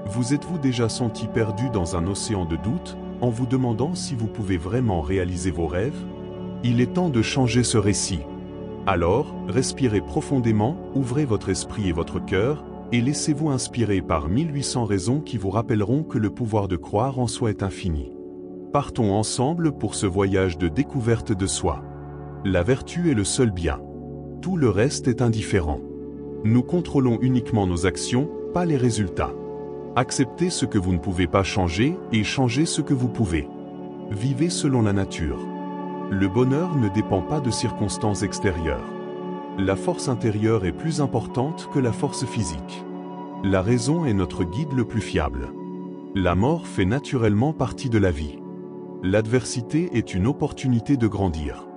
Vous êtes-vous déjà senti perdu dans un océan de doute, en vous demandant si vous pouvez vraiment réaliser vos rêves? Il est temps de changer ce récit. Alors, respirez profondément, ouvrez votre esprit et votre cœur, et laissez-vous inspirer par 1800 raisons qui vous rappelleront que le pouvoir de croire en soi est infini. Partons ensemble pour ce voyage de découverte de soi. La vertu est le seul bien. Tout le reste est indifférent. Nous contrôlons uniquement nos actions, pas les résultats. Acceptez ce que vous ne pouvez pas changer et changez ce que vous pouvez. Vivez selon la nature. Le bonheur ne dépend pas de circonstances extérieures. La force intérieure est plus importante que la force physique. La raison est notre guide le plus fiable. La mort fait naturellement partie de la vie. L'adversité est une opportunité de grandir.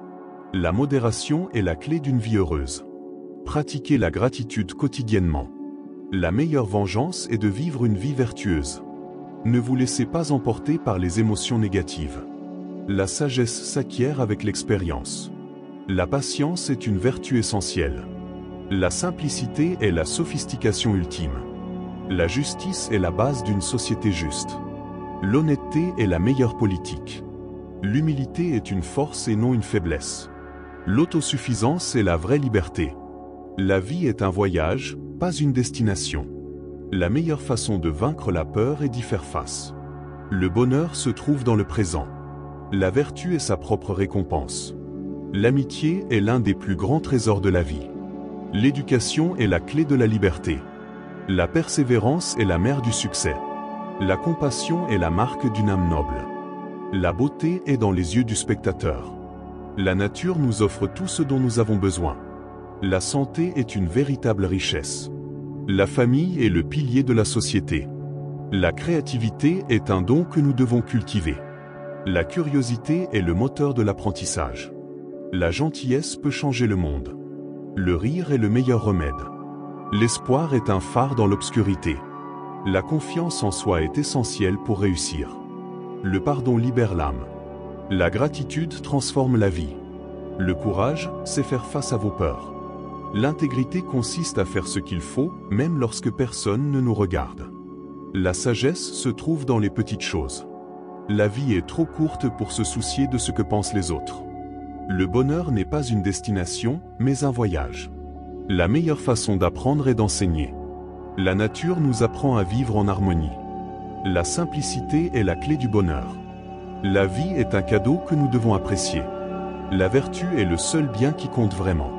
La modération est la clé d'une vie heureuse. Pratiquez la gratitude quotidiennement. La meilleure vengeance est de vivre une vie vertueuse. Ne vous laissez pas emporter par les émotions négatives. La sagesse s'acquiert avec l'expérience. La patience est une vertu essentielle. La simplicité est la sophistication ultime. La justice est la base d'une société juste. L'honnêteté est la meilleure politique. L'humilité est une force et non une faiblesse. L'autosuffisance est la vraie liberté. La vie est un voyage, pas une destination. La meilleure façon de vaincre la peur est d'y faire face. Le bonheur se trouve dans le présent. La vertu est sa propre récompense. L'amitié est l'un des plus grands trésors de la vie. L'éducation est la clé de la liberté. La persévérance est la mère du succès. La compassion est la marque d'une âme noble. La beauté est dans les yeux du spectateur. La nature nous offre tout ce dont nous avons besoin. La santé est une véritable richesse. La famille est le pilier de la société. La créativité est un don que nous devons cultiver. La curiosité est le moteur de l'apprentissage. La gentillesse peut changer le monde. Le rire est le meilleur remède. L'espoir est un phare dans l'obscurité. La confiance en soi est essentielle pour réussir. Le pardon libère l'âme. La gratitude transforme la vie. Le courage, c'est faire face à vos peurs. L'intégrité consiste à faire ce qu'il faut, même lorsque personne ne nous regarde. La sagesse se trouve dans les petites choses. La vie est trop courte pour se soucier de ce que pensent les autres. Le bonheur n'est pas une destination, mais un voyage. La meilleure façon d'apprendre est d'enseigner. La nature nous apprend à vivre en harmonie. La simplicité est la clé du bonheur. La vie est un cadeau que nous devons apprécier. La vertu est le seul bien qui compte vraiment.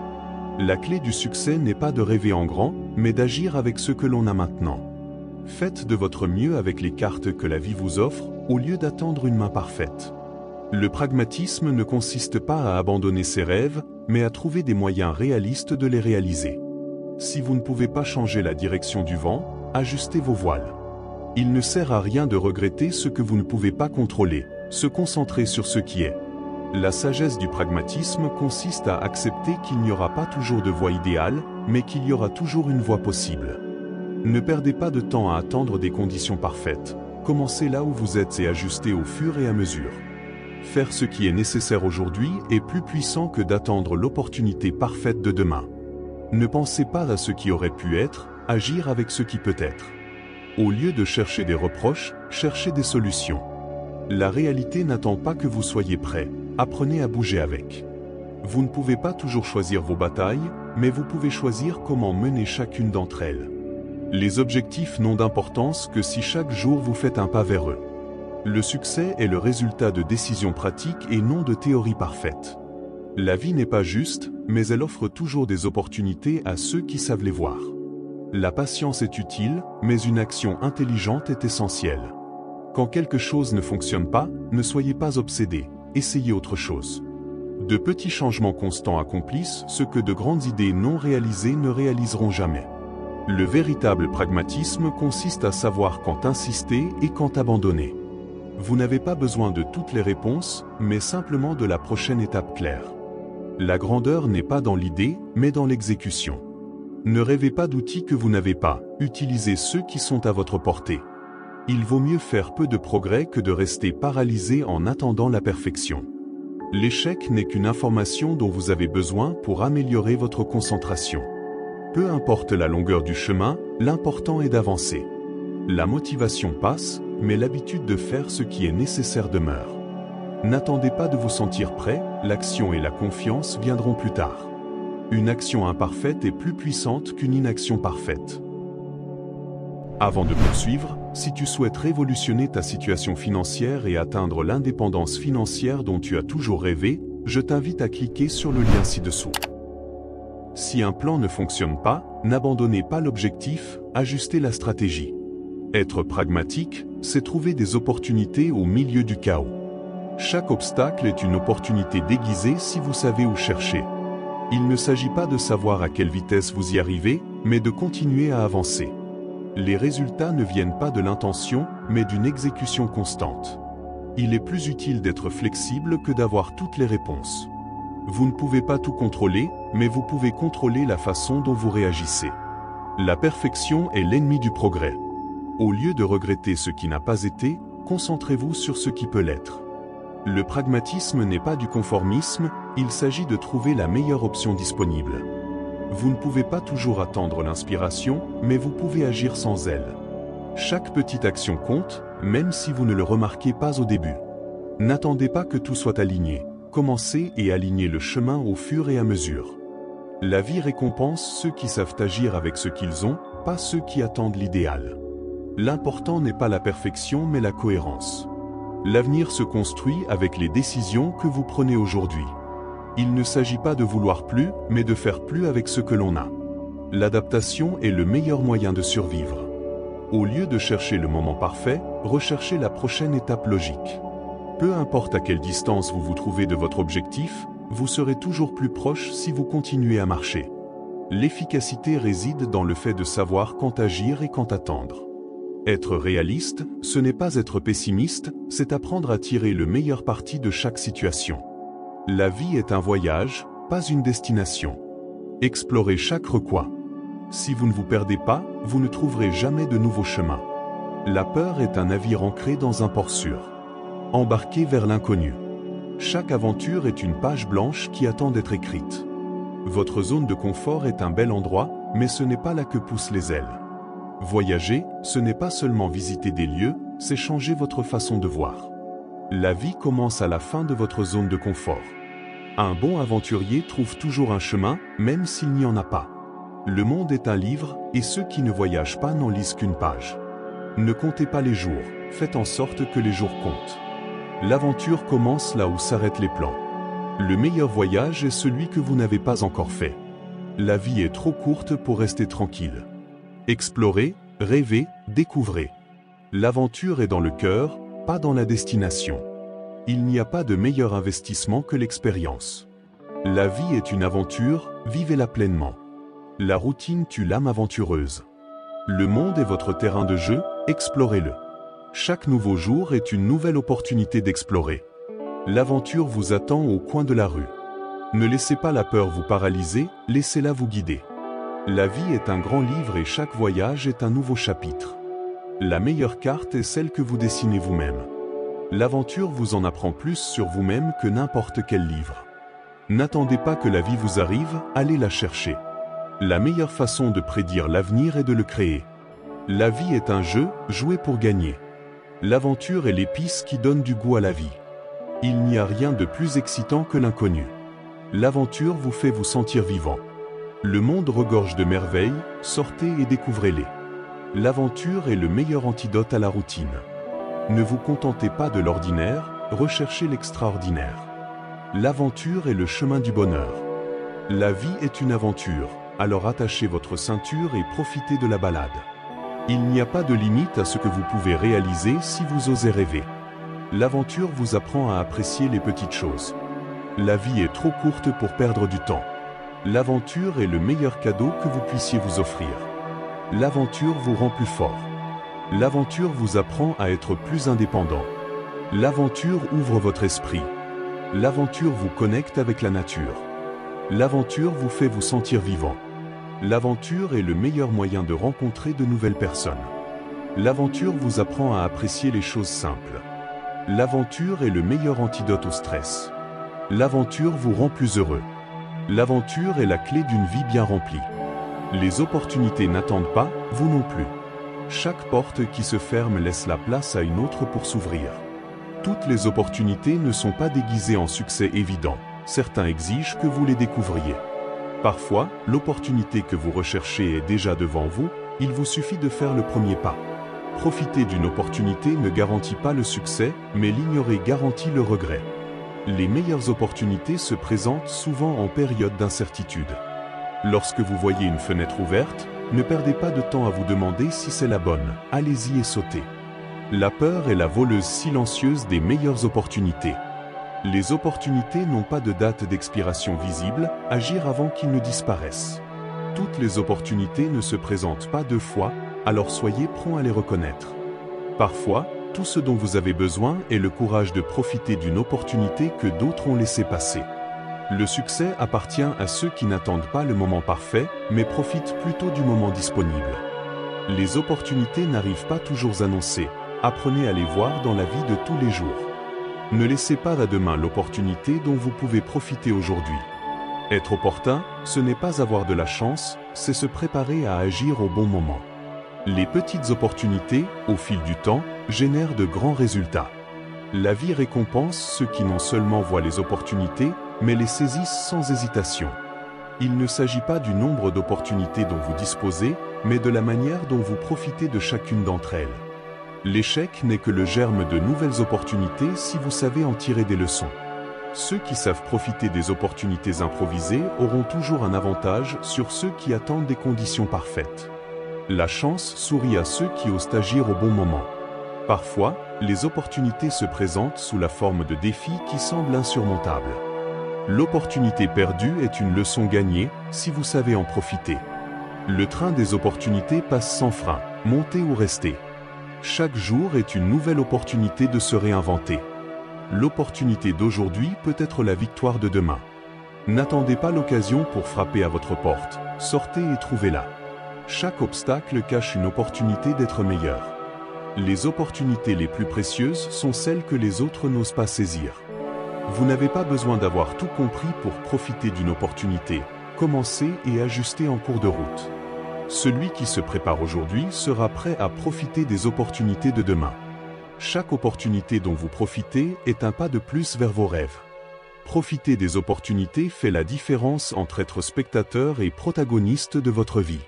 La clé du succès n'est pas de rêver en grand, mais d'agir avec ce que l'on a maintenant. Faites de votre mieux avec les cartes que la vie vous offre, au lieu d'attendre une main parfaite. Le pragmatisme ne consiste pas à abandonner ses rêves, mais à trouver des moyens réalistes de les réaliser. Si vous ne pouvez pas changer la direction du vent, ajustez vos voiles. Il ne sert à rien de regretter ce que vous ne pouvez pas contrôler, se concentrer sur ce qui est. La sagesse du pragmatisme consiste à accepter qu'il n'y aura pas toujours de voie idéale, mais qu'il y aura toujours une voie possible. Ne perdez pas de temps à attendre des conditions parfaites. Commencez là où vous êtes et ajustez au fur et à mesure. Faire ce qui est nécessaire aujourd'hui est plus puissant que d'attendre l'opportunité parfaite de demain. Ne pensez pas à ce qui aurait pu être, agir avec ce qui peut être. Au lieu de chercher des reproches, cherchez des solutions. La réalité n'attend pas que vous soyez prêt. Apprenez à bouger avec. Vous ne pouvez pas toujours choisir vos batailles, mais vous pouvez choisir comment mener chacune d'entre elles. Les objectifs n'ont d'importance que si chaque jour vous faites un pas vers eux. Le succès est le résultat de décisions pratiques et non de théories parfaites. La vie n'est pas juste, mais elle offre toujours des opportunités à ceux qui savent les voir. La patience est utile, mais une action intelligente est essentielle. Quand quelque chose ne fonctionne pas, ne soyez pas obsédé. Essayez autre chose. De petits changements constants accomplissent ce que de grandes idées non réalisées ne réaliseront jamais. Le véritable pragmatisme consiste à savoir quand insister et quand abandonner. Vous n'avez pas besoin de toutes les réponses, mais simplement de la prochaine étape claire. La grandeur n'est pas dans l'idée, mais dans l'exécution. Ne rêvez pas d'outils que vous n'avez pas, utilisez ceux qui sont à votre portée. Il vaut mieux faire peu de progrès que de rester paralysé en attendant la perfection. L'échec n'est qu'une information dont vous avez besoin pour améliorer votre concentration. Peu importe la longueur du chemin, l'important est d'avancer. La motivation passe, mais l'habitude de faire ce qui est nécessaire demeure. N'attendez pas de vous sentir prêt, l'action et la confiance viendront plus tard. Une action imparfaite est plus puissante qu'une inaction parfaite. Avant de poursuivre, si tu souhaites révolutionner ta situation financière et atteindre l'indépendance financière dont tu as toujours rêvé, je t'invite à cliquer sur le lien ci-dessous. Si un plan ne fonctionne pas, n'abandonnez pas l'objectif, ajustez la stratégie. Être pragmatique, c'est trouver des opportunités au milieu du chaos. Chaque obstacle est une opportunité déguisée si vous savez où chercher. Il ne s'agit pas de savoir à quelle vitesse vous y arrivez, mais de continuer à avancer. Les résultats ne viennent pas de l'intention, mais d'une exécution constante. Il est plus utile d'être flexible que d'avoir toutes les réponses. Vous ne pouvez pas tout contrôler, mais vous pouvez contrôler la façon dont vous réagissez. La perfection est l'ennemi du progrès. Au lieu de regretter ce qui n'a pas été, concentrez-vous sur ce qui peut l'être. Le pragmatisme n'est pas du conformisme, il s'agit de trouver la meilleure option disponible. Vous ne pouvez pas toujours attendre l'inspiration, mais vous pouvez agir sans elle. Chaque petite action compte, même si vous ne le remarquez pas au début. N'attendez pas que tout soit aligné. Commencez et alignez le chemin au fur et à mesure. La vie récompense ceux qui savent agir avec ce qu'ils ont, pas ceux qui attendent l'idéal. L'important n'est pas la perfection mais la cohérence. L'avenir se construit avec les décisions que vous prenez aujourd'hui. Il ne s'agit pas de vouloir plus, mais de faire plus avec ce que l'on a. L'adaptation est le meilleur moyen de survivre. Au lieu de chercher le moment parfait, recherchez la prochaine étape logique. Peu importe à quelle distance vous vous trouvez de votre objectif, vous serez toujours plus proche si vous continuez à marcher. L'efficacité réside dans le fait de savoir quand agir et quand attendre. Être réaliste, ce n'est pas être pessimiste, c'est apprendre à tirer le meilleur parti de chaque situation. La vie est un voyage, pas une destination. Explorez chaque recoin. Si vous ne vous perdez pas, vous ne trouverez jamais de nouveaux chemins. La peur est un navire ancré dans un port sûr. Embarquez vers l'inconnu. Chaque aventure est une page blanche qui attend d'être écrite. Votre zone de confort est un bel endroit, mais ce n'est pas là que poussent les ailes. Voyager, ce n'est pas seulement visiter des lieux, c'est changer votre façon de voir. La vie commence à la fin de votre zone de confort. Un bon aventurier trouve toujours un chemin, même s'il n'y en a pas. Le monde est un livre, et ceux qui ne voyagent pas n'en lisent qu'une page. Ne comptez pas les jours, faites en sorte que les jours comptent. L'aventure commence là où s'arrêtent les plans. Le meilleur voyage est celui que vous n'avez pas encore fait. La vie est trop courte pour rester tranquille. Explorez, rêvez, découvrez. L'aventure est dans le cœur, pas dans la destination. Il n'y a pas de meilleur investissement que l'expérience. La vie est une aventure, vivez-la pleinement. La routine tue l'âme aventureuse. Le monde est votre terrain de jeu, explorez-le. Chaque nouveau jour est une nouvelle opportunité d'explorer. L'aventure vous attend au coin de la rue. Ne laissez pas la peur vous paralyser, laissez-la vous guider. La vie est un grand livre et chaque voyage est un nouveau chapitre. La meilleure carte est celle que vous dessinez vous-même. L'aventure vous en apprend plus sur vous-même que n'importe quel livre. N'attendez pas que la vie vous arrive, allez la chercher. La meilleure façon de prédire l'avenir est de le créer. La vie est un jeu, jouez pour gagner. L'aventure est l'épice qui donne du goût à la vie. Il n'y a rien de plus excitant que l'inconnu. L'aventure vous fait vous sentir vivant. Le monde regorge de merveilles, sortez et découvrez-les. L'aventure est le meilleur antidote à la routine. Ne vous contentez pas de l'ordinaire, recherchez l'extraordinaire. L'aventure est le chemin du bonheur. La vie est une aventure, alors attachez votre ceinture et profitez de la balade. Il n'y a pas de limite à ce que vous pouvez réaliser si vous osez rêver. L'aventure vous apprend à apprécier les petites choses. La vie est trop courte pour perdre du temps. L'aventure est le meilleur cadeau que vous puissiez vous offrir. L'aventure vous rend plus fort. L'aventure vous apprend à être plus indépendant. L'aventure ouvre votre esprit. L'aventure vous connecte avec la nature. L'aventure vous fait vous sentir vivant. L'aventure est le meilleur moyen de rencontrer de nouvelles personnes. L'aventure vous apprend à apprécier les choses simples. L'aventure est le meilleur antidote au stress. L'aventure vous rend plus heureux. L'aventure est la clé d'une vie bien remplie. Les opportunités n'attendent pas, vous non plus. Chaque porte qui se ferme laisse la place à une autre pour s'ouvrir. Toutes les opportunités ne sont pas déguisées en succès évident. Certains exigent que vous les découvriez. Parfois, l'opportunité que vous recherchez est déjà devant vous, il vous suffit de faire le premier pas. Profiter d'une opportunité ne garantit pas le succès, mais l'ignorer garantit le regret. Les meilleures opportunités se présentent souvent en période d'incertitude. Lorsque vous voyez une fenêtre ouverte, ne perdez pas de temps à vous demander si c'est la bonne, allez-y et sautez. La peur est la voleuse silencieuse des meilleures opportunités. Les opportunités n'ont pas de date d'expiration visible, agir avant qu'ils ne disparaissent. Toutes les opportunités ne se présentent pas deux fois, alors soyez prompt à les reconnaître. Parfois, tout ce dont vous avez besoin est le courage de profiter d'une opportunité que d'autres ont laissé passer. Le succès appartient à ceux qui n'attendent pas le moment parfait, mais profitent plutôt du moment disponible. Les opportunités n'arrivent pas toujours annoncées, apprenez à les voir dans la vie de tous les jours. Ne laissez pas à demain l'opportunité dont vous pouvez profiter aujourd'hui. Être opportun, ce n'est pas avoir de la chance, c'est se préparer à agir au bon moment. Les petites opportunités, au fil du temps, génèrent de grands résultats. La vie récompense ceux qui non seulement voient les opportunités, mais les saisissent sans hésitation. Il ne s'agit pas du nombre d'opportunités dont vous disposez, mais de la manière dont vous profitez de chacune d'entre elles. L'échec n'est que le germe de nouvelles opportunités si vous savez en tirer des leçons. Ceux qui savent profiter des opportunités improvisées auront toujours un avantage sur ceux qui attendent des conditions parfaites. La chance sourit à ceux qui osent agir au bon moment. Parfois, les opportunités se présentent sous la forme de défis qui semblent insurmontables. L'opportunité perdue est une leçon gagnée si vous savez en profiter. Le train des opportunités passe sans frein, montez ou restez. Chaque jour est une nouvelle opportunité de se réinventer. L'opportunité d'aujourd'hui peut être la victoire de demain. N'attendez pas l'occasion pour frapper à votre porte, sortez et trouvez-la. Chaque obstacle cache une opportunité d'être meilleur. Les opportunités les plus précieuses sont celles que les autres n'osent pas saisir. Vous n'avez pas besoin d'avoir tout compris pour profiter d'une opportunité. Commencez et ajustez en cours de route. Celui qui se prépare aujourd'hui sera prêt à profiter des opportunités de demain. Chaque opportunité dont vous profitez est un pas de plus vers vos rêves. Profiter des opportunités fait la différence entre être spectateur et protagoniste de votre vie.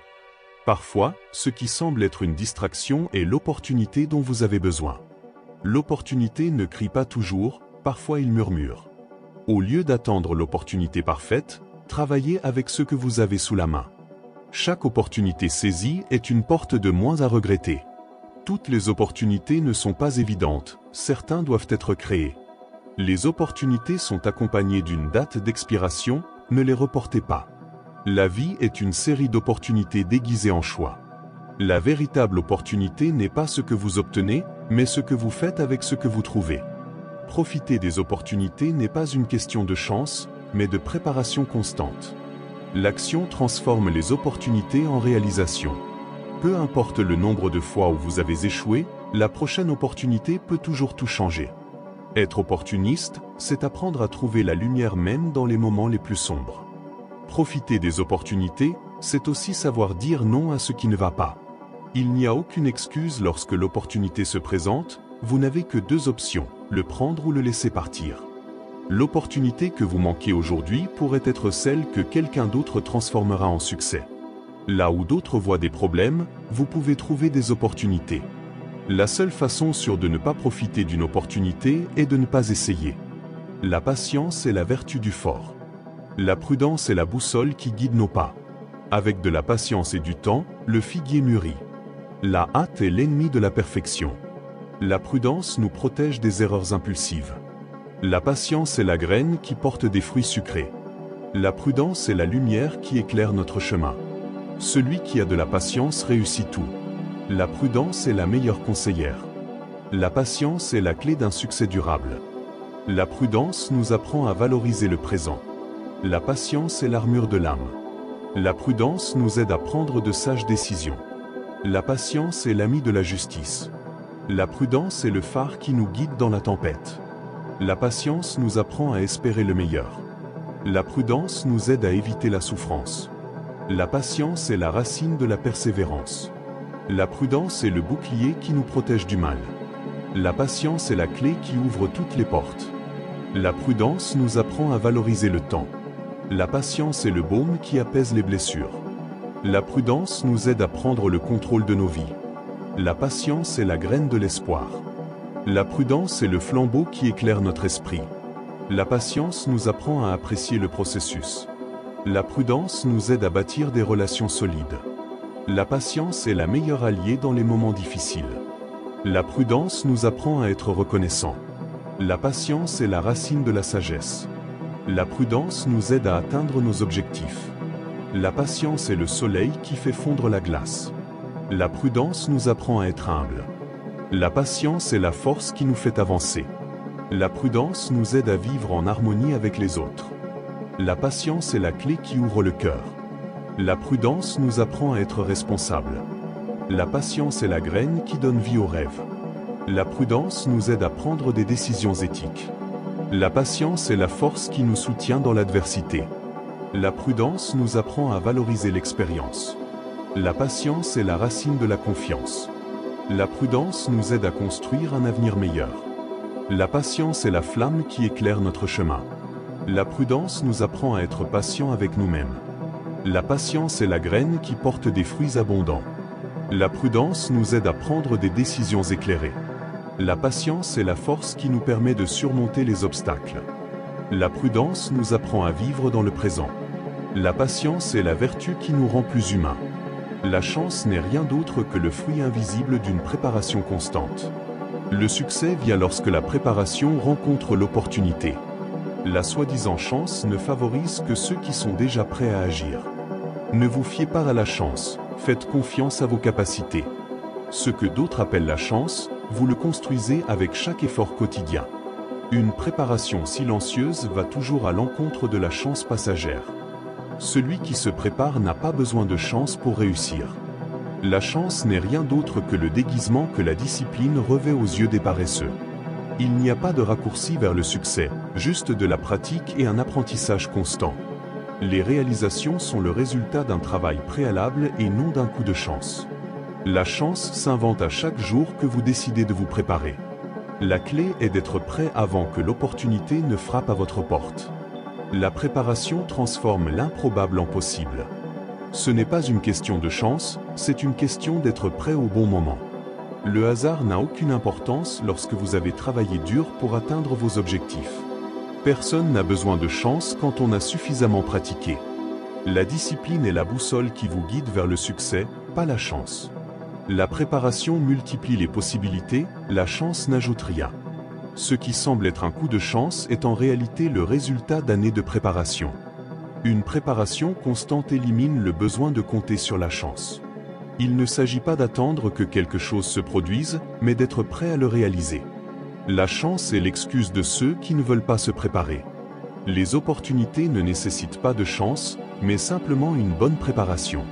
Parfois, ce qui semble être une distraction est l'opportunité dont vous avez besoin. L'opportunité ne crie pas toujours, parfois il murmure. Au lieu d'attendre l'opportunité parfaite, travaillez avec ce que vous avez sous la main. Chaque opportunité saisie est une porte de moins à regretter. Toutes les opportunités ne sont pas évidentes, certains doivent être créés. Les opportunités sont accompagnées d'une date d'expiration, ne les reportez pas. La vie est une série d'opportunités déguisées en choix. La véritable opportunité n'est pas ce que vous obtenez, mais ce que vous faites avec ce que vous trouvez. Profiter des opportunités n'est pas une question de chance, mais de préparation constante. L'action transforme les opportunités en réalisation. Peu importe le nombre de fois où vous avez échoué, la prochaine opportunité peut toujours tout changer. Être opportuniste, c'est apprendre à trouver la lumière même dans les moments les plus sombres. Profiter des opportunités, c'est aussi savoir dire non à ce qui ne va pas. Il n'y a aucune excuse lorsque l'opportunité se présente, vous n'avez que deux options, le prendre ou le laisser partir. L'opportunité que vous manquez aujourd'hui pourrait être celle que quelqu'un d'autre transformera en succès. Là où d'autres voient des problèmes, vous pouvez trouver des opportunités. La seule façon sûre de ne pas profiter d'une opportunité est de ne pas essayer. La patience est la vertu du fort. La prudence est la boussole qui guide nos pas. Avec de la patience et du temps, le figuier mûrit. La hâte est l'ennemi de la perfection. La prudence nous protège des erreurs impulsives. La patience est la graine qui porte des fruits sucrés. La prudence est la lumière qui éclaire notre chemin. Celui qui a de la patience réussit tout. La prudence est la meilleure conseillère. La patience est la clé d'un succès durable. La prudence nous apprend à valoriser le présent. La patience est l'armure de l'âme. La prudence nous aide à prendre de sages décisions. La patience est l'ami de la justice. La prudence est le phare qui nous guide dans la tempête. La patience nous apprend à espérer le meilleur. La prudence nous aide à éviter la souffrance. La patience est la racine de la persévérance. La prudence est le bouclier qui nous protège du mal. La patience est la clé qui ouvre toutes les portes. La prudence nous apprend à valoriser le temps. La patience est le baume qui apaise les blessures. La prudence nous aide à prendre le contrôle de nos vies. La patience est la graine de l'espoir. La prudence est le flambeau qui éclaire notre esprit. La patience nous apprend à apprécier le processus. La prudence nous aide à bâtir des relations solides. La patience est la meilleure alliée dans les moments difficiles. La prudence nous apprend à être reconnaissant. La patience est la racine de la sagesse. La prudence nous aide à atteindre nos objectifs. La patience est le soleil qui fait fondre la glace. La prudence nous apprend à être humble. La patience est la force qui nous fait avancer. La prudence nous aide à vivre en harmonie avec les autres. La patience est la clé qui ouvre le cœur. La prudence nous apprend à être responsable. La patience est la graine qui donne vie aux rêves. La prudence nous aide à prendre des décisions éthiques. La patience est la force qui nous soutient dans l'adversité. La prudence nous apprend à valoriser l'expérience. La patience est la racine de la confiance. La prudence nous aide à construire un avenir meilleur. La patience est la flamme qui éclaire notre chemin. La prudence nous apprend à être patient avec nous-mêmes. La patience est la graine qui porte des fruits abondants. La prudence nous aide à prendre des décisions éclairées. La patience est la force qui nous permet de surmonter les obstacles. La prudence nous apprend à vivre dans le présent. La patience est la vertu qui nous rend plus humains. La chance n'est rien d'autre que le fruit invisible d'une préparation constante. Le succès vient lorsque la préparation rencontre l'opportunité. La soi-disant chance ne favorise que ceux qui sont déjà prêts à agir. Ne vous fiez pas à la chance, faites confiance à vos capacités. Ce que d'autres appellent la chance, vous le construisez avec chaque effort quotidien. Une préparation silencieuse va toujours à l'encontre de la chance passagère. Celui qui se prépare n'a pas besoin de chance pour réussir. La chance n'est rien d'autre que le déguisement que la discipline revêt aux yeux des paresseux. Il n'y a pas de raccourci vers le succès, juste de la pratique et un apprentissage constant. Les réalisations sont le résultat d'un travail préalable et non d'un coup de chance. La chance s'invente à chaque jour que vous décidez de vous préparer. La clé est d'être prêt avant que l'opportunité ne frappe à votre porte. La préparation transforme l'improbable en possible. Ce n'est pas une question de chance, c'est une question d'être prêt au bon moment. Le hasard n'a aucune importance lorsque vous avez travaillé dur pour atteindre vos objectifs. Personne n'a besoin de chance quand on a suffisamment pratiqué. La discipline est la boussole qui vous guide vers le succès, pas la chance. La préparation multiplie les possibilités, la chance n'ajoute rien. Ce qui semble être un coup de chance est en réalité le résultat d'années de préparation. Une préparation constante élimine le besoin de compter sur la chance. Il ne s'agit pas d'attendre que quelque chose se produise, mais d'être prêt à le réaliser. La chance est l'excuse de ceux qui ne veulent pas se préparer. Les opportunités ne nécessitent pas de chance, mais simplement une bonne préparation.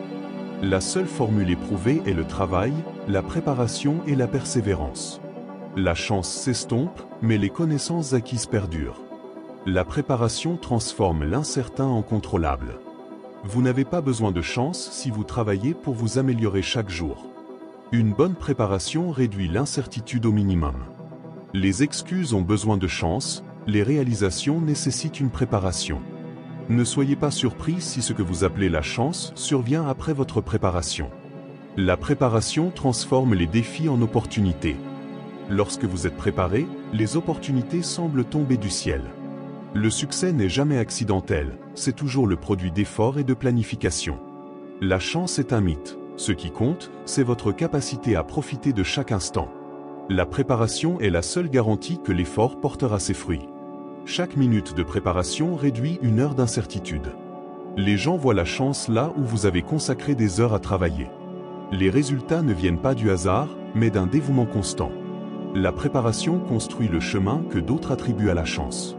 La seule formule éprouvée est le travail, la préparation et la persévérance. La chance s'estompe, mais les connaissances acquises perdurent. La préparation transforme l'incertain en contrôlable. Vous n'avez pas besoin de chance si vous travaillez pour vous améliorer chaque jour. Une bonne préparation réduit l'incertitude au minimum. Les excuses ont besoin de chance, les réalisations nécessitent une préparation. Ne soyez pas surpris si ce que vous appelez la chance survient après votre préparation. La préparation transforme les défis en opportunités. Lorsque vous êtes préparé, les opportunités semblent tomber du ciel. Le succès n'est jamais accidentel, c'est toujours le produit d'efforts et de planification. La chance est un mythe. Ce qui compte, c'est votre capacité à profiter de chaque instant. La préparation est la seule garantie que l'effort portera ses fruits. Chaque minute de préparation réduit une heure d'incertitude. Les gens voient la chance là où vous avez consacré des heures à travailler. Les résultats ne viennent pas du hasard, mais d'un dévouement constant. La préparation construit le chemin que d'autres attribuent à la chance.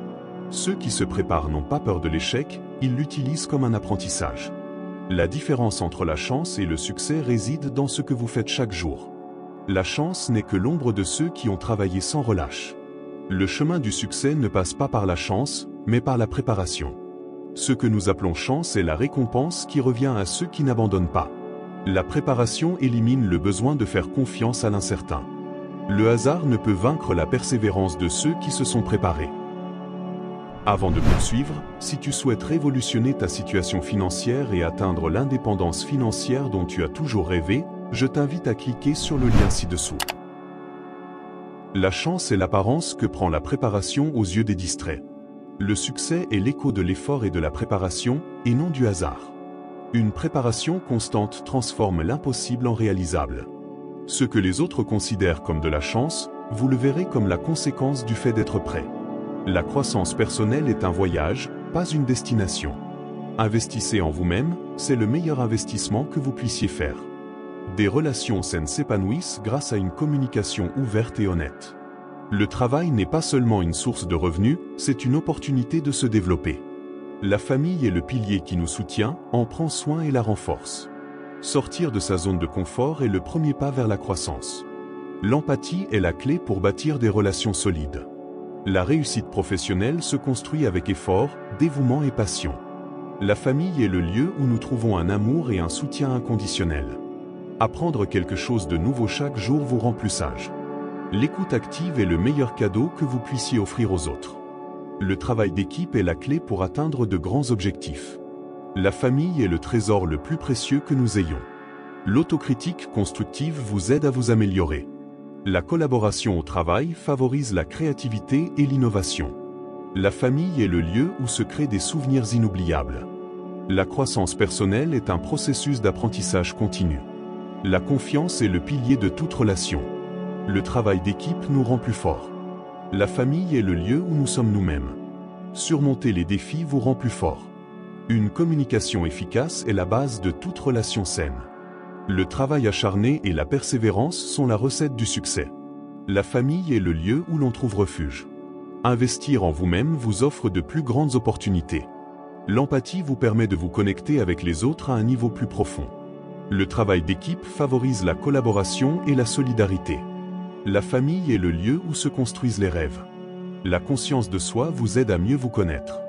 Ceux qui se préparent n'ont pas peur de l'échec, ils l'utilisent comme un apprentissage. La différence entre la chance et le succès réside dans ce que vous faites chaque jour. La chance n'est que l'ombre de ceux qui ont travaillé sans relâche. Le chemin du succès ne passe pas par la chance, mais par la préparation. Ce que nous appelons chance est la récompense qui revient à ceux qui n'abandonnent pas. La préparation élimine le besoin de faire confiance à l'incertain. Le hasard ne peut vaincre la persévérance de ceux qui se sont préparés. Avant de poursuivre, si tu souhaites révolutionner ta situation financière et atteindre l'indépendance financière dont tu as toujours rêvé, je t'invite à cliquer sur le lien ci-dessous. La chance est l'apparence que prend la préparation aux yeux des distraits. Le succès est l'écho de l'effort et de la préparation, et non du hasard. Une préparation constante transforme l'impossible en réalisable. Ce que les autres considèrent comme de la chance, vous le verrez comme la conséquence du fait d'être prêt. La croissance personnelle est un voyage, pas une destination. Investissez en vous-même, c'est le meilleur investissement que vous puissiez faire. Des relations saines s'épanouissent grâce à une communication ouverte et honnête. Le travail n'est pas seulement une source de revenus, c'est une opportunité de se développer. La famille est le pilier qui nous soutient, en prend soin et la renforce. Sortir de sa zone de confort est le premier pas vers la croissance. L'empathie est la clé pour bâtir des relations solides. La réussite professionnelle se construit avec effort, dévouement et passion. La famille est le lieu où nous trouvons un amour et un soutien inconditionnel. Apprendre quelque chose de nouveau chaque jour vous rend plus sage. L'écoute active est le meilleur cadeau que vous puissiez offrir aux autres. Le travail d'équipe est la clé pour atteindre de grands objectifs. La famille est le trésor le plus précieux que nous ayons. L'autocritique constructive vous aide à vous améliorer. La collaboration au travail favorise la créativité et l'innovation. La famille est le lieu où se créent des souvenirs inoubliables. La croissance personnelle est un processus d'apprentissage continu. La confiance est le pilier de toute relation. Le travail d'équipe nous rend plus forts. La famille est le lieu où nous sommes nous-mêmes. Surmonter les défis vous rend plus fort. Une communication efficace est la base de toute relation saine. Le travail acharné et la persévérance sont la recette du succès. La famille est le lieu où l'on trouve refuge. Investir en vous-même vous offre de plus grandes opportunités. L'empathie vous permet de vous connecter avec les autres à un niveau plus profond. Le travail d'équipe favorise la collaboration et la solidarité. La famille est le lieu où se construisent les rêves. La conscience de soi vous aide à mieux vous connaître.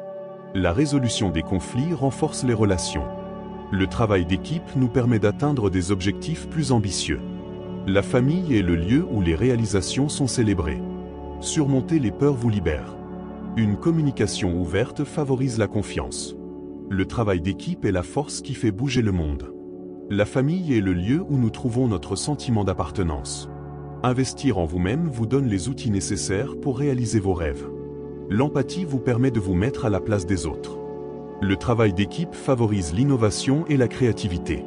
La résolution des conflits renforce les relations. Le travail d'équipe nous permet d'atteindre des objectifs plus ambitieux. La famille est le lieu où les réalisations sont célébrées. Surmonter les peurs vous libère. Une communication ouverte favorise la confiance. Le travail d'équipe est la force qui fait bouger le monde. La famille est le lieu où nous trouvons notre sentiment d'appartenance. Investir en vous-même vous donne les outils nécessaires pour réaliser vos rêves. L'empathie vous permet de vous mettre à la place des autres. Le travail d'équipe favorise l'innovation et la créativité.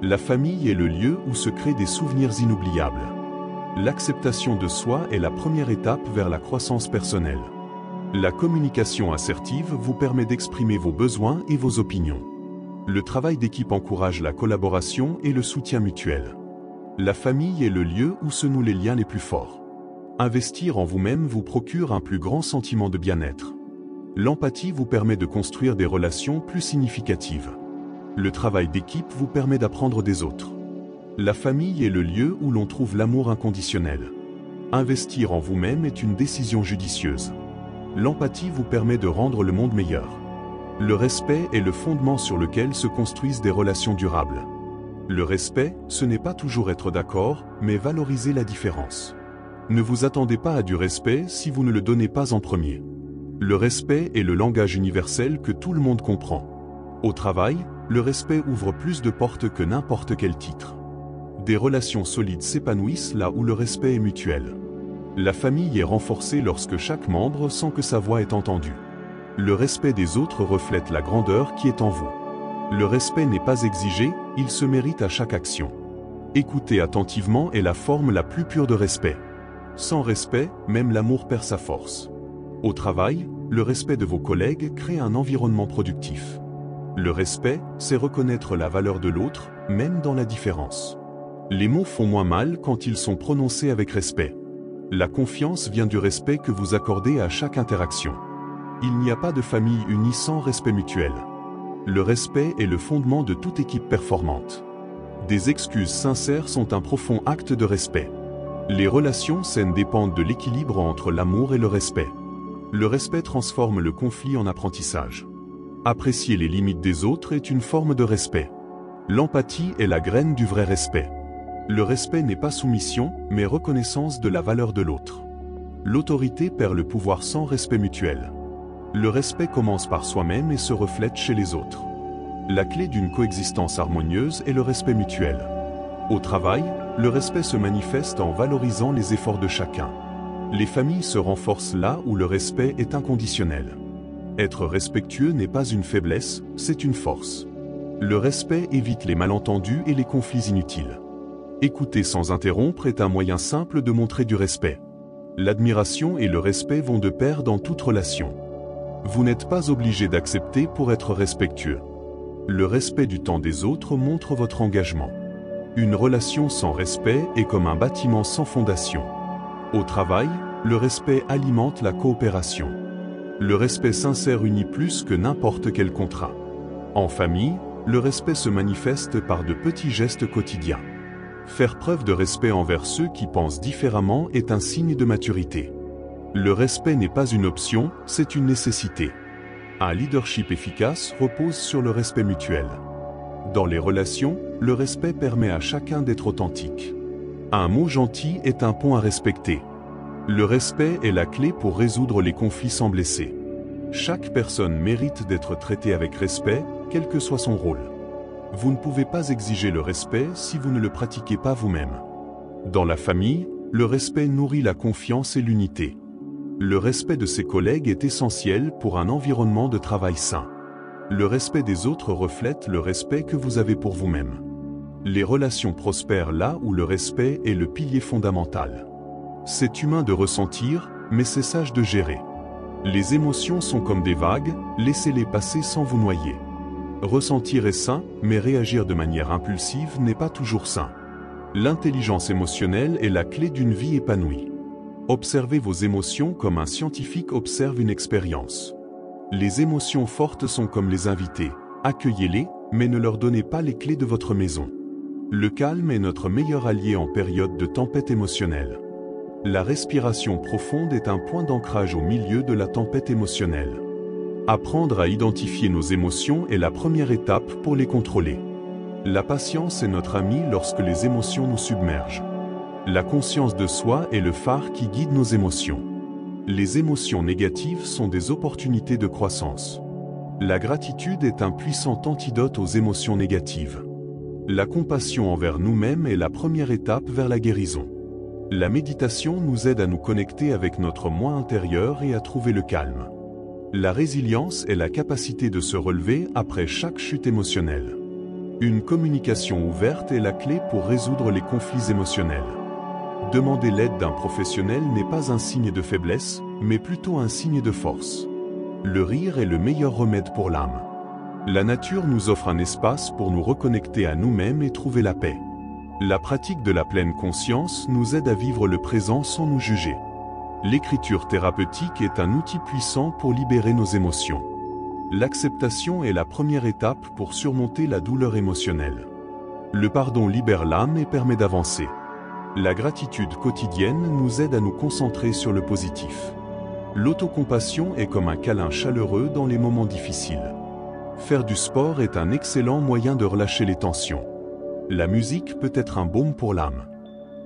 La famille est le lieu où se créent des souvenirs inoubliables. L'acceptation de soi est la première étape vers la croissance personnelle. La communication assertive vous permet d'exprimer vos besoins et vos opinions. Le travail d'équipe encourage la collaboration et le soutien mutuel. La famille est le lieu où se nouent les liens les plus forts. Investir en vous-même vous procure un plus grand sentiment de bien-être. L'empathie vous permet de construire des relations plus significatives. Le travail d'équipe vous permet d'apprendre des autres. La famille est le lieu où l'on trouve l'amour inconditionnel. Investir en vous-même est une décision judicieuse. L'empathie vous permet de rendre le monde meilleur. Le respect est le fondement sur lequel se construisent des relations durables. Le respect, ce n'est pas toujours être d'accord, mais valoriser la différence. Ne vous attendez pas à du respect si vous ne le donnez pas en premier. Le respect est le langage universel que tout le monde comprend. Au travail, le respect ouvre plus de portes que n'importe quel titre. Des relations solides s'épanouissent là où le respect est mutuel. La famille est renforcée lorsque chaque membre sent que sa voix est entendue. Le respect des autres reflète la grandeur qui est en vous. Le respect n'est pas exigé, il se mérite à chaque action. Écouter attentivement est la forme la plus pure de respect. Sans respect, même l'amour perd sa force. Au travail, le respect de vos collègues crée un environnement productif. Le respect, c'est reconnaître la valeur de l'autre, même dans la différence. Les mots font moins mal quand ils sont prononcés avec respect. La confiance vient du respect que vous accordez à chaque interaction. Il n'y a pas de famille unie sans respect mutuel. Le respect est le fondement de toute équipe performante. Des excuses sincères sont un profond acte de respect. Les relations saines dépendent de l'équilibre entre l'amour et le respect. Le respect transforme le conflit en apprentissage. Apprécier les limites des autres est une forme de respect. L'empathie est la graine du vrai respect. Le respect n'est pas soumission, mais reconnaissance de la valeur de l'autre. L'autorité perd le pouvoir sans respect mutuel. Le respect commence par soi-même et se reflète chez les autres. La clé d'une coexistence harmonieuse est le respect mutuel. Au travail, le respect se manifeste en valorisant les efforts de chacun. Les familles se renforcent là où le respect est inconditionnel. Être respectueux n'est pas une faiblesse, c'est une force. Le respect évite les malentendus et les conflits inutiles. Écouter sans interrompre est un moyen simple de montrer du respect. L'admiration et le respect vont de pair dans toute relation. Vous n'êtes pas obligé d'accepter pour être respectueux. Le respect du temps des autres montre votre engagement. Une relation sans respect est comme un bâtiment sans fondation. Au travail, le respect alimente la coopération. Le respect sincère unit plus que n'importe quel contrat. En famille, le respect se manifeste par de petits gestes quotidiens. Faire preuve de respect envers ceux qui pensent différemment est un signe de maturité. Le respect n'est pas une option, c'est une nécessité. Un leadership efficace repose sur le respect mutuel. Dans les relations, le respect permet à chacun d'être authentique. Un mot gentil est un pont à respecter. Le respect est la clé pour résoudre les conflits sans blesser. Chaque personne mérite d'être traitée avec respect, quel que soit son rôle. Vous ne pouvez pas exiger le respect si vous ne le pratiquez pas vous-même. Dans la famille, le respect nourrit la confiance et l'unité. Le respect de ses collègues est essentiel pour un environnement de travail sain. Le respect des autres reflète le respect que vous avez pour vous-même. Les relations prospèrent là où le respect est le pilier fondamental. C'est humain de ressentir, mais c'est sage de gérer. Les émotions sont comme des vagues, laissez-les passer sans vous noyer. Ressentir est sain, mais réagir de manière impulsive n'est pas toujours sain. L'intelligence émotionnelle est la clé d'une vie épanouie. Observez vos émotions comme un scientifique observe une expérience. Les émotions fortes sont comme les invités. Accueillez-les, mais ne leur donnez pas les clés de votre maison. Le calme est notre meilleur allié en période de tempête émotionnelle. La respiration profonde est un point d'ancrage au milieu de la tempête émotionnelle. Apprendre à identifier nos émotions est la première étape pour les contrôler. La patience est notre amie lorsque les émotions nous submergent. La conscience de soi est le phare qui guide nos émotions. Les émotions négatives sont des opportunités de croissance. La gratitude est un puissant antidote aux émotions négatives. La compassion envers nous-mêmes est la première étape vers la guérison. La méditation nous aide à nous connecter avec notre moi intérieur et à trouver le calme. La résilience est la capacité de se relever après chaque chute émotionnelle. Une communication ouverte est la clé pour résoudre les conflits émotionnels. Demander l'aide d'un professionnel n'est pas un signe de faiblesse, mais plutôt un signe de force. Le rire est le meilleur remède pour l'âme. La nature nous offre un espace pour nous reconnecter à nous-mêmes et trouver la paix. La pratique de la pleine conscience nous aide à vivre le présent sans nous juger. L'écriture thérapeutique est un outil puissant pour libérer nos émotions. L'acceptation est la première étape pour surmonter la douleur émotionnelle. Le pardon libère l'âme et permet d'avancer. La gratitude quotidienne nous aide à nous concentrer sur le positif. L'autocompassion est comme un câlin chaleureux dans les moments difficiles. Faire du sport est un excellent moyen de relâcher les tensions. La musique peut être un baume pour l'âme.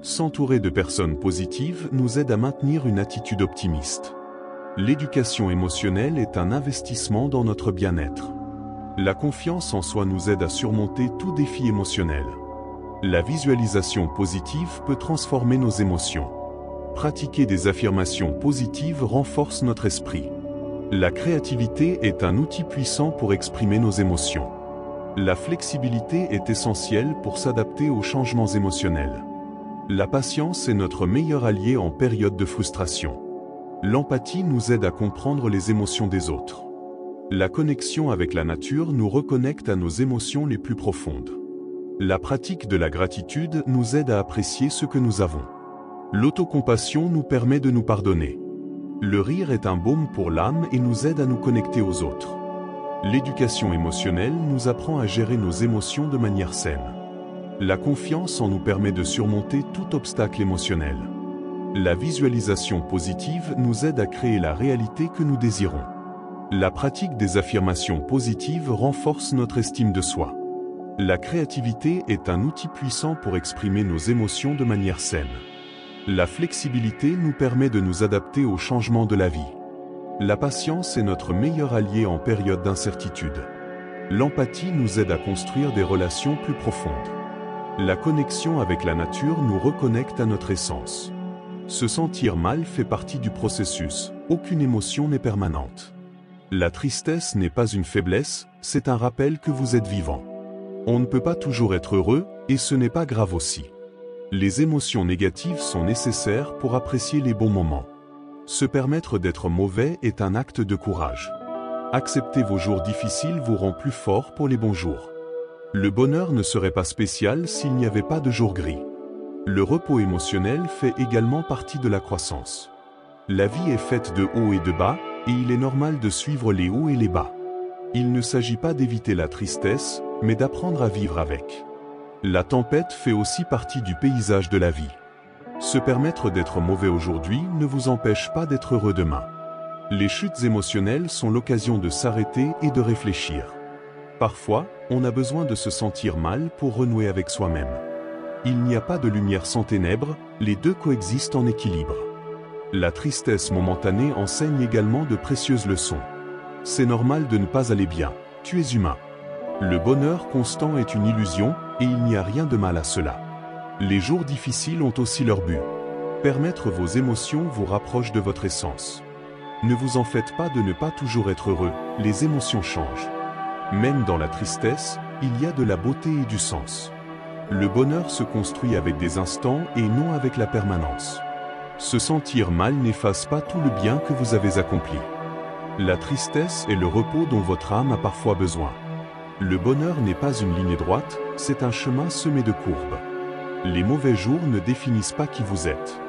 S'entourer de personnes positives nous aide à maintenir une attitude optimiste. L'éducation émotionnelle est un investissement dans notre bien-être. La confiance en soi nous aide à surmonter tout défi émotionnel. La visualisation positive peut transformer nos émotions. Pratiquer des affirmations positives renforce notre esprit. La créativité est un outil puissant pour exprimer nos émotions. La flexibilité est essentielle pour s'adapter aux changements émotionnels. La patience est notre meilleur allié en période de frustration. L'empathie nous aide à comprendre les émotions des autres. La connexion avec la nature nous reconnecte à nos émotions les plus profondes. La pratique de la gratitude nous aide à apprécier ce que nous avons. L'autocompassion nous permet de nous pardonner. Le rire est un baume pour l'âme et nous aide à nous connecter aux autres. L'éducation émotionnelle nous apprend à gérer nos émotions de manière saine. La confiance en nous permet de surmonter tout obstacle émotionnel. La visualisation positive nous aide à créer la réalité que nous désirons. La pratique des affirmations positives renforce notre estime de soi. La créativité est un outil puissant pour exprimer nos émotions de manière saine. La flexibilité nous permet de nous adapter aux changements de la vie. La patience est notre meilleur allié en période d'incertitude. L'empathie nous aide à construire des relations plus profondes. La connexion avec la nature nous reconnecte à notre essence. Se sentir mal fait partie du processus, aucune émotion n'est permanente. La tristesse n'est pas une faiblesse, c'est un rappel que vous êtes vivant. On ne peut pas toujours être heureux, et ce n'est pas grave aussi. Les émotions négatives sont nécessaires pour apprécier les bons moments. Se permettre d'être mauvais est un acte de courage. Accepter vos jours difficiles vous rend plus fort pour les bons jours. Le bonheur ne serait pas spécial s'il n'y avait pas de jours gris. Le repos émotionnel fait également partie de la croissance. La vie est faite de hauts et de bas, et il est normal de suivre les hauts et les bas. Il ne s'agit pas d'éviter la tristesse, mais d'apprendre à vivre avec. La tempête fait aussi partie du paysage de la vie. Se permettre d'être mauvais aujourd'hui ne vous empêche pas d'être heureux demain. Les chutes émotionnelles sont l'occasion de s'arrêter et de réfléchir. Parfois, on a besoin de se sentir mal pour renouer avec soi-même. Il n'y a pas de lumière sans ténèbres, les deux coexistent en équilibre. La tristesse momentanée enseigne également de précieuses leçons. C'est normal de ne pas aller bien, tu es humain. Le bonheur constant est une illusion, et il n'y a rien de mal à cela. Les jours difficiles ont aussi leur but. Permettre vos émotions vous rapproche de votre essence. Ne vous en faites pas de ne pas toujours être heureux, les émotions changent. Même dans la tristesse, il y a de la beauté et du sens. Le bonheur se construit avec des instants et non avec la permanence. Se sentir mal n'efface pas tout le bien que vous avez accompli. La tristesse est le repos dont votre âme a parfois besoin. Le bonheur n'est pas une ligne droite, c'est un chemin semé de courbes. Les mauvais jours ne définissent pas qui vous êtes.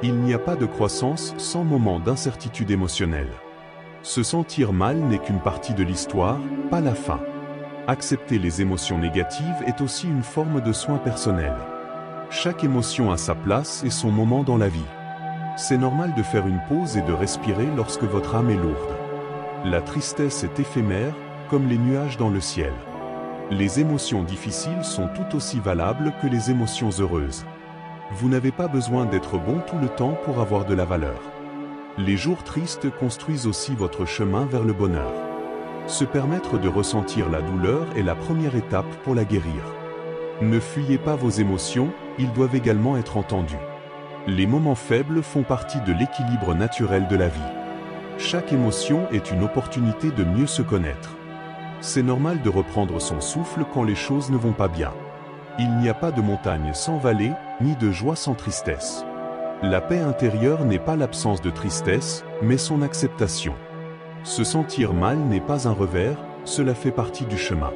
Il n'y a pas de croissance sans moment d'incertitude émotionnelle. Se sentir mal n'est qu'une partie de l'histoire, pas la fin. Accepter les émotions négatives est aussi une forme de soin personnel. Chaque émotion a sa place et son moment dans la vie. C'est normal de faire une pause et de respirer lorsque votre âme est lourde. La tristesse est éphémère, comme les nuages dans le ciel. Les émotions difficiles sont tout aussi valables que les émotions heureuses. Vous n'avez pas besoin d'être bon tout le temps pour avoir de la valeur. Les jours tristes construisent aussi votre chemin vers le bonheur. Se permettre de ressentir la douleur est la première étape pour la guérir. Ne fuyez pas vos émotions, ils doivent également être entendus. Les moments faibles font partie de l'équilibre naturel de la vie. Chaque émotion est une opportunité de mieux se connaître. C'est normal de reprendre son souffle quand les choses ne vont pas bien. Il n'y a pas de montagne sans vallée, ni de joie sans tristesse. La paix intérieure n'est pas l'absence de tristesse, mais son acceptation. Se sentir mal n'est pas un revers, cela fait partie du chemin.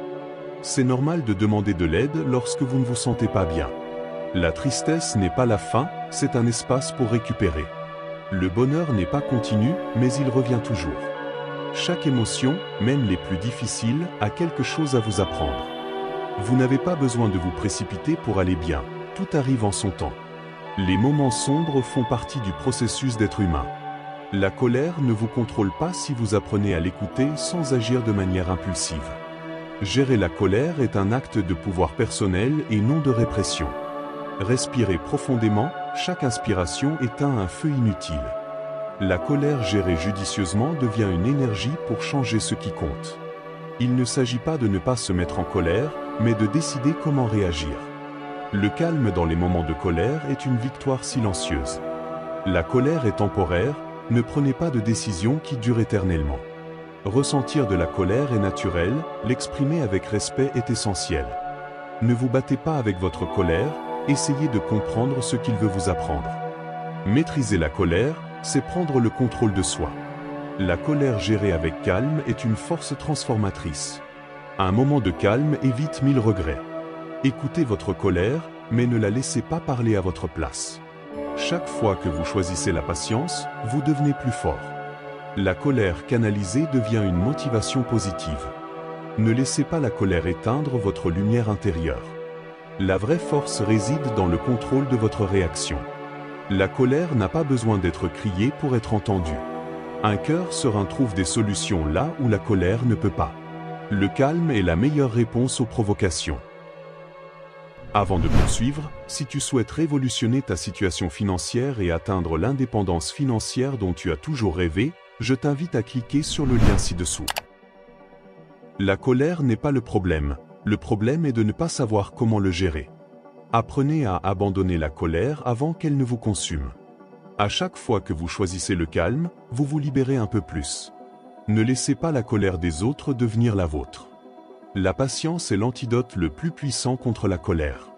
C'est normal de demander de l'aide lorsque vous ne vous sentez pas bien. La tristesse n'est pas la fin, c'est un espace pour récupérer. Le bonheur n'est pas continu, mais il revient toujours. Chaque émotion, même les plus difficiles, a quelque chose à vous apprendre. Vous n'avez pas besoin de vous précipiter pour aller bien, tout arrive en son temps. Les moments sombres font partie du processus d'être humain. La colère ne vous contrôle pas si vous apprenez à l'écouter sans agir de manière impulsive. Gérer la colère est un acte de pouvoir personnel et non de répression. Respirez profondément, chaque inspiration éteint un feu inutile. La colère gérée judicieusement devient une énergie pour changer ce qui compte. Il ne s'agit pas de ne pas se mettre en colère, mais de décider comment réagir. Le calme dans les moments de colère est une victoire silencieuse. La colère est temporaire, ne prenez pas de décisions qui durent éternellement. Ressentir de la colère est naturel, l'exprimer avec respect est essentiel. Ne vous battez pas avec votre colère, essayez de comprendre ce qu'il veut vous apprendre. Maîtriser la colère, c'est prendre le contrôle de soi. La colère gérée avec calme est une force transformatrice. Un moment de calme évite 1000 regrets. Écoutez votre colère, mais ne la laissez pas parler à votre place. Chaque fois que vous choisissez la patience, vous devenez plus fort. La colère canalisée devient une motivation positive. Ne laissez pas la colère éteindre votre lumière intérieure. La vraie force réside dans le contrôle de votre réaction. La colère n'a pas besoin d'être criée pour être entendue. Un cœur serein trouve des solutions là où la colère ne peut pas. Le calme est la meilleure réponse aux provocations. Avant de poursuivre, si tu souhaites révolutionner ta situation financière et atteindre l'indépendance financière dont tu as toujours rêvé, je t'invite à cliquer sur le lien ci-dessous. La colère n'est pas le problème est de ne pas savoir comment le gérer. Apprenez à abandonner la colère avant qu'elle ne vous consume. À chaque fois que vous choisissez le calme, vous vous libérez un peu plus. Ne laissez pas la colère des autres devenir la vôtre. La patience est l'antidote le plus puissant contre la colère.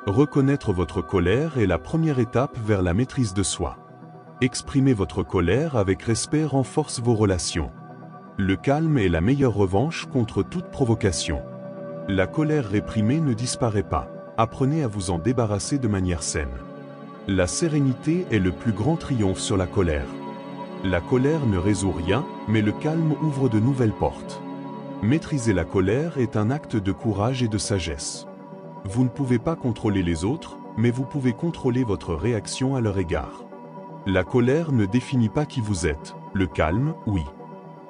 Reconnaître votre colère est la première étape vers la maîtrise de soi. Exprimer votre colère avec respect renforce vos relations. Le calme est la meilleure revanche contre toute provocation. La colère réprimée ne disparaît pas. Apprenez à vous en débarrasser de manière saine. La sérénité est le plus grand triomphe sur la colère. La colère ne résout rien, mais le calme ouvre de nouvelles portes. Maîtriser la colère est un acte de courage et de sagesse. Vous ne pouvez pas contrôler les autres, mais vous pouvez contrôler votre réaction à leur égard. La colère ne définit pas qui vous êtes, le calme, oui.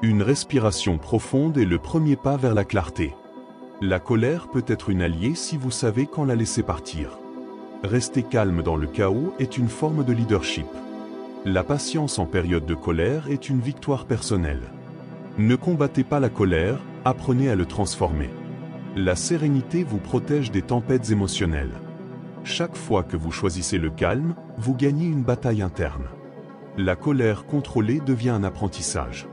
Une respiration profonde est le premier pas vers la clarté. La colère peut être une alliée si vous savez quand la laisser partir. Rester calme dans le chaos est une forme de leadership. La patience en période de colère est une victoire personnelle. Ne combattez pas la colère, apprenez à le transformer. La sérénité vous protège des tempêtes émotionnelles. Chaque fois que vous choisissez le calme, vous gagnez une bataille interne. La colère contrôlée devient un apprentissage.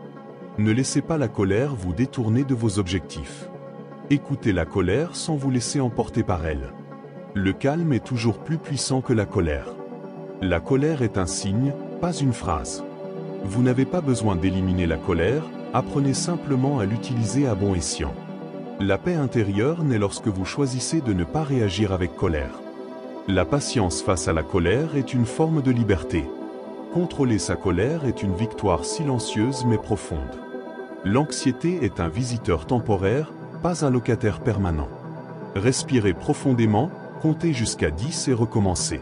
Ne laissez pas la colère vous détourner de vos objectifs. Écoutez la colère sans vous laisser emporter par elle. Le calme est toujours plus puissant que la colère. La colère est un signe, pas une phrase. Vous n'avez pas besoin d'éliminer la colère, apprenez simplement à l'utiliser à bon escient. La paix intérieure naît lorsque vous choisissez de ne pas réagir avec colère. La patience face à la colère est une forme de liberté. Contrôler sa colère est une victoire silencieuse mais profonde. L'anxiété est un visiteur temporaire, pas un locataire permanent. Respirez profondément, comptez jusqu'à 10 et recommencez.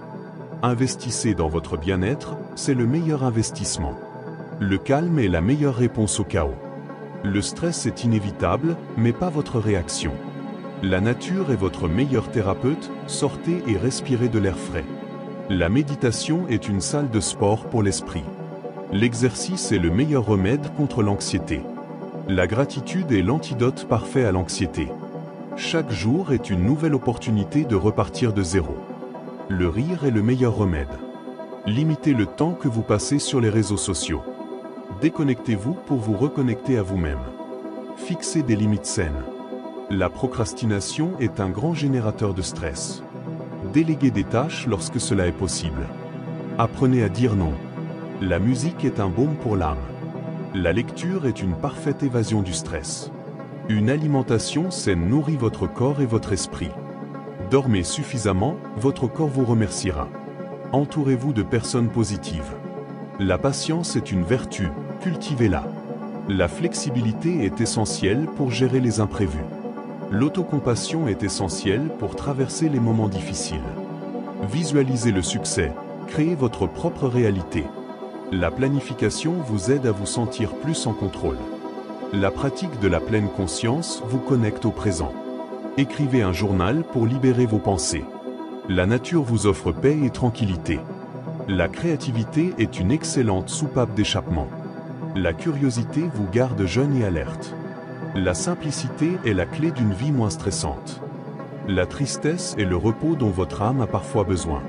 Investissez dans votre bien-être, c'est le meilleur investissement. Le calme est la meilleure réponse au chaos. Le stress est inévitable, mais pas votre réaction. La nature est votre meilleur thérapeute, sortez et respirez de l'air frais. La méditation est une salle de sport pour l'esprit. L'exercice est le meilleur remède contre l'anxiété. La gratitude est l'antidote parfait à l'anxiété. Chaque jour est une nouvelle opportunité de repartir de zéro. Le rire est le meilleur remède. Limitez le temps que vous passez sur les réseaux sociaux. Déconnectez-vous pour vous reconnecter à vous-même. Fixez des limites saines. La procrastination est un grand générateur de stress. Déléguez des tâches lorsque cela est possible. Apprenez à dire non. La musique est un baume pour l'âme. La lecture est une parfaite évasion du stress. Une alimentation saine nourrit votre corps et votre esprit. Dormez suffisamment, votre corps vous remerciera. Entourez-vous de personnes positives. La patience est une vertu, cultivez-la. La flexibilité est essentielle pour gérer les imprévus. L'autocompassion est essentielle pour traverser les moments difficiles. Visualisez le succès, créez votre propre réalité. La planification vous aide à vous sentir plus en contrôle. La pratique de la pleine conscience vous connecte au présent. Écrivez un journal pour libérer vos pensées. La nature vous offre paix et tranquillité. La créativité est une excellente soupape d'échappement. La curiosité vous garde jeune et alerte. La simplicité est la clé d'une vie moins stressante. La tristesse est le repos dont votre âme a parfois besoin.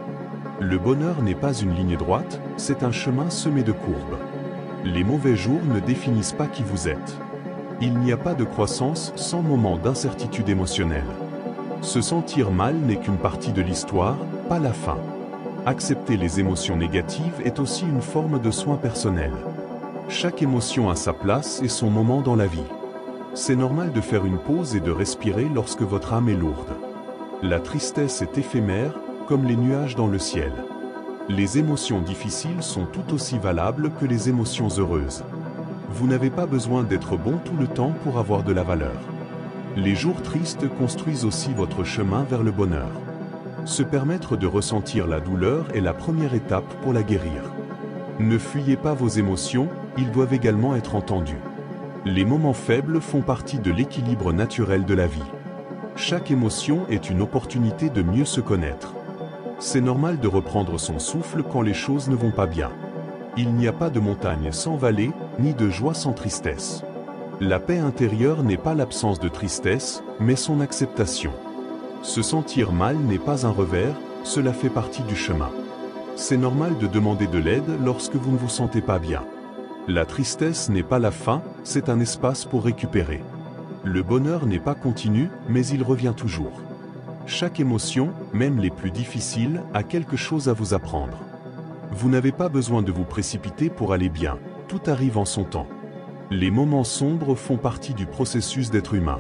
Le bonheur n'est pas une ligne droite, c'est un chemin semé de courbes. Les mauvais jours ne définissent pas qui vous êtes. Il n'y a pas de croissance sans moment d'incertitude émotionnelle. Se sentir mal n'est qu'une partie de l'histoire, pas la fin. Accepter les émotions négatives est aussi une forme de soin personnel. Chaque émotion a sa place et son moment dans la vie. C'est normal de faire une pause et de respirer lorsque votre âme est lourde. La tristesse est éphémère, comme les nuages dans le ciel. Les émotions difficiles sont tout aussi valables que les émotions heureuses. Vous n'avez pas besoin d'être bon tout le temps pour avoir de la valeur. Les jours tristes construisent aussi votre chemin vers le bonheur. Se permettre de ressentir la douleur est la première étape pour la guérir. Ne fuyez pas vos émotions, ils doivent également être entendus. Les moments faibles font partie de l'équilibre naturel de la vie. Chaque émotion est une opportunité de mieux se connaître. C'est normal de reprendre son souffle quand les choses ne vont pas bien. Il n'y a pas de montagne sans vallée, ni de joie sans tristesse. La paix intérieure n'est pas l'absence de tristesse, mais son acceptation. Se sentir mal n'est pas un revers, cela fait partie du chemin. C'est normal de demander de l'aide lorsque vous ne vous sentez pas bien. La tristesse n'est pas la fin, c'est un espace pour récupérer. Le bonheur n'est pas continu, mais il revient toujours. Chaque émotion, même les plus difficiles, a quelque chose à vous apprendre. Vous n'avez pas besoin de vous précipiter pour aller bien, tout arrive en son temps. Les moments sombres font partie du processus d'être humain.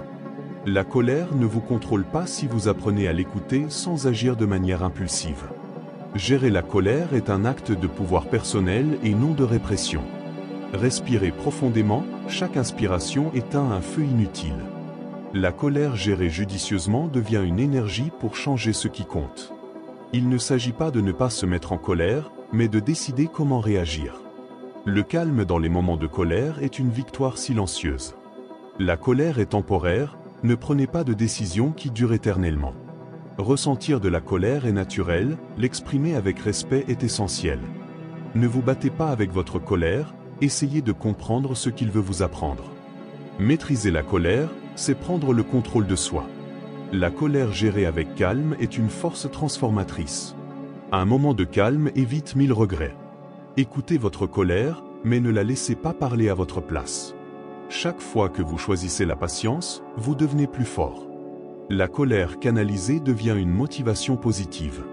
La colère ne vous contrôle pas si vous apprenez à l'écouter sans agir de manière impulsive. Gérer la colère est un acte de pouvoir personnel et non de répression. Respirez profondément, chaque inspiration éteint un feu inutile. La colère gérée judicieusement devient une énergie pour changer ce qui compte. Il ne s'agit pas de ne pas se mettre en colère, mais de décider comment réagir. Le calme dans les moments de colère est une victoire silencieuse. La colère est temporaire, ne prenez pas de décisions qui durent éternellement. Ressentir de la colère est naturel, l'exprimer avec respect est essentiel. Ne vous battez pas avec votre colère, essayez de comprendre ce qu'il veut vous apprendre. Maîtriser la colère, c'est prendre le contrôle de soi. La colère gérée avec calme est une force transformatrice. Un moment de calme évite 1000 regrets. Écoutez votre colère, mais ne la laissez pas parler à votre place. Chaque fois que vous choisissez la patience, vous devenez plus fort. La colère canalisée devient une motivation positive.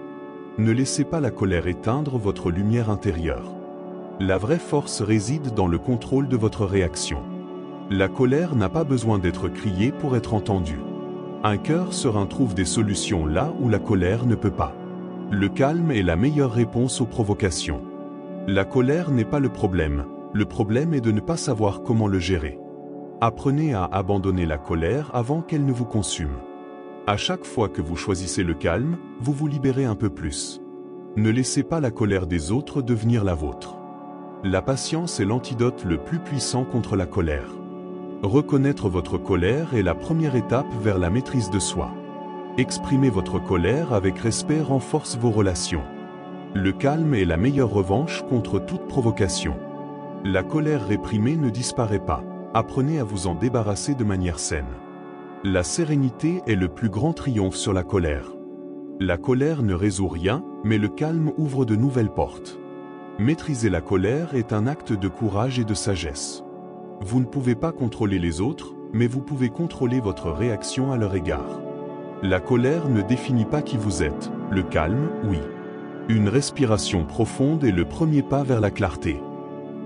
Ne laissez pas la colère éteindre votre lumière intérieure. La vraie force réside dans le contrôle de votre réaction. La colère n'a pas besoin d'être criée pour être entendue. Un cœur serein trouve des solutions là où la colère ne peut pas. Le calme est la meilleure réponse aux provocations. La colère n'est pas le problème est de ne pas savoir comment le gérer. Apprenez à abandonner la colère avant qu'elle ne vous consume. À chaque fois que vous choisissez le calme, vous vous libérez un peu plus. Ne laissez pas la colère des autres devenir la vôtre. La patience est l'antidote le plus puissant contre la colère. Reconnaître votre colère est la première étape vers la maîtrise de soi. Exprimer votre colère avec respect renforce vos relations. Le calme est la meilleure revanche contre toute provocation. La colère réprimée ne disparaît pas. Apprenez à vous en débarrasser de manière saine. La sérénité est le plus grand triomphe sur la colère. La colère ne résout rien, mais le calme ouvre de nouvelles portes. Maîtriser la colère est un acte de courage et de sagesse. Vous ne pouvez pas contrôler les autres, mais vous pouvez contrôler votre réaction à leur égard. La colère ne définit pas qui vous êtes, le calme, oui. Une respiration profonde est le premier pas vers la clarté.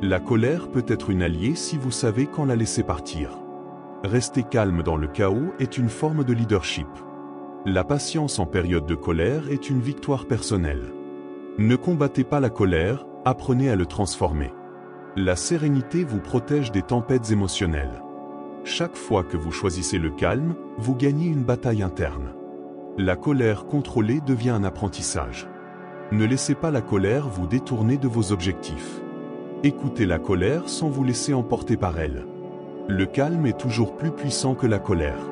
La colère peut être une alliée si vous savez quand la laisser partir. Rester calme dans le chaos est une forme de leadership. La patience en période de colère est une victoire personnelle. Ne combattez pas la colère, apprenez à le transformer. La sérénité vous protège des tempêtes émotionnelles. Chaque fois que vous choisissez le calme, vous gagnez une bataille interne. La colère contrôlée devient un apprentissage. Ne laissez pas la colère vous détourner de vos objectifs. Écoutez la colère sans vous laisser emporter par elle. Le calme est toujours plus puissant que la colère.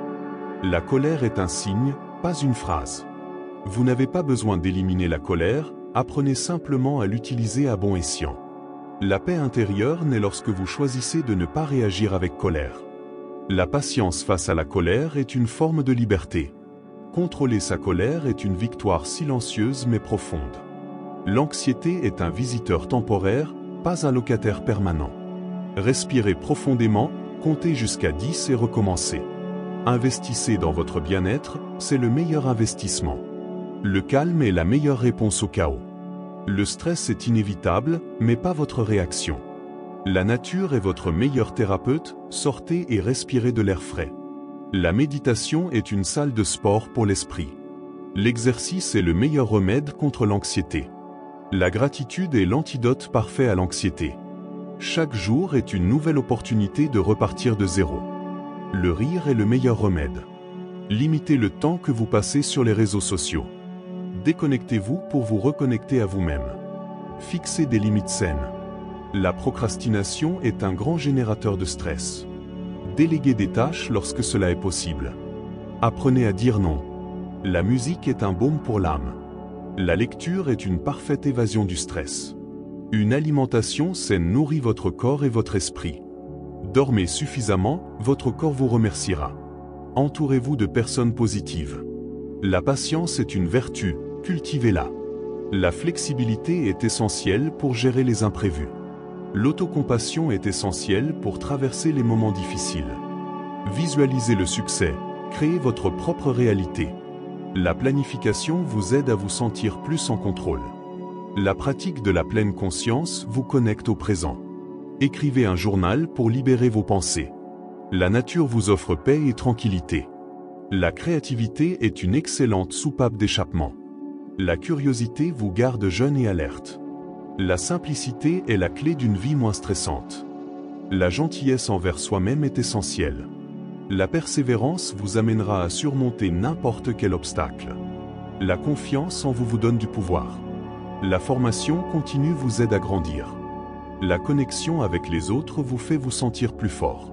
La colère est un signe, pas une phrase. Vous n'avez pas besoin d'éliminer la colère, apprenez simplement à l'utiliser à bon escient. La paix intérieure naît lorsque vous choisissez de ne pas réagir avec colère. La patience face à la colère est une forme de liberté. Contrôler sa colère est une victoire silencieuse mais profonde. L'anxiété est un visiteur temporaire, pas un locataire permanent. Respirez profondément, comptez jusqu'à 10 et recommencez. Investissez dans votre bien-être, c'est le meilleur investissement. Le calme est la meilleure réponse au chaos. Le stress est inévitable, mais pas votre réaction. La nature est votre meilleur thérapeute, sortez et respirez de l'air frais. La méditation est une salle de sport pour l'esprit. L'exercice est le meilleur remède contre l'anxiété. La gratitude est l'antidote parfait à l'anxiété. Chaque jour est une nouvelle opportunité de repartir de zéro. Le rire est le meilleur remède. Limitez le temps que vous passez sur les réseaux sociaux. Déconnectez-vous pour vous reconnecter à vous-même. Fixez des limites saines. La procrastination est un grand générateur de stress. Déléguez des tâches lorsque cela est possible. Apprenez à dire non. La musique est un baume pour l'âme. La lecture est une parfaite évasion du stress. Une alimentation saine nourrit votre corps et votre esprit. Dormez suffisamment, votre corps vous remerciera. Entourez-vous de personnes positives. La patience est une vertu, cultivez-la. La flexibilité est essentielle pour gérer les imprévus. L'autocompassion est essentielle pour traverser les moments difficiles. Visualisez le succès, créez votre propre réalité. La planification vous aide à vous sentir plus en contrôle. La pratique de la pleine conscience vous connecte au présent. Écrivez un journal pour libérer vos pensées. La nature vous offre paix et tranquillité. La créativité est une excellente soupape d'échappement. La curiosité vous garde jeune et alerte. La simplicité est la clé d'une vie moins stressante. La gentillesse envers soi-même est essentielle. La persévérance vous amènera à surmonter n'importe quel obstacle. La confiance en vous donne du pouvoir. La formation continue vous aide à grandir. La connexion avec les autres vous fait vous sentir plus fort.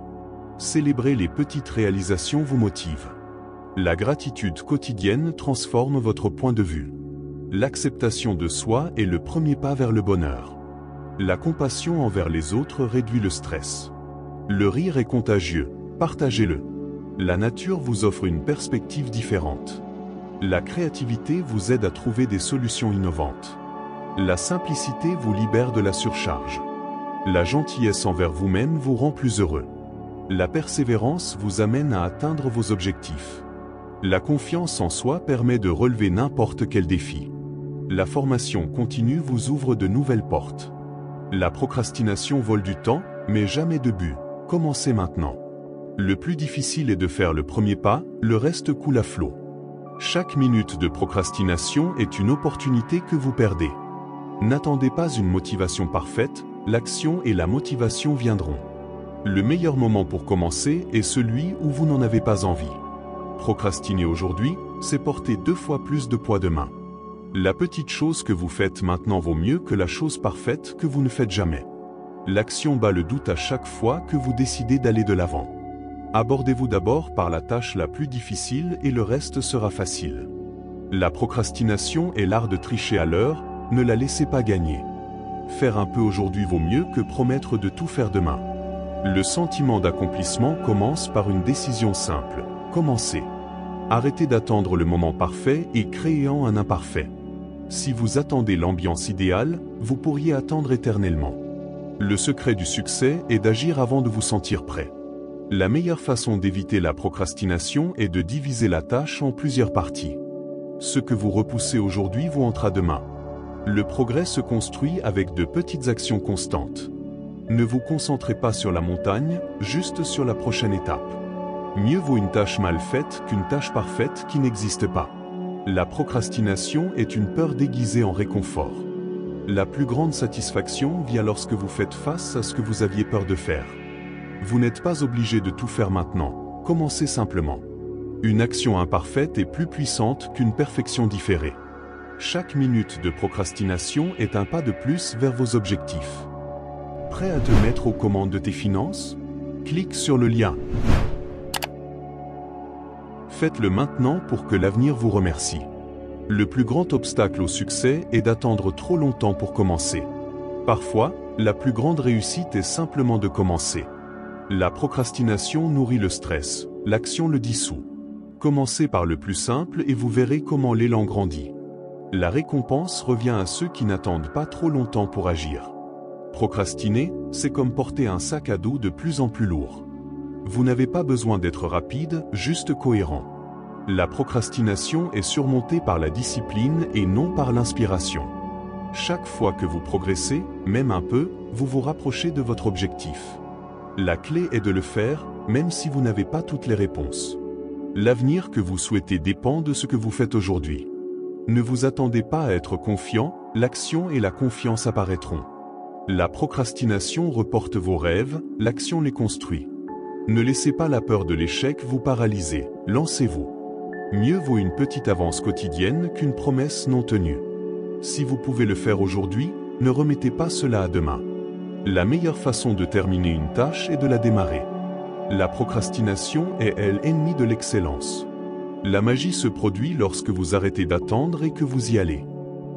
Célébrer les petites réalisations vous motive. La gratitude quotidienne transforme votre point de vue. L'acceptation de soi est le premier pas vers le bonheur. La compassion envers les autres réduit le stress. Le rire est contagieux, partagez-le. La nature vous offre une perspective différente. La créativité vous aide à trouver des solutions innovantes. La simplicité vous libère de la surcharge. La gentillesse envers vous-même vous rend plus heureux. La persévérance vous amène à atteindre vos objectifs. La confiance en soi permet de relever n'importe quel défi. La formation continue vous ouvre de nouvelles portes. La procrastination vole du temps, mais jamais de but. Commencez maintenant. Le plus difficile est de faire le premier pas, le reste coule à flot. Chaque minute de procrastination est une opportunité que vous perdez. N'attendez pas une motivation parfaite, l'action et la motivation viendront. Le meilleur moment pour commencer est celui où vous n'en avez pas envie. Procrastiner aujourd'hui, c'est porter 2 fois plus de poids demain. La petite chose que vous faites maintenant vaut mieux que la chose parfaite que vous ne faites jamais. L'action bat le doute à chaque fois que vous décidez d'aller de l'avant. Abordez-vous d'abord par la tâche la plus difficile et le reste sera facile. La procrastination est l'art de tricher à l'heure, ne la laissez pas gagner. Faire un peu aujourd'hui vaut mieux que promettre de tout faire demain. Le sentiment d'accomplissement commence par une décision simple. Commencez. Arrêtez d'attendre le moment parfait et créez-en un imparfait. Si vous attendez l'ambiance idéale, vous pourriez attendre éternellement. Le secret du succès est d'agir avant de vous sentir prêt. La meilleure façon d'éviter la procrastination est de diviser la tâche en plusieurs parties. Ce que vous repoussez aujourd'hui vous entrera demain. Le progrès se construit avec de petites actions constantes. Ne vous concentrez pas sur la montagne, juste sur la prochaine étape. Mieux vaut une tâche mal faite qu'une tâche parfaite qui n'existe pas. La procrastination est une peur déguisée en réconfort. La plus grande satisfaction vient lorsque vous faites face à ce que vous aviez peur de faire. Vous n'êtes pas obligé de tout faire maintenant, commencez simplement. Une action imparfaite est plus puissante qu'une perfection différée. Chaque minute de procrastination est un pas de plus vers vos objectifs. Prêt à te mettre aux commandes de tes finances? Clique sur le lien. Faites-le maintenant pour que l'avenir vous remercie. Le plus grand obstacle au succès est d'attendre trop longtemps pour commencer. Parfois, la plus grande réussite est simplement de commencer. La procrastination nourrit le stress, l'action le dissout. Commencez par le plus simple et vous verrez comment l'élan grandit. La récompense revient à ceux qui n'attendent pas trop longtemps pour agir. Procrastiner, c'est comme porter un sac à dos de plus en plus lourd. Vous n'avez pas besoin d'être rapide, juste cohérent. La procrastination est surmontée par la discipline et non par l'inspiration. Chaque fois que vous progressez, même un peu, vous vous rapprochez de votre objectif. La clé est de le faire, même si vous n'avez pas toutes les réponses. L'avenir que vous souhaitez dépend de ce que vous faites aujourd'hui. Ne vous attendez pas à être confiant, l'action et la confiance apparaîtront. La procrastination reporte vos rêves, l'action les construit. Ne laissez pas la peur de l'échec vous paralyser, lancez-vous. Mieux vaut une petite avance quotidienne qu'une promesse non tenue. Si vous pouvez le faire aujourd'hui, ne remettez pas cela à demain. La meilleure façon de terminer une tâche est de la démarrer. La procrastination est, elle, ennemie de l'excellence. La magie se produit lorsque vous arrêtez d'attendre et que vous y allez.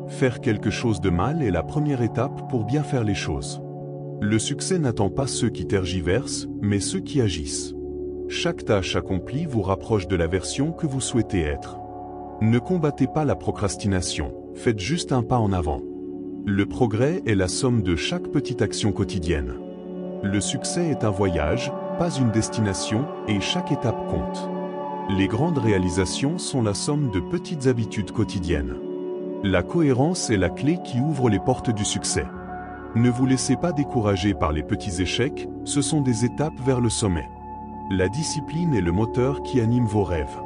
Faire quelque chose de mal est la première étape pour bien faire les choses. Le succès n'attend pas ceux qui tergiversent, mais ceux qui agissent. Chaque tâche accomplie vous rapproche de la version que vous souhaitez être. Ne combattez pas la procrastination, faites juste un pas en avant. Le progrès est la somme de chaque petite action quotidienne. Le succès est un voyage, pas une destination, et chaque étape compte. Les grandes réalisations sont la somme de petites habitudes quotidiennes. La cohérence est la clé qui ouvre les portes du succès. Ne vous laissez pas décourager par les petits échecs, ce sont des étapes vers le sommet. La discipline est le moteur qui anime vos rêves.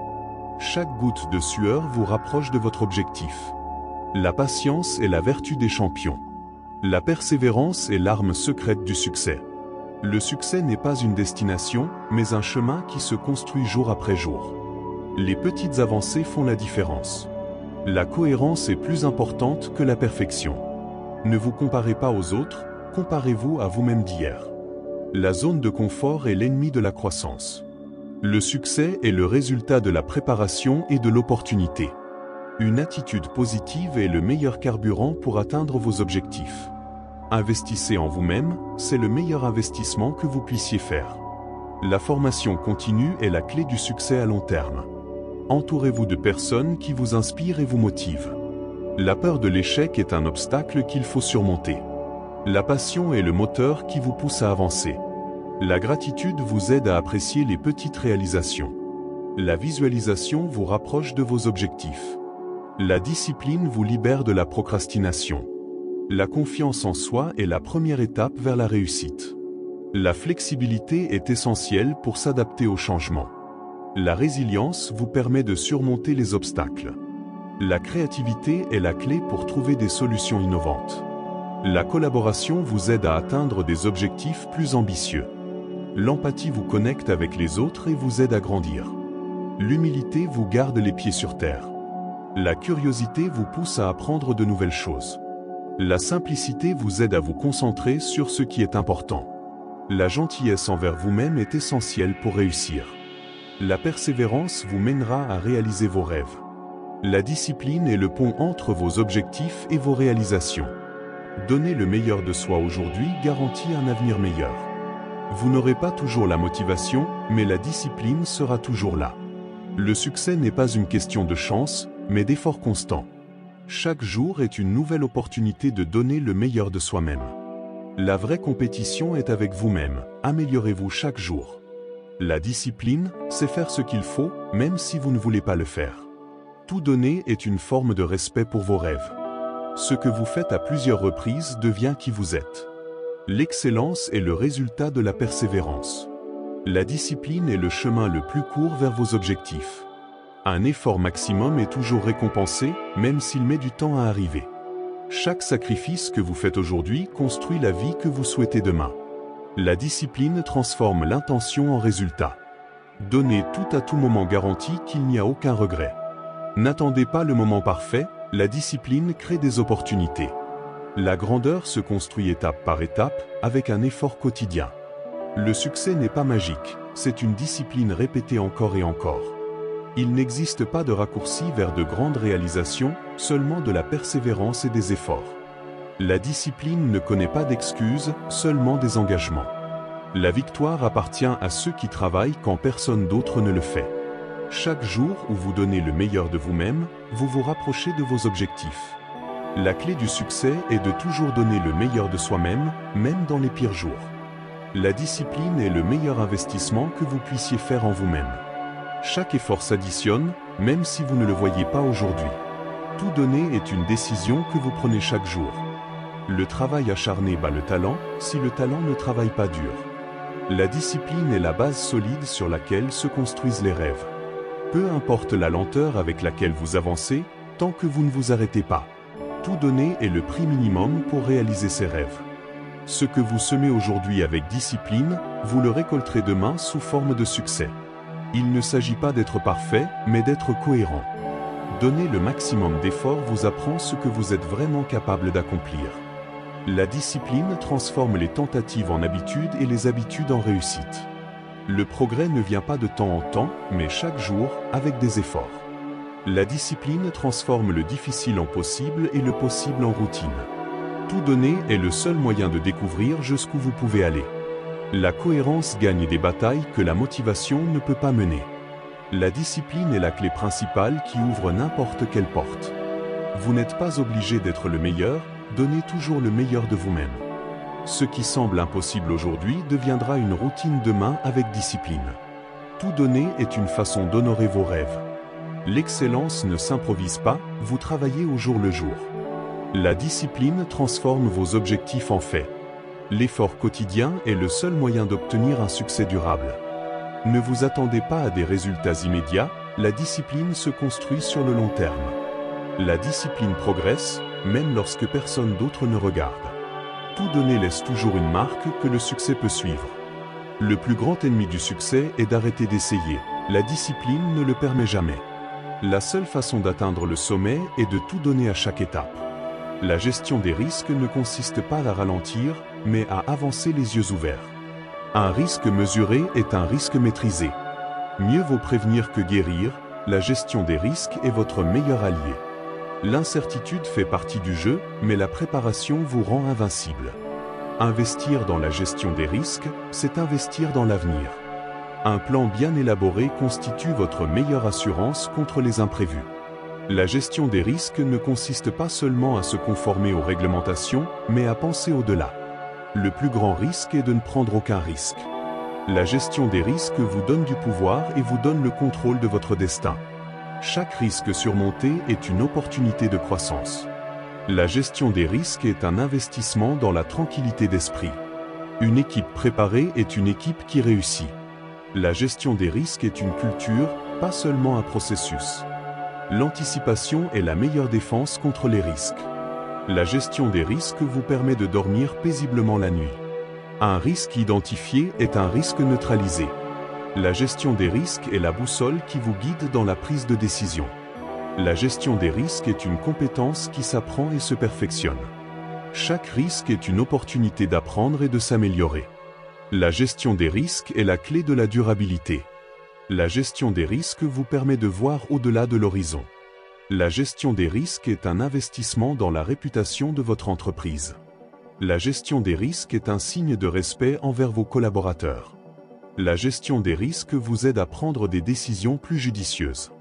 Chaque goutte de sueur vous rapproche de votre objectif. La patience est la vertu des champions. La persévérance est l'arme secrète du succès. Le succès n'est pas une destination, mais un chemin qui se construit jour après jour. Les petites avancées font la différence. La cohérence est plus importante que la perfection. Ne vous comparez pas aux autres, comparez-vous à vous-même d'hier. La zone de confort est l'ennemi de la croissance. Le succès est le résultat de la préparation et de l'opportunité. Une attitude positive est le meilleur carburant pour atteindre vos objectifs. Investissez en vous-même, c'est le meilleur investissement que vous puissiez faire. La formation continue est la clé du succès à long terme. Entourez-vous de personnes qui vous inspirent et vous motivent. La peur de l'échec est un obstacle qu'il faut surmonter. La passion est le moteur qui vous pousse à avancer. La gratitude vous aide à apprécier les petites réalisations. La visualisation vous rapproche de vos objectifs. La discipline vous libère de la procrastination. La confiance en soi est la première étape vers la réussite. La flexibilité est essentielle pour s'adapter au changement. La résilience vous permet de surmonter les obstacles. La créativité est la clé pour trouver des solutions innovantes. La collaboration vous aide à atteindre des objectifs plus ambitieux. L'empathie vous connecte avec les autres et vous aide à grandir. L'humilité vous garde les pieds sur terre. La curiosité vous pousse à apprendre de nouvelles choses. La simplicité vous aide à vous concentrer sur ce qui est important. La gentillesse envers vous-même est essentielle pour réussir. La persévérance vous mènera à réaliser vos rêves. La discipline est le pont entre vos objectifs et vos réalisations. Donner le meilleur de soi aujourd'hui garantit un avenir meilleur. Vous n'aurez pas toujours la motivation, mais la discipline sera toujours là. Le succès n'est pas une question de chance, mais d'effort constant. Chaque jour est une nouvelle opportunité de donner le meilleur de soi-même. La vraie compétition est avec vous-même, améliorez-vous chaque jour. La discipline, c'est faire ce qu'il faut, même si vous ne voulez pas le faire. Tout donner est une forme de respect pour vos rêves. Ce que vous faites à plusieurs reprises devient qui vous êtes. L'excellence est le résultat de la persévérance. La discipline est le chemin le plus court vers vos objectifs. Un effort maximum est toujours récompensé, même s'il met du temps à arriver. Chaque sacrifice que vous faites aujourd'hui construit la vie que vous souhaitez demain. La discipline transforme l'intention en résultat. Donnez tout à tout moment garantit qu'il n'y a aucun regret. N'attendez pas le moment parfait, la discipline crée des opportunités. La grandeur se construit étape par étape, avec un effort quotidien. Le succès n'est pas magique, c'est une discipline répétée encore et encore. Il n'existe pas de raccourci vers de grandes réalisations, seulement de la persévérance et des efforts. La discipline ne connaît pas d'excuses, seulement des engagements. La victoire appartient à ceux qui travaillent quand personne d'autre ne le fait. Chaque jour où vous donnez le meilleur de vous-même, vous vous rapprochez de vos objectifs. La clé du succès est de toujours donner le meilleur de soi-même, même dans les pires jours. La discipline est le meilleur investissement que vous puissiez faire en vous-même. Chaque effort s'additionne, même si vous ne le voyez pas aujourd'hui. Tout donner est une décision que vous prenez chaque jour. Le travail acharné bat le talent, si le talent ne travaille pas dur. La discipline est la base solide sur laquelle se construisent les rêves. Peu importe la lenteur avec laquelle vous avancez, tant que vous ne vous arrêtez pas. Tout donner est le prix minimum pour réaliser ses rêves. Ce que vous semez aujourd'hui avec discipline, vous le récolterez demain sous forme de succès. Il ne s'agit pas d'être parfait, mais d'être cohérent. Donner le maximum d'efforts vous apprend ce que vous êtes vraiment capable d'accomplir. La discipline transforme les tentatives en habitudes et les habitudes en réussite. Le progrès ne vient pas de temps en temps, mais chaque jour, avec des efforts. La discipline transforme le difficile en possible et le possible en routine. Tout donner est le seul moyen de découvrir jusqu'où vous pouvez aller. La cohérence gagne des batailles que la motivation ne peut pas mener. La discipline est la clé principale qui ouvre n'importe quelle porte. Vous n'êtes pas obligé d'être le meilleur, donnez toujours le meilleur de vous-même. Ce qui semble impossible aujourd'hui deviendra une routine demain avec discipline. Tout donner est une façon d'honorer vos rêves. L'excellence ne s'improvise pas, vous travaillez au jour le jour. La discipline transforme vos objectifs en faits. L'effort quotidien est le seul moyen d'obtenir un succès durable. Ne vous attendez pas à des résultats immédiats, la discipline se construit sur le long terme. La discipline progresse, même lorsque personne d'autre ne regarde. Tout donner laisse toujours une marque que le succès peut suivre. Le plus grand ennemi du succès est d'arrêter d'essayer. La discipline ne le permet jamais. La seule façon d'atteindre le sommet est de tout donner à chaque étape. La gestion des risques ne consiste pas à ralentir, mais à avancer les yeux ouverts. Un risque mesuré est un risque maîtrisé. Mieux vaut prévenir que guérir, la gestion des risques est votre meilleur allié. L'incertitude fait partie du jeu, mais la préparation vous rend invincible. Investir dans la gestion des risques, c'est investir dans l'avenir. Un plan bien élaboré constitue votre meilleure assurance contre les imprévus. La gestion des risques ne consiste pas seulement à se conformer aux réglementations, mais à penser au-delà. Le plus grand risque est de ne prendre aucun risque. La gestion des risques vous donne du pouvoir et vous donne le contrôle de votre destin. Chaque risque surmonté est une opportunité de croissance. La gestion des risques est un investissement dans la tranquillité d'esprit. Une équipe préparée est une équipe qui réussit. La gestion des risques est une culture, pas seulement un processus. L'anticipation est la meilleure défense contre les risques. La gestion des risques vous permet de dormir paisiblement la nuit. Un risque identifié est un risque neutralisé. La gestion des risques est la boussole qui vous guide dans la prise de décision. La gestion des risques est une compétence qui s'apprend et se perfectionne. Chaque risque est une opportunité d'apprendre et de s'améliorer. La gestion des risques est la clé de la durabilité. La gestion des risques vous permet de voir au-delà de l'horizon. La gestion des risques est un investissement dans la réputation de votre entreprise. La gestion des risques est un signe de respect envers vos collaborateurs. La gestion des risques vous aide à prendre des décisions plus judicieuses.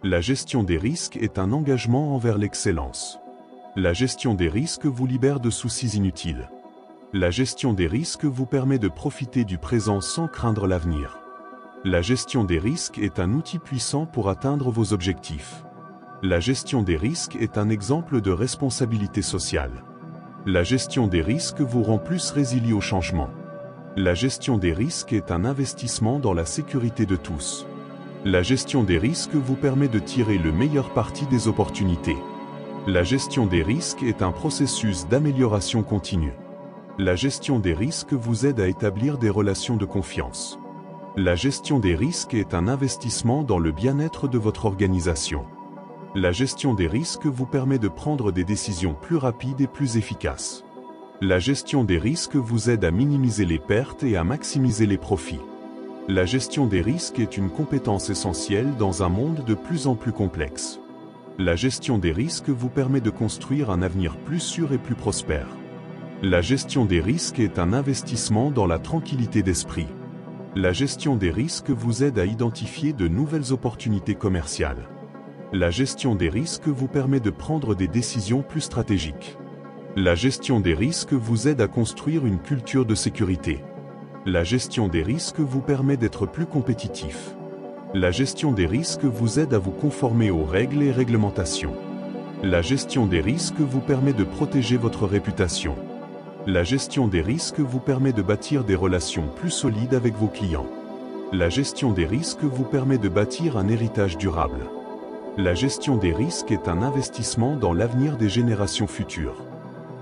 La gestion des risques est un engagement envers l'excellence. La gestion des risques vous libère de soucis inutiles. La gestion des risques vous permet de profiter du présent sans craindre l'avenir. La gestion des risques est un outil puissant pour atteindre vos objectifs. La gestion des risques est un exemple de responsabilité sociale. La gestion des risques vous rend plus résilient au changement. La gestion des risques est un investissement dans la sécurité de tous. La gestion des risques vous permet de tirer le meilleur parti des opportunités. La gestion des risques est un processus d'amélioration continue. La gestion des risques vous aide à établir des relations de confiance. La gestion des risques est un investissement dans le bien-être de votre organisation. La gestion des risques vous permet de prendre des décisions plus rapides et plus efficaces. La gestion des risques vous aide à minimiser les pertes et à maximiser les profits. La gestion des risques est une compétence essentielle dans un monde de plus en plus complexe. La gestion des risques vous permet de construire un avenir plus sûr et plus prospère. La gestion des risques est un investissement dans la tranquillité d'esprit. La gestion des risques vous aide à identifier de nouvelles opportunités commerciales. La gestion des risques vous permet de prendre des décisions plus stratégiques. La gestion des risques vous aide à construire une culture de sécurité. La gestion des risques vous permet d'être plus compétitif. La gestion des risques vous aide à vous conformer aux règles et réglementations. La gestion des risques vous permet de protéger votre réputation. La gestion des risques vous permet de bâtir des relations plus solides avec vos clients. La gestion des risques vous permet de bâtir un héritage durable. La gestion des risques est un investissement dans l'avenir des générations futures.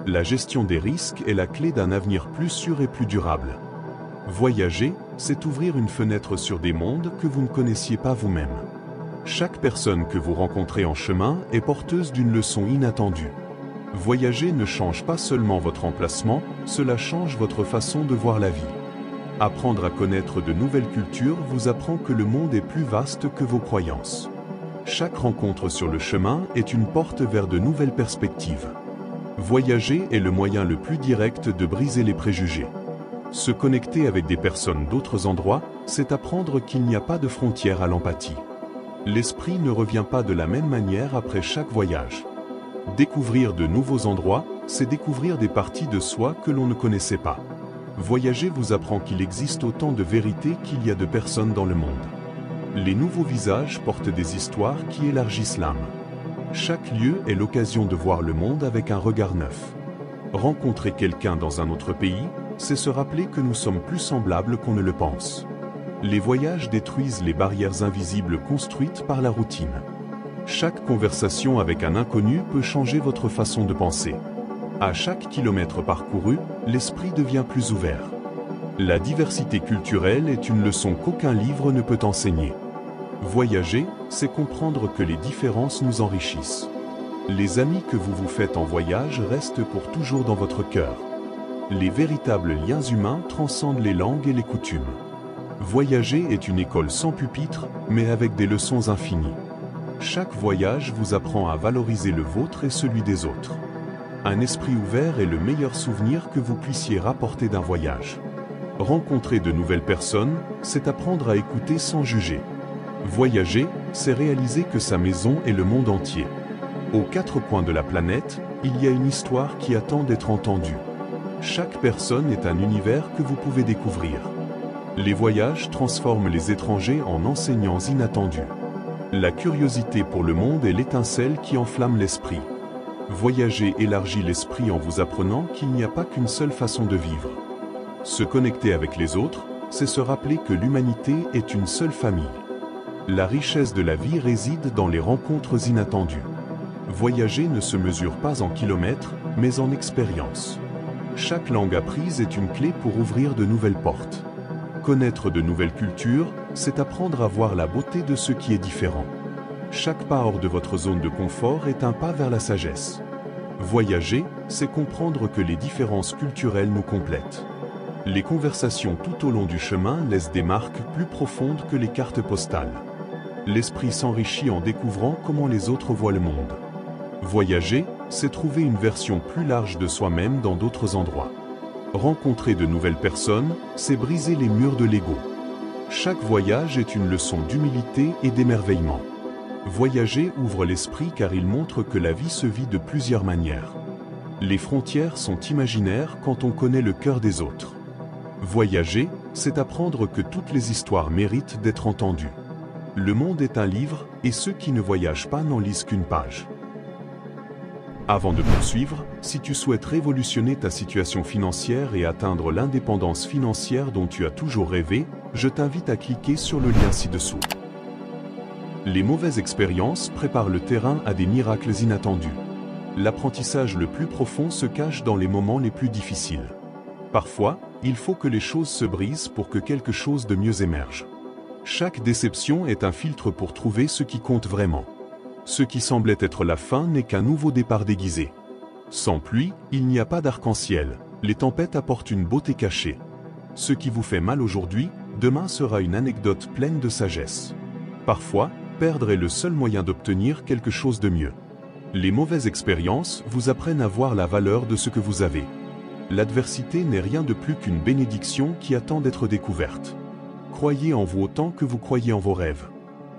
La gestion des risques est la clé d'un avenir plus sûr et plus durable. Voyager, c'est ouvrir une fenêtre sur des mondes que vous ne connaissiez pas vous-même. Chaque personne que vous rencontrez en chemin est porteuse d'une leçon inattendue. Voyager ne change pas seulement votre emplacement, cela change votre façon de voir la vie. Apprendre à connaître de nouvelles cultures vous apprend que le monde est plus vaste que vos croyances. Chaque rencontre sur le chemin est une porte vers de nouvelles perspectives. Voyager est le moyen le plus direct de briser les préjugés. Se connecter avec des personnes d'autres endroits, c'est apprendre qu'il n'y a pas de frontières à l'empathie. L'esprit ne revient pas de la même manière après chaque voyage. Découvrir de nouveaux endroits, c'est découvrir des parties de soi que l'on ne connaissait pas. Voyager vous apprend qu'il existe autant de vérités qu'il y a de personnes dans le monde. Les nouveaux visages portent des histoires qui élargissent l'âme. Chaque lieu est l'occasion de voir le monde avec un regard neuf. Rencontrer quelqu'un dans un autre pays, c'est se rappeler que nous sommes plus semblables qu'on ne le pense. Les voyages détruisent les barrières invisibles construites par la routine. Chaque conversation avec un inconnu peut changer votre façon de penser. À chaque kilomètre parcouru, l'esprit devient plus ouvert. La diversité culturelle est une leçon qu'aucun livre ne peut enseigner. Voyager, c'est comprendre que les différences nous enrichissent. Les amis que vous vous faites en voyage restent pour toujours dans votre cœur. Les véritables liens humains transcendent les langues et les coutumes. Voyager est une école sans pupitre, mais avec des leçons infinies. Chaque voyage vous apprend à valoriser le vôtre et celui des autres. Un esprit ouvert est le meilleur souvenir que vous puissiez rapporter d'un voyage. Rencontrer de nouvelles personnes, c'est apprendre à écouter sans juger. Voyager, c'est réaliser que sa maison est le monde entier. Aux quatre coins de la planète, il y a une histoire qui attend d'être entendue. Chaque personne est un univers que vous pouvez découvrir. Les voyages transforment les étrangers en enseignants inattendus. La curiosité pour le monde est l'étincelle qui enflamme l'esprit. Voyager élargit l'esprit en vous apprenant qu'il n'y a pas qu'une seule façon de vivre. Se connecter avec les autres, c'est se rappeler que l'humanité est une seule famille. La richesse de la vie réside dans les rencontres inattendues. Voyager ne se mesure pas en kilomètres, mais en expériences. Chaque langue apprise est une clé pour ouvrir de nouvelles portes. Connaître de nouvelles cultures, c'est apprendre à voir la beauté de ce qui est différent. Chaque pas hors de votre zone de confort est un pas vers la sagesse. Voyager, c'est comprendre que les différences culturelles nous complètent. Les conversations tout au long du chemin laissent des marques plus profondes que les cartes postales. L'esprit s'enrichit en découvrant comment les autres voient le monde. Voyager, c'est trouver une version plus large de soi-même dans d'autres endroits. Rencontrer de nouvelles personnes, c'est briser les murs de l'ego. Chaque voyage est une leçon d'humilité et d'émerveillement. Voyager ouvre l'esprit car il montre que la vie se vit de plusieurs manières. Les frontières sont imaginaires quand on connaît le cœur des autres. Voyager, c'est apprendre que toutes les histoires méritent d'être entendues. Le monde est un livre, et ceux qui ne voyagent pas n'en lisent qu'une page. Avant de poursuivre, si tu souhaites révolutionner ta situation financière et atteindre l'indépendance financière dont tu as toujours rêvé, je t'invite à cliquer sur le lien ci-dessous. Les mauvaises expériences préparent le terrain à des miracles inattendus. L'apprentissage le plus profond se cache dans les moments les plus difficiles. Parfois, il faut que les choses se brisent pour que quelque chose de mieux émerge. Chaque déception est un filtre pour trouver ce qui compte vraiment. Ce qui semblait être la fin n'est qu'un nouveau départ déguisé. Sans pluie, il n'y a pas d'arc-en-ciel. Les tempêtes apportent une beauté cachée. Ce qui vous fait mal aujourd'hui, demain sera une anecdote pleine de sagesse. Parfois, perdre est le seul moyen d'obtenir quelque chose de mieux. Les mauvaises expériences vous apprennent à voir la valeur de ce que vous avez. L'adversité n'est rien de plus qu'une bénédiction qui attend d'être découverte. Croyez en vous autant que vous croyez en vos rêves.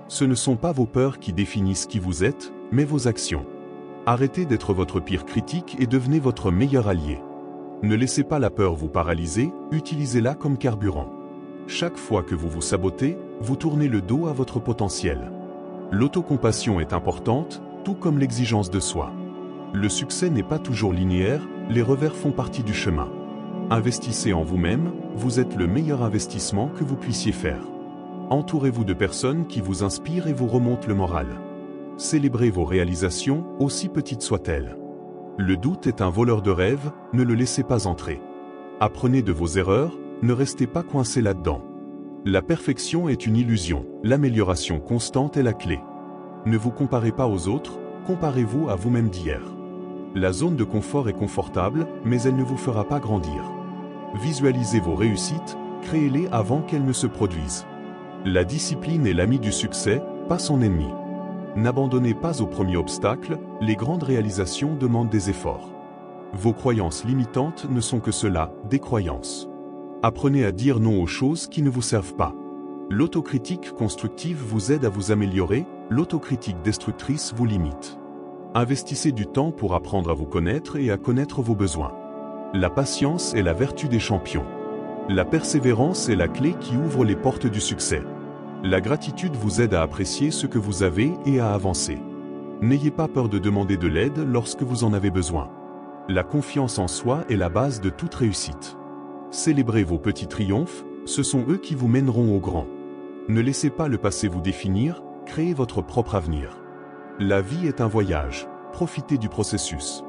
Ce ne sont pas vos peurs qui définissent qui vous êtes, mais vos actions. Arrêtez d'être votre pire critique et devenez votre meilleur allié. Ne laissez pas la peur vous paralyser, utilisez-la comme carburant. Chaque fois que vous vous sabotez, vous tournez le dos à votre potentiel. L'autocompassion est importante, tout comme l'exigence de soi. Le succès n'est pas toujours linéaire, les revers font partie du chemin. Investissez en vous-même, vous êtes le meilleur investissement que vous puissiez faire. Entourez-vous de personnes qui vous inspirent et vous remontent le moral. Célébrez vos réalisations, aussi petites soient-elles. Le doute est un voleur de rêves, ne le laissez pas entrer. Apprenez de vos erreurs, ne restez pas coincé là-dedans. La perfection est une illusion, l'amélioration constante est la clé. Ne vous comparez pas aux autres, comparez-vous à vous-même d'hier. La zone de confort est confortable, mais elle ne vous fera pas grandir. Visualisez vos réussites, créez-les avant qu'elles ne se produisent. La discipline est l'ami du succès, pas son ennemi. N'abandonnez pas au premier obstacle, les grandes réalisations demandent des efforts. Vos croyances limitantes ne sont que cela, des croyances. Apprenez à dire non aux choses qui ne vous servent pas. L'autocritique constructive vous aide à vous améliorer, l'autocritique destructrice vous limite. Investissez du temps pour apprendre à vous connaître et à connaître vos besoins. La patience est la vertu des champions. La persévérance est la clé qui ouvre les portes du succès. La gratitude vous aide à apprécier ce que vous avez et à avancer. N'ayez pas peur de demander de l'aide lorsque vous en avez besoin. La confiance en soi est la base de toute réussite. Célébrez vos petits triomphes, ce sont eux qui vous mèneront au grand. Ne laissez pas le passé vous définir, créez votre propre avenir. La vie est un voyage, profitez du processus.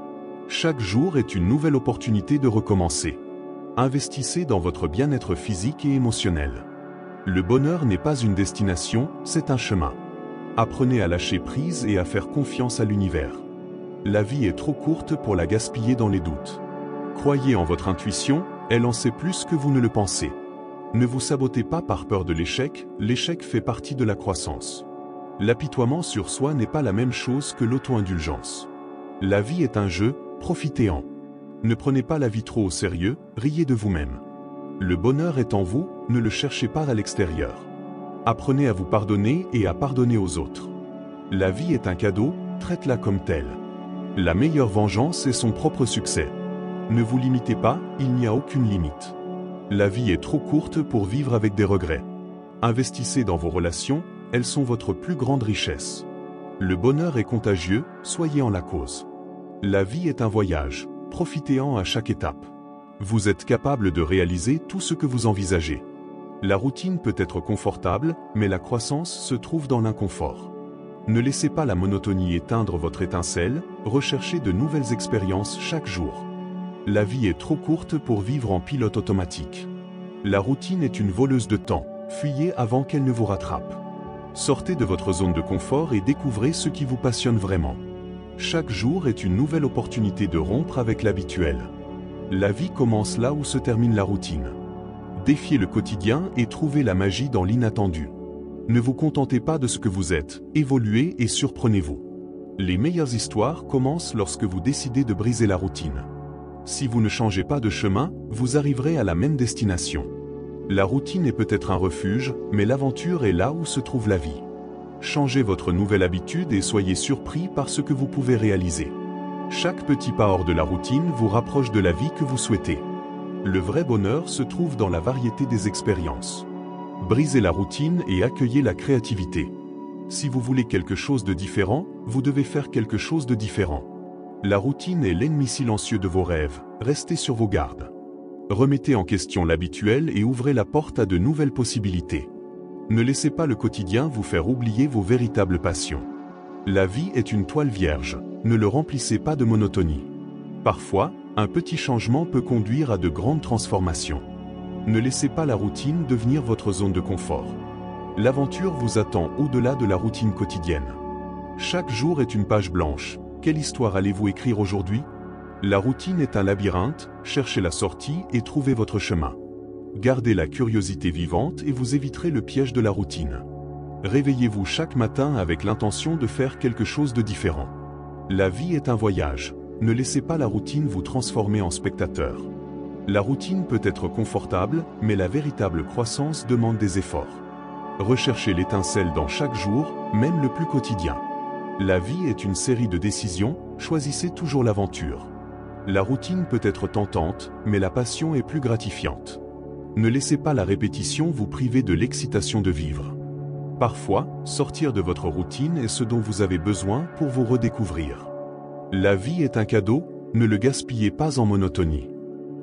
Chaque jour est une nouvelle opportunité de recommencer. Investissez dans votre bien-être physique et émotionnel. Le bonheur n'est pas une destination, c'est un chemin. Apprenez à lâcher prise et à faire confiance à l'univers. La vie est trop courte pour la gaspiller dans les doutes. Croyez en votre intuition, elle en sait plus que vous ne le pensez. Ne vous sabotez pas par peur de l'échec, l'échec fait partie de la croissance. L'apitoiement sur soi n'est pas la même chose que l'auto-indulgence. La vie est un jeu, profitez-en. Ne prenez pas la vie trop au sérieux, riez de vous-même. Le bonheur est en vous, ne le cherchez pas à l'extérieur. Apprenez à vous pardonner et à pardonner aux autres. La vie est un cadeau, traite-la comme telle. La meilleure vengeance est son propre succès. Ne vous limitez pas, il n'y a aucune limite. La vie est trop courte pour vivre avec des regrets. Investissez dans vos relations, elles sont votre plus grande richesse. Le bonheur est contagieux, soyez en la cause. La vie est un voyage, profitez-en à chaque étape. Vous êtes capable de réaliser tout ce que vous envisagez. La routine peut être confortable, mais la croissance se trouve dans l'inconfort. Ne laissez pas la monotonie éteindre votre étincelle, recherchez de nouvelles expériences chaque jour. La vie est trop courte pour vivre en pilote automatique. La routine est une voleuse de temps, fuyez avant qu'elle ne vous rattrape. Sortez de votre zone de confort et découvrez ce qui vous passionne vraiment. Chaque jour est une nouvelle opportunité de rompre avec l'habituel. La vie commence là où se termine la routine. Défiez le quotidien et trouvez la magie dans l'inattendu. Ne vous contentez pas de ce que vous êtes, évoluez et surprenez-vous. Les meilleures histoires commencent lorsque vous décidez de briser la routine. Si vous ne changez pas de chemin, vous arriverez à la même destination. La routine est peut-être un refuge, mais l'aventure est là où se trouve la vie. Changez votre nouvelle habitude et soyez surpris par ce que vous pouvez réaliser. Chaque petit pas hors de la routine vous rapproche de la vie que vous souhaitez. Le vrai bonheur se trouve dans la variété des expériences. Brisez la routine et accueillez la créativité. Si vous voulez quelque chose de différent, vous devez faire quelque chose de différent. La routine est l'ennemi silencieux de vos rêves, restez sur vos gardes. Remettez en question l'habituel et ouvrez la porte à de nouvelles possibilités. Ne laissez pas le quotidien vous faire oublier vos véritables passions. La vie est une toile vierge, ne le remplissez pas de monotonie. Parfois, un petit changement peut conduire à de grandes transformations. Ne laissez pas la routine devenir votre zone de confort. L'aventure vous attend au-delà de la routine quotidienne. Chaque jour est une page blanche. Quelle histoire allez-vous écrire aujourd'hui? La routine est un labyrinthe, cherchez la sortie et trouvez votre chemin. Gardez la curiosité vivante et vous éviterez le piège de la routine. Réveillez-vous chaque matin avec l'intention de faire quelque chose de différent. La vie est un voyage. Ne laissez pas la routine vous transformer en spectateur. La routine peut être confortable, mais la véritable croissance demande des efforts. Recherchez l'étincelle dans chaque jour, même le plus quotidien. La vie est une série de décisions, choisissez toujours l'aventure. La routine peut être tentante, mais la passion est plus gratifiante. Ne laissez pas la répétition vous priver de l'excitation de vivre. Parfois, sortir de votre routine est ce dont vous avez besoin pour vous redécouvrir. La vie est un cadeau, ne le gaspillez pas en monotonie.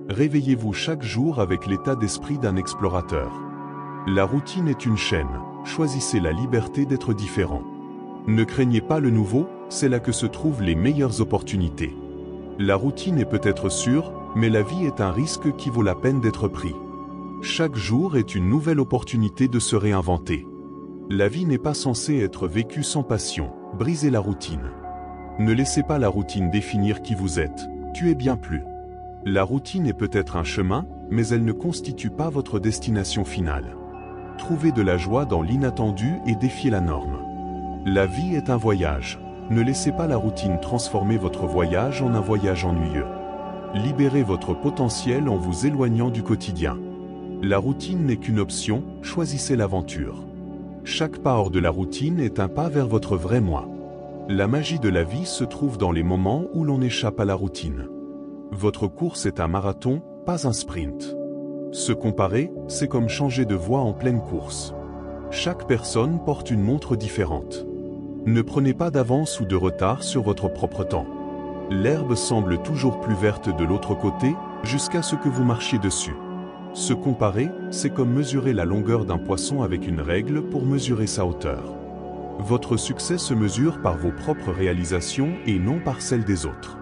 Réveillez-vous chaque jour avec l'état d'esprit d'un explorateur. La routine est une chaîne, choisissez la liberté d'être différent. Ne craignez pas le nouveau, c'est là que se trouvent les meilleures opportunités. La routine est peut-être sûre, mais la vie est un risque qui vaut la peine d'être pris. Chaque jour est une nouvelle opportunité de se réinventer. La vie n'est pas censée être vécue sans passion, brisez la routine. Ne laissez pas la routine définir qui vous êtes, tu es bien plus. La routine est peut-être un chemin, mais elle ne constitue pas votre destination finale. Trouvez de la joie dans l'inattendu et défiez la norme. La vie est un voyage. Ne laissez pas la routine transformer votre voyage en un voyage ennuyeux. Libérez votre potentiel en vous éloignant du quotidien. La routine n'est qu'une option, choisissez l'aventure. Chaque pas hors de la routine est un pas vers votre vrai moi. La magie de la vie se trouve dans les moments où l'on échappe à la routine. Votre course est un marathon, pas un sprint. Se comparer, c'est comme changer de voie en pleine course. Chaque personne porte une montre différente. Ne prenez pas d'avance ou de retard sur votre propre temps. L'herbe semble toujours plus verte de l'autre côté, jusqu'à ce que vous marchiez dessus. Se comparer, c'est comme mesurer la longueur d'un poisson avec une règle pour mesurer sa hauteur. Votre succès se mesure par vos propres réalisations et non par celles des autres.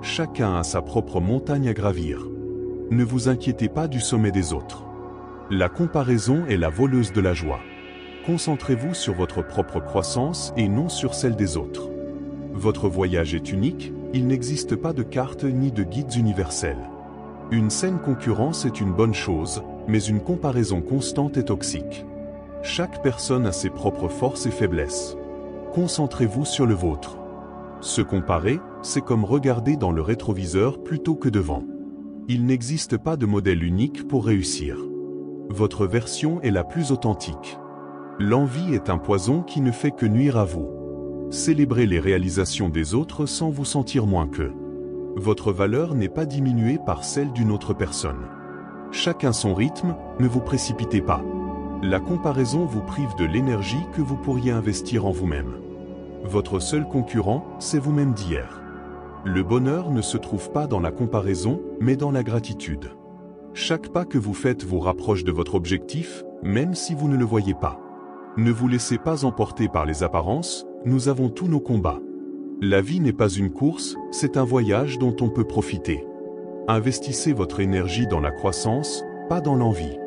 Chacun a sa propre montagne à gravir. Ne vous inquiétez pas du sommet des autres. La comparaison est la voleuse de la joie. Concentrez-vous sur votre propre croissance et non sur celle des autres. Votre voyage est unique, il n'existe pas de carte ni de guides universels. Une saine concurrence est une bonne chose, mais une comparaison constante est toxique. Chaque personne a ses propres forces et faiblesses. Concentrez-vous sur le vôtre. Se comparer, c'est comme regarder dans le rétroviseur plutôt que devant. Il n'existe pas de modèle unique pour réussir. Votre version est la plus authentique. L'envie est un poison qui ne fait que nuire à vous. Célébrez les réalisations des autres sans vous sentir moins qu'eux. Votre valeur n'est pas diminuée par celle d'une autre personne. Chacun son rythme, ne vous précipitez pas. La comparaison vous prive de l'énergie que vous pourriez investir en vous-même. Votre seul concurrent, c'est vous-même d'hier. Le bonheur ne se trouve pas dans la comparaison, mais dans la gratitude. Chaque pas que vous faites vous rapproche de votre objectif, même si vous ne le voyez pas. Ne vous laissez pas emporter par les apparences, nous avons tous nos combats. La vie n'est pas une course, c'est un voyage dont on peut profiter. Investissez votre énergie dans la croissance, pas dans l'envie.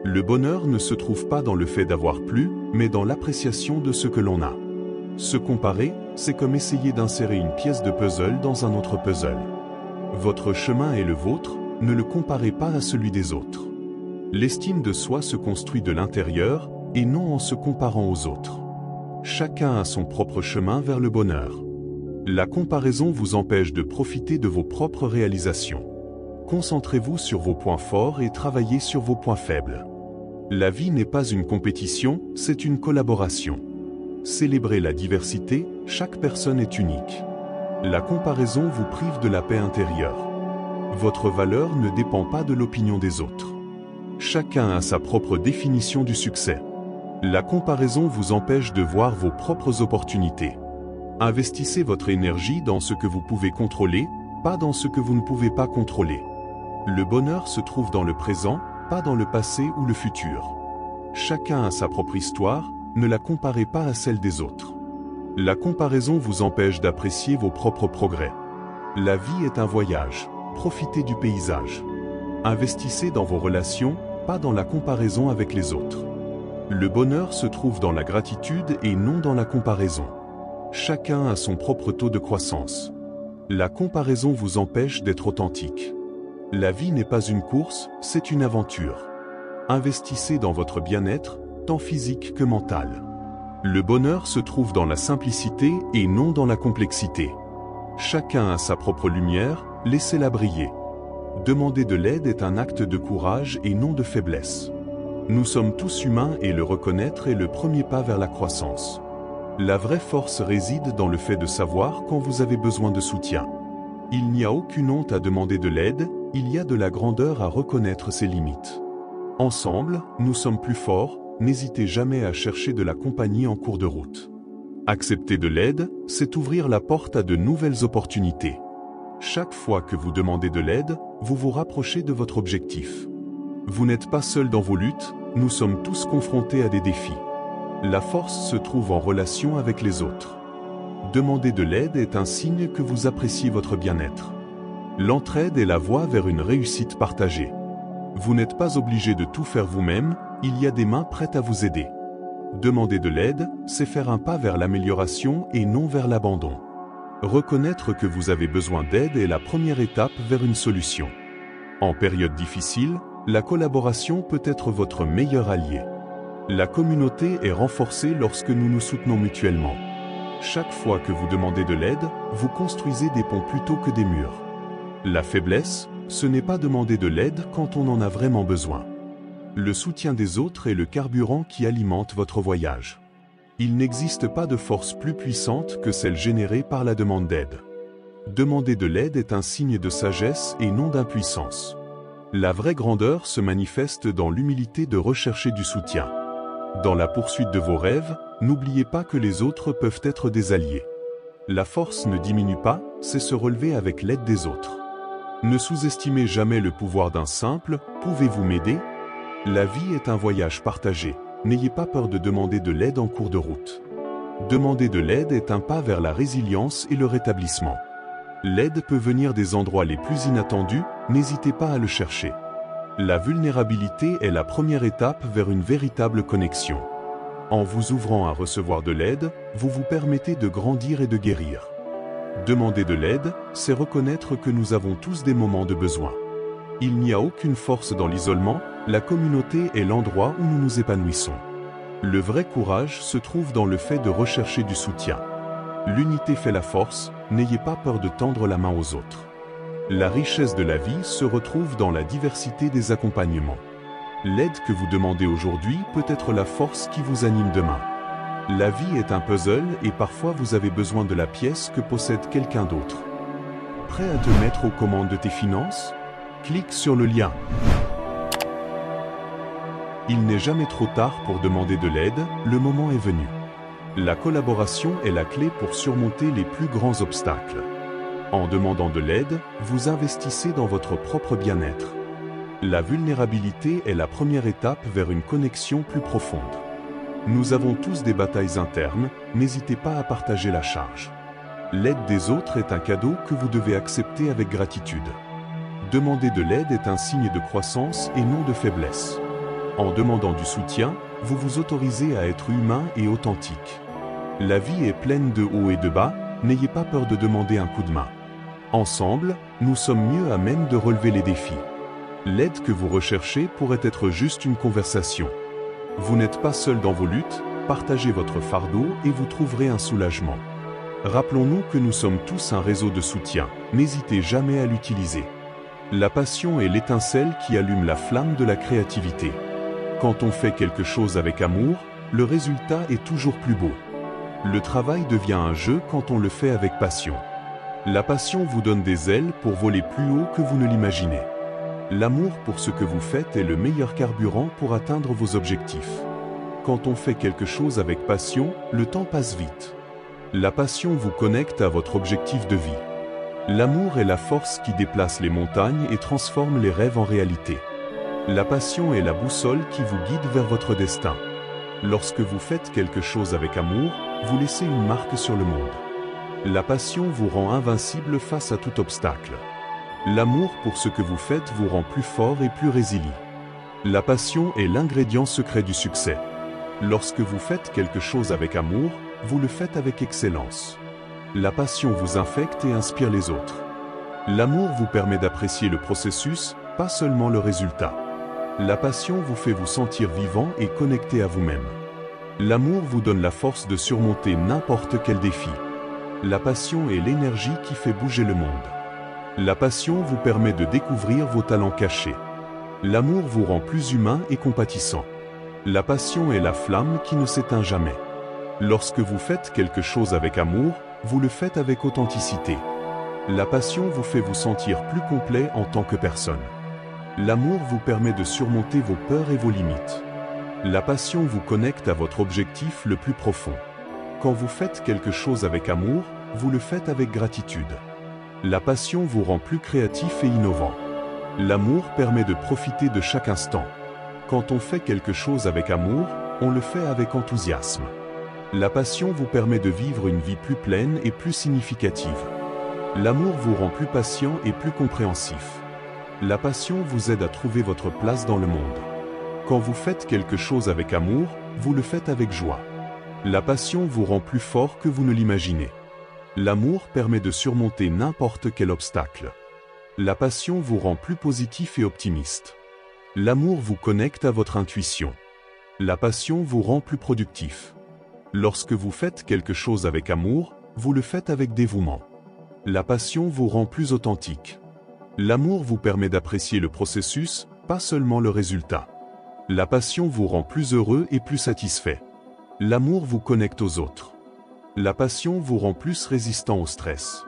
Le bonheur ne se trouve pas dans le fait d'avoir plus, mais dans l'appréciation de ce que l'on a. Se comparer, c'est comme essayer d'insérer une pièce de puzzle dans un autre puzzle. Votre chemin est le vôtre, ne le comparez pas à celui des autres. L'estime de soi se construit de l'intérieur, et non en se comparant aux autres. Chacun a son propre chemin vers le bonheur. La comparaison vous empêche de profiter de vos propres réalisations. Concentrez-vous sur vos points forts et travaillez sur vos points faibles. La vie n'est pas une compétition, c'est une collaboration. Célébrez la diversité, chaque personne est unique. La comparaison vous prive de la paix intérieure. Votre valeur ne dépend pas de l'opinion des autres. Chacun a sa propre définition du succès. La comparaison vous empêche de voir vos propres opportunités. Investissez votre énergie dans ce que vous pouvez contrôler, pas dans ce que vous ne pouvez pas contrôler. Le bonheur se trouve dans le présent, pas dans le passé ou le futur. Chacun a sa propre histoire, ne la comparez pas à celle des autres. La comparaison vous empêche d'apprécier vos propres progrès. La vie est un voyage, profitez du paysage. Investissez dans vos relations, pas dans la comparaison avec les autres. Le bonheur se trouve dans la gratitude et non dans la comparaison. Chacun a son propre taux de croissance. La comparaison vous empêche d'être authentique. La vie n'est pas une course, c'est une aventure. Investissez dans votre bien-être, tant physique que mental. Le bonheur se trouve dans la simplicité et non dans la complexité. Chacun a sa propre lumière, laissez-la briller. Demander de l'aide est un acte de courage et non de faiblesse. Nous sommes tous humains et le reconnaître est le premier pas vers la croissance. La vraie force réside dans le fait de savoir quand vous avez besoin de soutien. Il n'y a aucune honte à demander de l'aide, il y a de la grandeur à reconnaître ses limites. Ensemble, nous sommes plus forts, n'hésitez jamais à chercher de la compagnie en cours de route. Accepter de l'aide, c'est ouvrir la porte à de nouvelles opportunités. Chaque fois que vous demandez de l'aide, vous vous rapprochez de votre objectif. Vous n'êtes pas seul dans vos luttes, nous sommes tous confrontés à des défis. La force se trouve en relation avec les autres. Demander de l'aide est un signe que vous appréciez votre bien-être. L'entraide est la voie vers une réussite partagée. Vous n'êtes pas obligé de tout faire vous-même, il y a des mains prêtes à vous aider. Demander de l'aide, c'est faire un pas vers l'amélioration et non vers l'abandon. Reconnaître que vous avez besoin d'aide est la première étape vers une solution. En période difficile, la collaboration peut être votre meilleur allié. La communauté est renforcée lorsque nous nous soutenons mutuellement. Chaque fois que vous demandez de l'aide, vous construisez des ponts plutôt que des murs. La faiblesse, ce n'est pas demander de l'aide quand on en a vraiment besoin. Le soutien des autres est le carburant qui alimente votre voyage. Il n'existe pas de force plus puissante que celle générée par la demande d'aide. Demander de l'aide est un signe de sagesse et non d'impuissance. La vraie grandeur se manifeste dans l'humilité de rechercher du soutien. Dans la poursuite de vos rêves, n'oubliez pas que les autres peuvent être des alliés. La force ne diminue pas, c'est se relever avec l'aide des autres. Ne sous-estimez jamais le pouvoir d'un simple « Pouvez-vous m'aider ?» La vie est un voyage partagé. N'ayez pas peur de demander de l'aide en cours de route. Demander de l'aide est un pas vers la résilience et le rétablissement. L'aide peut venir des endroits les plus inattendus, n'hésitez pas à le chercher. La vulnérabilité est la première étape vers une véritable connexion. En vous ouvrant à recevoir de l'aide, vous vous permettez de grandir et de guérir. Demander de l'aide, c'est reconnaître que nous avons tous des moments de besoin. Il n'y a aucune force dans l'isolement, la communauté est l'endroit où nous nous épanouissons. Le vrai courage se trouve dans le fait de rechercher du soutien. L'unité fait la force, n'ayez pas peur de tendre la main aux autres. La richesse de la vie se retrouve dans la diversité des accompagnements. L'aide que vous demandez aujourd'hui peut être la force qui vous anime demain. La vie est un puzzle et parfois vous avez besoin de la pièce que possède quelqu'un d'autre. Prêt à te mettre aux commandes de tes finances ? Clique sur le lien. Il n'est jamais trop tard pour demander de l'aide, le moment est venu. La collaboration est la clé pour surmonter les plus grands obstacles. En demandant de l'aide, vous investissez dans votre propre bien-être. La vulnérabilité est la première étape vers une connexion plus profonde. Nous avons tous des batailles internes, n'hésitez pas à partager la charge. L'aide des autres est un cadeau que vous devez accepter avec gratitude. Demander de l'aide est un signe de croissance et non de faiblesse. En demandant du soutien, vous vous autorisez à être humain et authentique. La vie est pleine de hauts et de bas, n'ayez pas peur de demander un coup de main. Ensemble, nous sommes mieux à même de relever les défis. L'aide que vous recherchez pourrait être juste une conversation. Vous n'êtes pas seul dans vos luttes, partagez votre fardeau et vous trouverez un soulagement. Rappelons-nous que nous sommes tous un réseau de soutien, n'hésitez jamais à l'utiliser. La passion est l'étincelle qui allume la flamme de la créativité. Quand on fait quelque chose avec amour, le résultat est toujours plus beau. Le travail devient un jeu quand on le fait avec passion. La passion vous donne des ailes pour voler plus haut que vous ne l'imaginez. L'amour pour ce que vous faites est le meilleur carburant pour atteindre vos objectifs. Quand on fait quelque chose avec passion, le temps passe vite. La passion vous connecte à votre objectif de vie. L'amour est la force qui déplace les montagnes et transforme les rêves en réalité. La passion est la boussole qui vous guide vers votre destin. Lorsque vous faites quelque chose avec amour, vous laissez une marque sur le monde. La passion vous rend invincible face à tout obstacle. L'amour pour ce que vous faites vous rend plus fort et plus résilient. La passion est l'ingrédient secret du succès. Lorsque vous faites quelque chose avec amour, vous le faites avec excellence. La passion vous infecte et inspire les autres. L'amour vous permet d'apprécier le processus, pas seulement le résultat. La passion vous fait vous sentir vivant et connecté à vous-même. L'amour vous donne la force de surmonter n'importe quel défi. La passion est l'énergie qui fait bouger le monde. La passion vous permet de découvrir vos talents cachés. L'amour vous rend plus humain et compatissant. La passion est la flamme qui ne s'éteint jamais. Lorsque vous faites quelque chose avec amour, vous le faites avec authenticité. La passion vous fait vous sentir plus complet en tant que personne. L'amour vous permet de surmonter vos peurs et vos limites. La passion vous connecte à votre objectif le plus profond. Quand vous faites quelque chose avec amour, vous le faites avec gratitude. La passion vous rend plus créatif et innovant. L'amour permet de profiter de chaque instant. Quand on fait quelque chose avec amour, on le fait avec enthousiasme. La passion vous permet de vivre une vie plus pleine et plus significative. L'amour vous rend plus patient et plus compréhensif. La passion vous aide à trouver votre place dans le monde. Quand vous faites quelque chose avec amour, vous le faites avec joie. La passion vous rend plus fort que vous ne l'imaginez. L'amour permet de surmonter n'importe quel obstacle. La passion vous rend plus positif et optimiste. L'amour vous connecte à votre intuition. La passion vous rend plus productif. Lorsque vous faites quelque chose avec amour, vous le faites avec dévouement. La passion vous rend plus authentique. L'amour vous permet d'apprécier le processus, pas seulement le résultat. La passion vous rend plus heureux et plus satisfait. L'amour vous connecte aux autres. La passion vous rend plus résistant au stress.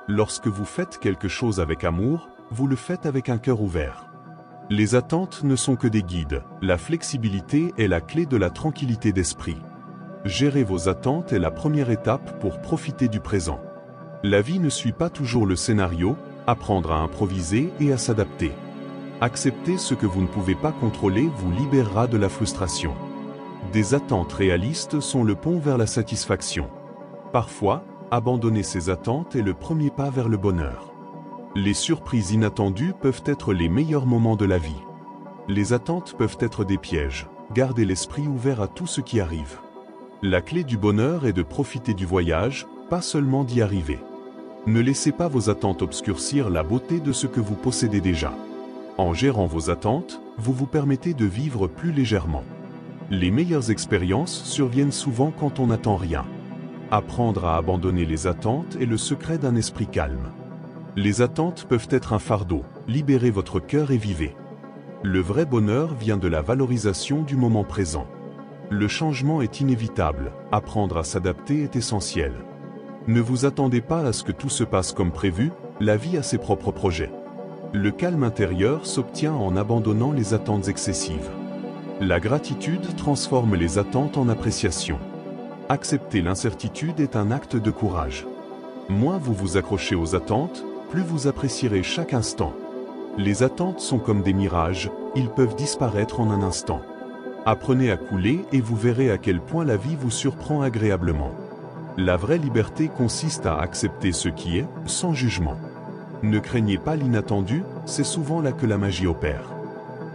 Lorsque vous faites quelque chose avec amour, vous le faites avec un cœur ouvert. Les attentes ne sont que des guides. La flexibilité est la clé de la tranquillité d'esprit. Gérer vos attentes est la première étape pour profiter du présent. La vie ne suit pas toujours le scénario, apprendre à improviser et à s'adapter. Accepter ce que vous ne pouvez pas contrôler vous libérera de la frustration. Des attentes réalistes sont le pont vers la satisfaction. Parfois, abandonner ses attentes est le premier pas vers le bonheur. Les surprises inattendues peuvent être les meilleurs moments de la vie. Les attentes peuvent être des pièges. Gardez l'esprit ouvert à tout ce qui arrive. La clé du bonheur est de profiter du voyage, pas seulement d'y arriver. Ne laissez pas vos attentes obscurcir la beauté de ce que vous possédez déjà. En gérant vos attentes, vous vous permettez de vivre plus légèrement. Les meilleures expériences surviennent souvent quand on n'attend rien. Apprendre à abandonner les attentes est le secret d'un esprit calme. Les attentes peuvent être un fardeau. Libérez votre cœur et vivez. Le vrai bonheur vient de la valorisation du moment présent. Le changement est inévitable. Apprendre à s'adapter est essentiel. Ne vous attendez pas à ce que tout se passe comme prévu, la vie a ses propres projets. Le calme intérieur s'obtient en abandonnant les attentes excessives. La gratitude transforme les attentes en appréciation. Accepter l'incertitude est un acte de courage. Moins vous vous accrochez aux attentes, plus vous apprécierez chaque instant. Les attentes sont comme des mirages, ils peuvent disparaître en un instant. Apprenez à couler et vous verrez à quel point la vie vous surprend agréablement. La vraie liberté consiste à accepter ce qui est, sans jugement. Ne craignez pas l'inattendu, c'est souvent là que la magie opère.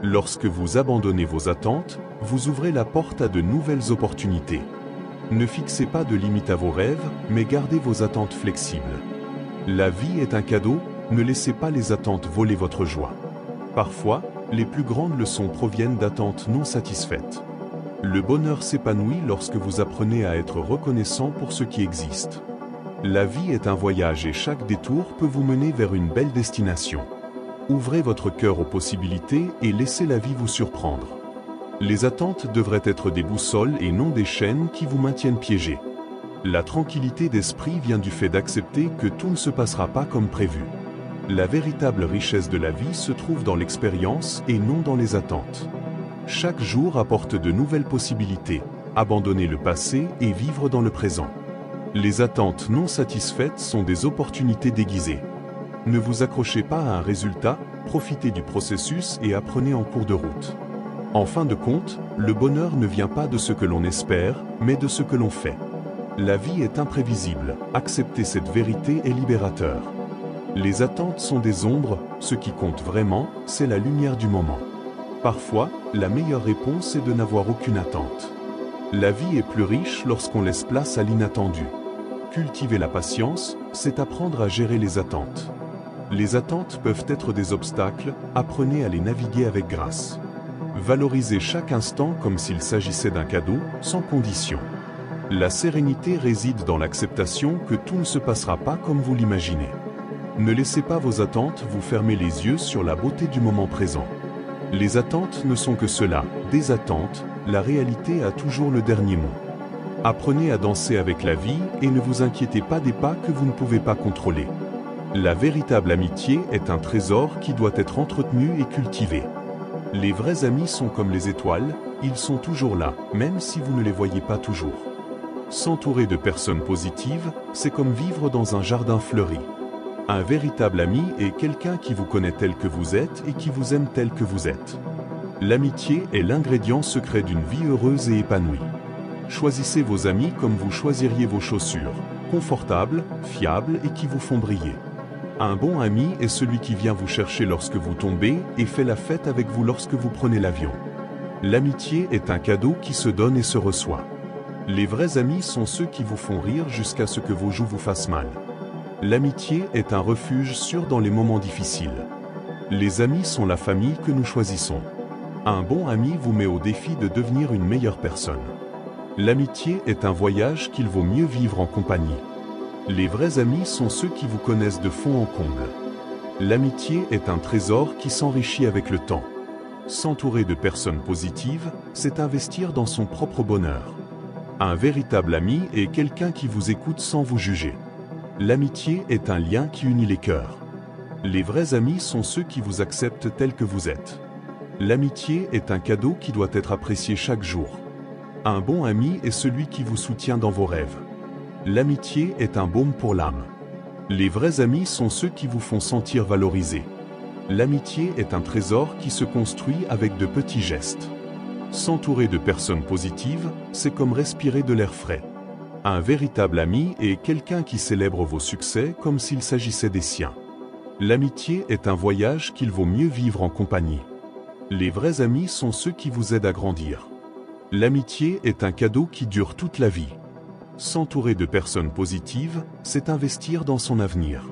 Lorsque vous abandonnez vos attentes, vous ouvrez la porte à de nouvelles opportunités. Ne fixez pas de limites à vos rêves, mais gardez vos attentes flexibles. La vie est un cadeau, ne laissez pas les attentes voler votre joie. Parfois, les plus grandes leçons proviennent d'attentes non satisfaites. Le bonheur s'épanouit lorsque vous apprenez à être reconnaissant pour ce qui existe. La vie est un voyage et chaque détour peut vous mener vers une belle destination. Ouvrez votre cœur aux possibilités et laissez la vie vous surprendre. Les attentes devraient être des boussoles et non des chaînes qui vous maintiennent piégés. La tranquillité d'esprit vient du fait d'accepter que tout ne se passera pas comme prévu. La véritable richesse de la vie se trouve dans l'expérience et non dans les attentes. Chaque jour apporte de nouvelles possibilités, abandonner le passé et vivre dans le présent. Les attentes non satisfaites sont des opportunités déguisées. Ne vous accrochez pas à un résultat, profitez du processus et apprenez en cours de route. En fin de compte, le bonheur ne vient pas de ce que l'on espère, mais de ce que l'on fait. La vie est imprévisible, accepter cette vérité est libérateur. Les attentes sont des ombres, ce qui compte vraiment, c'est la lumière du moment. Parfois, la meilleure réponse est de n'avoir aucune attente. La vie est plus riche lorsqu'on laisse place à l'inattendu. Cultiver la patience, c'est apprendre à gérer les attentes. Les attentes peuvent être des obstacles, apprenez à les naviguer avec grâce. Valorisez chaque instant comme s'il s'agissait d'un cadeau, sans condition. La sérénité réside dans l'acceptation que tout ne se passera pas comme vous l'imaginez. Ne laissez pas vos attentes vous fermer les yeux sur la beauté du moment présent. Les attentes ne sont que cela, des attentes, la réalité a toujours le dernier mot. Apprenez à danser avec la vie et ne vous inquiétez pas des pas que vous ne pouvez pas contrôler. La véritable amitié est un trésor qui doit être entretenu et cultivé. Les vrais amis sont comme les étoiles, ils sont toujours là, même si vous ne les voyez pas toujours. S'entourer de personnes positives, c'est comme vivre dans un jardin fleuri. Un véritable ami est quelqu'un qui vous connaît tel que vous êtes et qui vous aime tel que vous êtes. L'amitié est l'ingrédient secret d'une vie heureuse et épanouie. Choisissez vos amis comme vous choisiriez vos chaussures, confortables, fiables et qui vous font briller. Un bon ami est celui qui vient vous chercher lorsque vous tombez et fait la fête avec vous lorsque vous prenez l'avion. L'amitié est un cadeau qui se donne et se reçoit. Les vrais amis sont ceux qui vous font rire jusqu'à ce que vos joues vous fassent mal. L'amitié est un refuge sûr dans les moments difficiles. Les amis sont la famille que nous choisissons. Un bon ami vous met au défi de devenir une meilleure personne. L'amitié est un voyage qu'il vaut mieux vivre en compagnie. Les vrais amis sont ceux qui vous connaissent de fond en comble. L'amitié est un trésor qui s'enrichit avec le temps. S'entourer de personnes positives, c'est investir dans son propre bonheur. Un véritable ami est quelqu'un qui vous écoute sans vous juger. L'amitié est un lien qui unit les cœurs. Les vrais amis sont ceux qui vous acceptent tel que vous êtes. L'amitié est un cadeau qui doit être apprécié chaque jour. Un bon ami est celui qui vous soutient dans vos rêves. L'amitié est un baume pour l'âme. Les vrais amis sont ceux qui vous font sentir valorisé. L'amitié est un trésor qui se construit avec de petits gestes. S'entourer de personnes positives, c'est comme respirer de l'air frais. Un véritable ami est quelqu'un qui célèbre vos succès comme s'il s'agissait des siens. L'amitié est un voyage qu'il vaut mieux vivre en compagnie. Les vrais amis sont ceux qui vous aident à grandir. L'amitié est un cadeau qui dure toute la vie. S'entourer de personnes positives, c'est investir dans son avenir.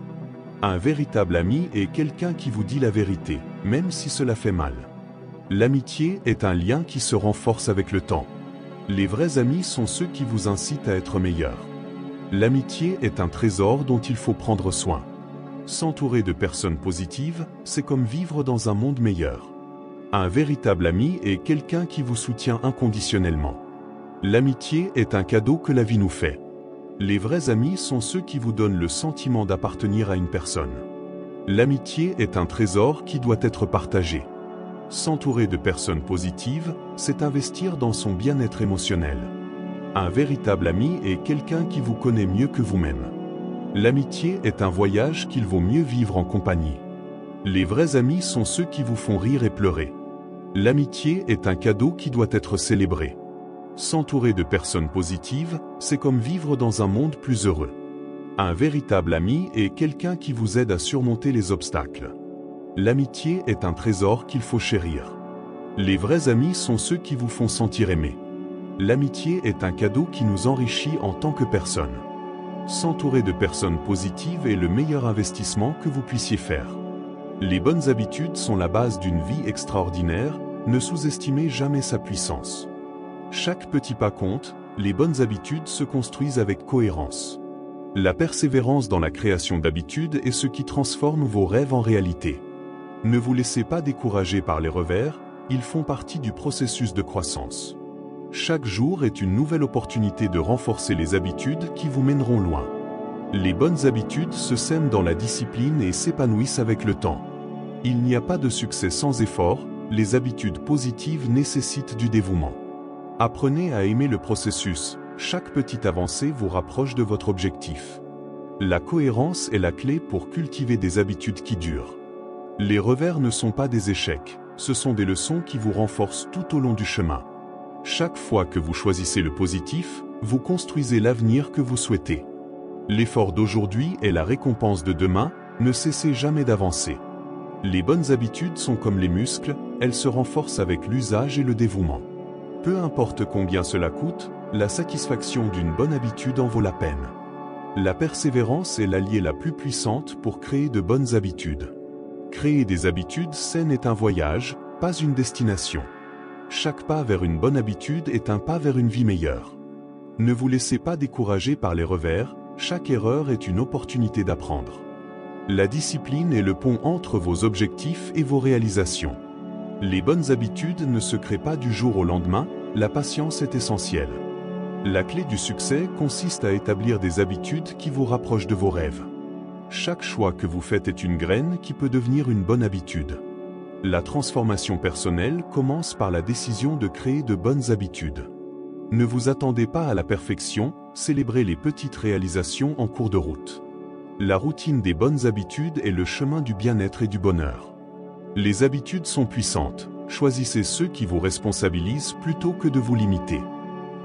Un véritable ami est quelqu'un qui vous dit la vérité, même si cela fait mal. L'amitié est un lien qui se renforce avec le temps. Les vrais amis sont ceux qui vous incitent à être meilleur. L'amitié est un trésor dont il faut prendre soin. S'entourer de personnes positives, c'est comme vivre dans un monde meilleur. Un véritable ami est quelqu'un qui vous soutient inconditionnellement. L'amitié est un cadeau que la vie nous fait. Les vrais amis sont ceux qui vous donnent le sentiment d'appartenir à une personne. L'amitié est un trésor qui doit être partagé. S'entourer de personnes positives, c'est investir dans son bien-être émotionnel. Un véritable ami est quelqu'un qui vous connaît mieux que vous-même. L'amitié est un voyage qu'il vaut mieux vivre en compagnie. Les vrais amis sont ceux qui vous font rire et pleurer. L'amitié est un cadeau qui doit être célébré. S'entourer de personnes positives, c'est comme vivre dans un monde plus heureux. Un véritable ami est quelqu'un qui vous aide à surmonter les obstacles. L'amitié est un trésor qu'il faut chérir. Les vrais amis sont ceux qui vous font sentir aimé. L'amitié est un cadeau qui nous enrichit en tant que personne. S'entourer de personnes positives est le meilleur investissement que vous puissiez faire. Les bonnes habitudes sont la base d'une vie extraordinaire, ne sous-estimez jamais sa puissance. Chaque petit pas compte, les bonnes habitudes se construisent avec cohérence. La persévérance dans la création d'habitudes est ce qui transforme vos rêves en réalité. Ne vous laissez pas décourager par les revers, ils font partie du processus de croissance. Chaque jour est une nouvelle opportunité de renforcer les habitudes qui vous mèneront loin. Les bonnes habitudes se sèment dans la discipline et s'épanouissent avec le temps. Il n'y a pas de succès sans effort, les habitudes positives nécessitent du dévouement. Apprenez à aimer le processus, chaque petite avancée vous rapproche de votre objectif. La cohérence est la clé pour cultiver des habitudes qui durent. Les revers ne sont pas des échecs, ce sont des leçons qui vous renforcent tout au long du chemin. Chaque fois que vous choisissez le positif, vous construisez l'avenir que vous souhaitez. L'effort d'aujourd'hui est la récompense de demain, ne cessez jamais d'avancer. Les bonnes habitudes sont comme les muscles, elles se renforcent avec l'usage et le dévouement. Peu importe combien cela coûte, la satisfaction d'une bonne habitude en vaut la peine. La persévérance est l'alliée la plus puissante pour créer de bonnes habitudes. Créer des habitudes saines est un voyage, pas une destination. Chaque pas vers une bonne habitude est un pas vers une vie meilleure. Ne vous laissez pas décourager par les revers, chaque erreur est une opportunité d'apprendre. La discipline est le pont entre vos objectifs et vos réalisations. Les bonnes habitudes ne se créent pas du jour au lendemain, la patience est essentielle. La clé du succès consiste à établir des habitudes qui vous rapprochent de vos rêves. Chaque choix que vous faites est une graine qui peut devenir une bonne habitude. La transformation personnelle commence par la décision de créer de bonnes habitudes. Ne vous attendez pas à la perfection, célébrez les petites réalisations en cours de route. La routine des bonnes habitudes est le chemin du bien-être et du bonheur. Les habitudes sont puissantes, choisissez ceux qui vous responsabilisent plutôt que de vous limiter.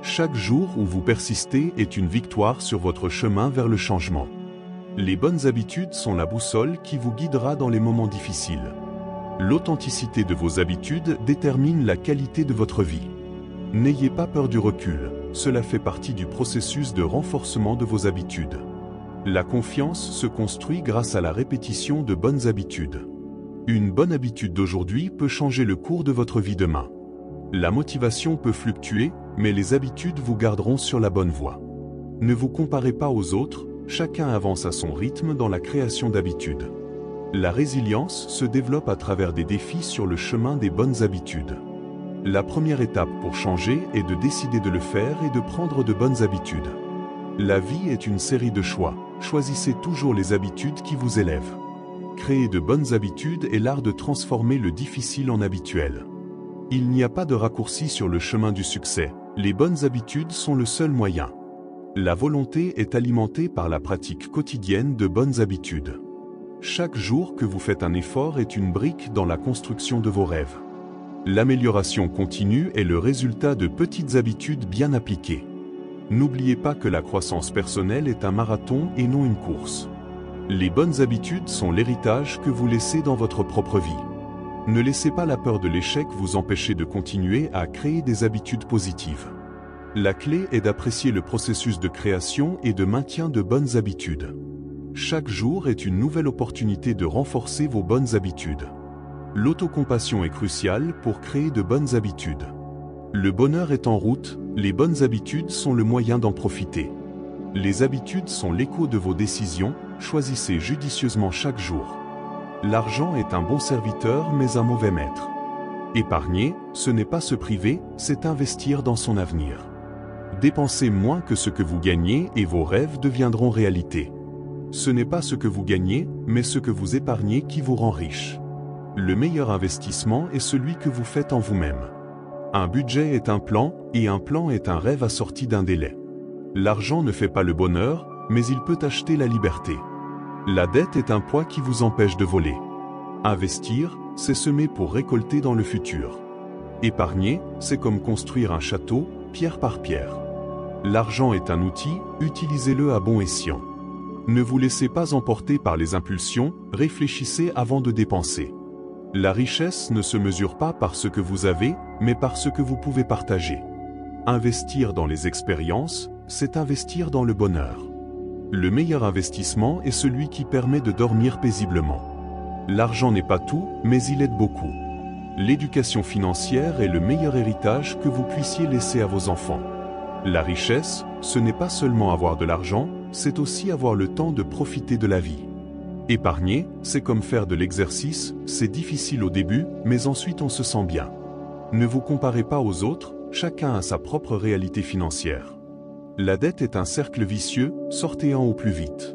Chaque jour où vous persistez est une victoire sur votre chemin vers le changement. Les bonnes habitudes sont la boussole qui vous guidera dans les moments difficiles. L'authenticité de vos habitudes détermine la qualité de votre vie. N'ayez pas peur du recul. cela fait partie du processus de renforcement de vos habitudes. La confiance se construit grâce à la répétition de bonnes habitudes. Une bonne habitude d'aujourd'hui peut changer le cours de votre vie demain. La motivation peut fluctuer, mais les habitudes vous garderont sur la bonne voie. Ne vous comparez pas aux autres, chacun avance à son rythme dans la création d'habitudes. La résilience se développe à travers des défis sur le chemin des bonnes habitudes. La première étape pour changer est de décider de le faire et de prendre de bonnes habitudes. La vie est une série de choix. Choisissez toujours les habitudes qui vous élèvent. Créer de bonnes habitudes est l'art de transformer le difficile en habituel. Il n'y a pas de raccourci sur le chemin du succès. Les bonnes habitudes sont le seul moyen. La volonté est alimentée par la pratique quotidienne de bonnes habitudes. Chaque jour que vous faites un effort est une brique dans la construction de vos rêves. L'amélioration continue est le résultat de petites habitudes bien appliquées. N'oubliez pas que la croissance personnelle est un marathon et non une course. Les bonnes habitudes sont l'héritage que vous laissez dans votre propre vie. Ne laissez pas la peur de l'échec vous empêcher de continuer à créer des habitudes positives. La clé est d'apprécier le processus de création et de maintien de bonnes habitudes. Chaque jour est une nouvelle opportunité de renforcer vos bonnes habitudes. L'autocompassion est cruciale pour créer de bonnes habitudes. Le bonheur est en route, les bonnes habitudes sont le moyen d'en profiter. Les habitudes sont l'écho de vos décisions, choisissez judicieusement chaque jour. L'argent est un bon serviteur mais un mauvais maître. Épargner, ce n'est pas se priver, c'est investir dans son avenir. Dépensez moins que ce que vous gagnez et vos rêves deviendront réalité. Ce n'est pas ce que vous gagnez, mais ce que vous épargnez qui vous rend riche. Le meilleur investissement est celui que vous faites en vous-même. Un budget est un plan, et un plan est un rêve assorti d'un délai. L'argent ne fait pas le bonheur, mais il peut acheter la liberté. La dette est un poids qui vous empêche de voler. Investir, c'est semer pour récolter dans le futur. Épargner, c'est comme construire un château, pierre par pierre. L'argent est un outil, utilisez-le à bon escient. Ne vous laissez pas emporter par les impulsions, réfléchissez avant de dépenser. La richesse ne se mesure pas par ce que vous avez, mais par ce que vous pouvez partager. Investir dans les expériences, c'est investir dans le bonheur. Le meilleur investissement est celui qui permet de dormir paisiblement. L'argent n'est pas tout, mais il aide beaucoup. L'éducation financière est le meilleur héritage que vous puissiez laisser à vos enfants. La richesse, ce n'est pas seulement avoir de l'argent, c'est aussi avoir le temps de profiter de la vie. Épargner, c'est comme faire de l'exercice, c'est difficile au début, mais ensuite on se sent bien. Ne vous comparez pas aux autres, chacun a sa propre réalité financière. La dette est un cercle vicieux, sortez-en au plus vite.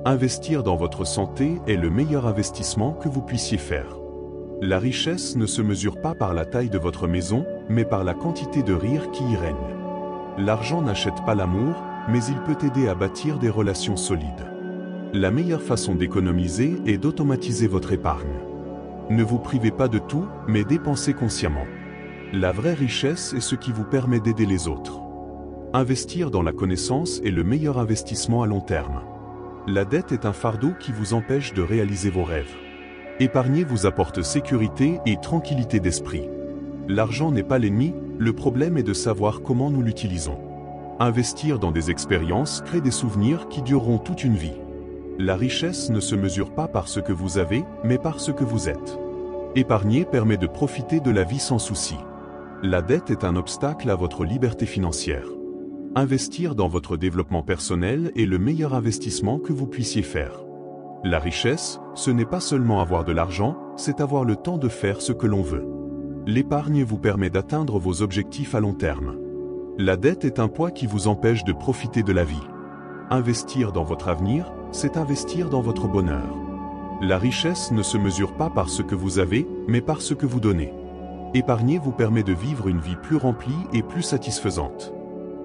Investir dans votre santé est le meilleur investissement que vous puissiez faire. La richesse ne se mesure pas par la taille de votre maison, mais par la quantité de rire qui y règne. L'argent n'achète pas l'amour, mais il peut aider à bâtir des relations solides. La meilleure façon d'économiser est d'automatiser votre épargne. Ne vous privez pas de tout, mais dépensez consciemment. La vraie richesse est ce qui vous permet d'aider les autres. Investir dans la connaissance est le meilleur investissement à long terme. La dette est un fardeau qui vous empêche de réaliser vos rêves. Épargner vous apporte sécurité et tranquillité d'esprit. L'argent n'est pas l'ennemi, le problème est de savoir comment nous l'utilisons. Investir dans des expériences crée des souvenirs qui dureront toute une vie. La richesse ne se mesure pas par ce que vous avez, mais par ce que vous êtes. Épargner permet de profiter de la vie sans souci. La dette est un obstacle à votre liberté financière. Investir dans votre développement personnel est le meilleur investissement que vous puissiez faire. La richesse, ce n'est pas seulement avoir de l'argent, c'est avoir le temps de faire ce que l'on veut. L'épargne vous permet d'atteindre vos objectifs à long terme. La dette est un poids qui vous empêche de profiter de la vie. Investir dans votre avenir, c'est investir dans votre bonheur. La richesse ne se mesure pas par ce que vous avez, mais par ce que vous donnez. Épargner vous permet de vivre une vie plus remplie et plus satisfaisante.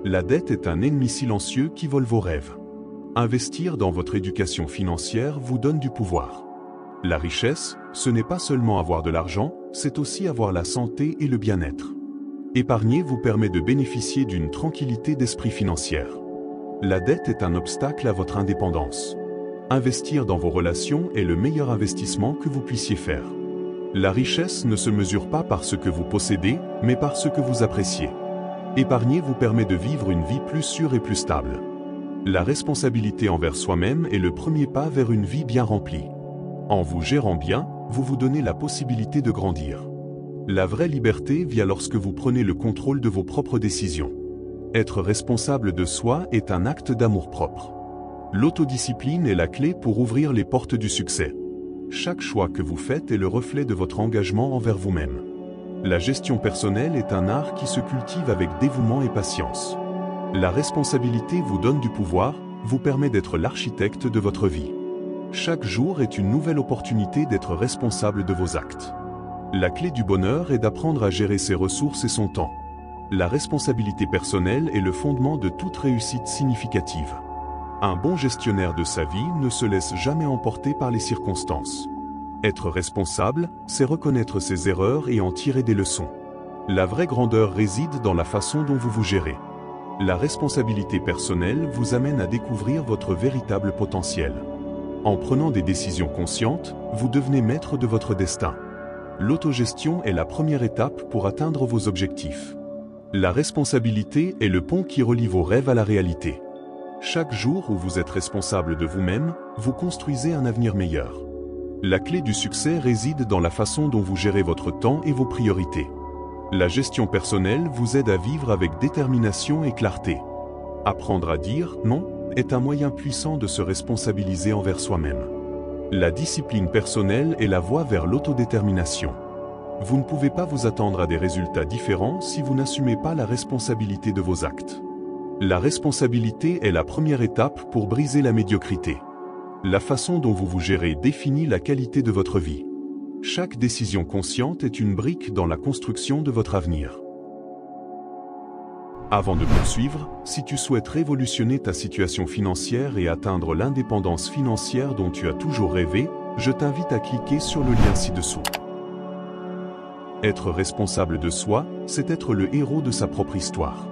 La dette est un ennemi silencieux qui vole vos rêves. Investir dans votre éducation financière vous donne du pouvoir. La richesse, ce n'est pas seulement avoir de l'argent, c'est aussi avoir la santé et le bien-être. Épargner vous permet de bénéficier d'une tranquillité d'esprit financière. La dette est un obstacle à votre indépendance. Investir dans vos relations est le meilleur investissement que vous puissiez faire. La richesse ne se mesure pas par ce que vous possédez, mais par ce que vous appréciez. Épargner vous permet de vivre une vie plus sûre et plus stable. La responsabilité envers soi-même est le premier pas vers une vie bien remplie. En vous gérant bien, vous vous donnez la possibilité de grandir. La vraie liberté vient lorsque vous prenez le contrôle de vos propres décisions. Être responsable de soi est un acte d'amour-propre. L'autodiscipline est la clé pour ouvrir les portes du succès. Chaque choix que vous faites est le reflet de votre engagement envers vous-même. La gestion personnelle est un art qui se cultive avec dévouement et patience. La responsabilité vous donne du pouvoir, vous permet d'être l'architecte de votre vie. Chaque jour est une nouvelle opportunité d'être responsable de vos actes. La clé du bonheur est d'apprendre à gérer ses ressources et son temps. La responsabilité personnelle est le fondement de toute réussite significative. Un bon gestionnaire de sa vie ne se laisse jamais emporter par les circonstances. Être responsable, c'est reconnaître ses erreurs et en tirer des leçons. La vraie grandeur réside dans la façon dont vous vous gérez. La responsabilité personnelle vous amène à découvrir votre véritable potentiel. En prenant des décisions conscientes, vous devenez maître de votre destin. L'autogestion est la première étape pour atteindre vos objectifs. La responsabilité est le pont qui relie vos rêves à la réalité. Chaque jour où vous êtes responsable de vous-même, vous construisez un avenir meilleur. La clé du succès réside dans la façon dont vous gérez votre temps et vos priorités. La gestion personnelle vous aide à vivre avec détermination et clarté. Apprendre à dire « non » est un moyen puissant de se responsabiliser envers soi-même. La discipline personnelle est la voie vers l'autodétermination. Vous ne pouvez pas vous attendre à des résultats différents si vous n'assumez pas la responsabilité de vos actes. La responsabilité est la première étape pour briser la médiocrité. La façon dont vous vous gérez définit la qualité de votre vie. Chaque décision consciente est une brique dans la construction de votre avenir. Avant de poursuivre, si tu souhaites révolutionner ta situation financière et atteindre l'indépendance financière dont tu as toujours rêvé, je t'invite à cliquer sur le lien ci-dessous. Être responsable de soi, c'est être le héros de sa propre histoire.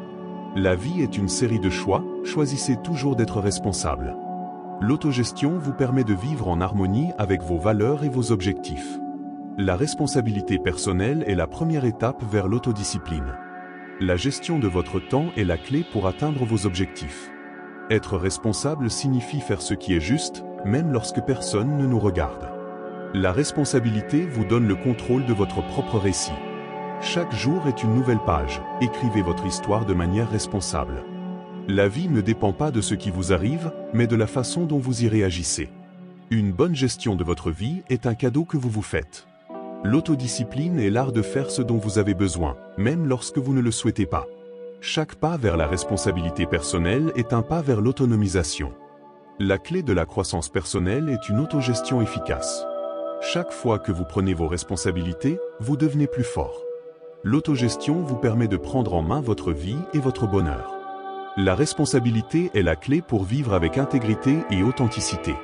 La vie est une série de choix, choisissez toujours d'être responsable. L'autogestion vous permet de vivre en harmonie avec vos valeurs et vos objectifs. La responsabilité personnelle est la première étape vers l'autodiscipline. La gestion de votre temps est la clé pour atteindre vos objectifs. Être responsable signifie faire ce qui est juste, même lorsque personne ne nous regarde. La responsabilité vous donne le contrôle de votre propre récit. Chaque jour est une nouvelle page, écrivez votre histoire de manière responsable. La vie ne dépend pas de ce qui vous arrive, mais de la façon dont vous y réagissez. Une bonne gestion de votre vie est un cadeau que vous vous faites. L'autodiscipline est l'art de faire ce dont vous avez besoin, même lorsque vous ne le souhaitez pas. Chaque pas vers la responsabilité personnelle est un pas vers l'autonomisation. La clé de la croissance personnelle est une autogestion efficace. Chaque fois que vous prenez vos responsabilités, vous devenez plus fort. L'autogestion vous permet de prendre en main votre vie et votre bonheur. La responsabilité est la clé pour vivre avec intégrité et authenticité.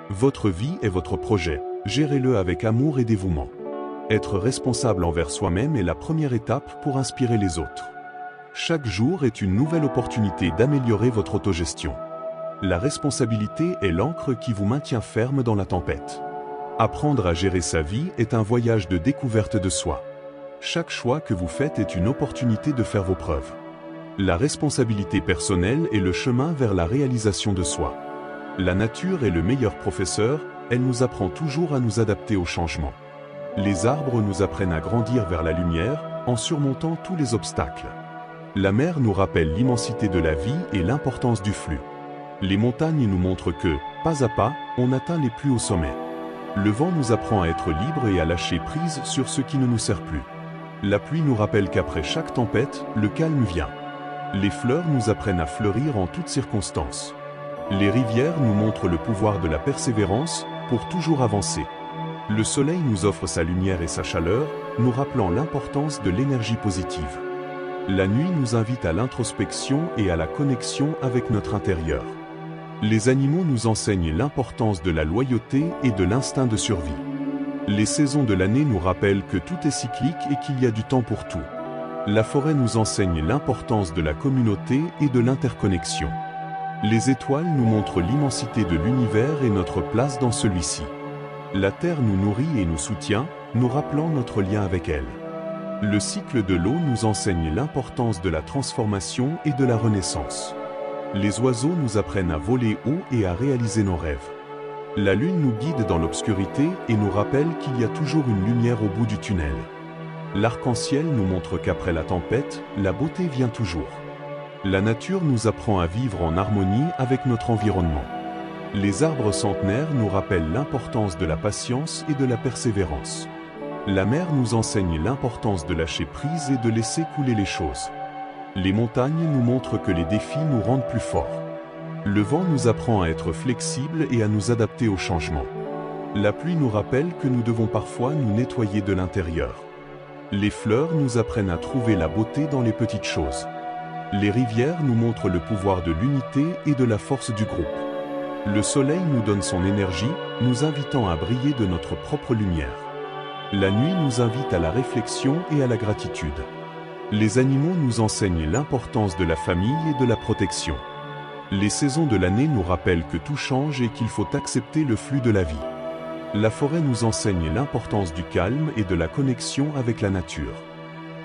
Votre vie est votre projet, gérez-le avec amour et dévouement. Être responsable envers soi-même est la première étape pour inspirer les autres. Chaque jour est une nouvelle opportunité d'améliorer votre autogestion. La responsabilité est l'ancre qui vous maintient ferme dans la tempête. Apprendre à gérer sa vie est un voyage de découverte de soi. Chaque choix que vous faites est une opportunité de faire vos preuves. La responsabilité personnelle est le chemin vers la réalisation de soi. La nature est le meilleur professeur, elle nous apprend toujours à nous adapter aux changements. Les arbres nous apprennent à grandir vers la lumière, en surmontant tous les obstacles. La mer nous rappelle l'immensité de la vie et l'importance du flux. Les montagnes nous montrent que, pas à pas, on atteint les plus hauts sommets. Le vent nous apprend à être libre et à lâcher prise sur ce qui ne nous sert plus. La pluie nous rappelle qu'après chaque tempête, le calme vient. Les fleurs nous apprennent à fleurir en toutes circonstances. Les rivières nous montrent le pouvoir de la persévérance pour toujours avancer. Le soleil nous offre sa lumière et sa chaleur, nous rappelant l'importance de l'énergie positive. La nuit nous invite à l'introspection et à la connexion avec notre intérieur. Les animaux nous enseignent l'importance de la loyauté et de l'instinct de survie. Les saisons de l'année nous rappellent que tout est cyclique et qu'il y a du temps pour tout. La forêt nous enseigne l'importance de la communauté et de l'interconnexion. Les étoiles nous montrent l'immensité de l'univers et notre place dans celui-ci. La terre nous nourrit et nous soutient, nous rappelant notre lien avec elle. Le cycle de l'eau nous enseigne l'importance de la transformation et de la renaissance. Les oiseaux nous apprennent à voler haut et à réaliser nos rêves. La lune nous guide dans l'obscurité et nous rappelle qu'il y a toujours une lumière au bout du tunnel. L'arc-en-ciel nous montre qu'après la tempête, la beauté vient toujours. La nature nous apprend à vivre en harmonie avec notre environnement. Les arbres centenaires nous rappellent l'importance de la patience et de la persévérance. La mer nous enseigne l'importance de lâcher prise et de laisser couler les choses. Les montagnes nous montrent que les défis nous rendent plus forts. Le vent nous apprend à être flexibles et à nous adapter aux changements. La pluie nous rappelle que nous devons parfois nous nettoyer de l'intérieur. Les fleurs nous apprennent à trouver la beauté dans les petites choses. Les rivières nous montrent le pouvoir de l'unité et de la force du groupe. Le soleil nous donne son énergie, nous invitant à briller de notre propre lumière. La nuit nous invite à la réflexion et à la gratitude. Les animaux nous enseignent l'importance de la famille et de la protection. Les saisons de l'année nous rappellent que tout change et qu'il faut accepter le flux de la vie. La forêt nous enseigne l'importance du calme et de la connexion avec la nature.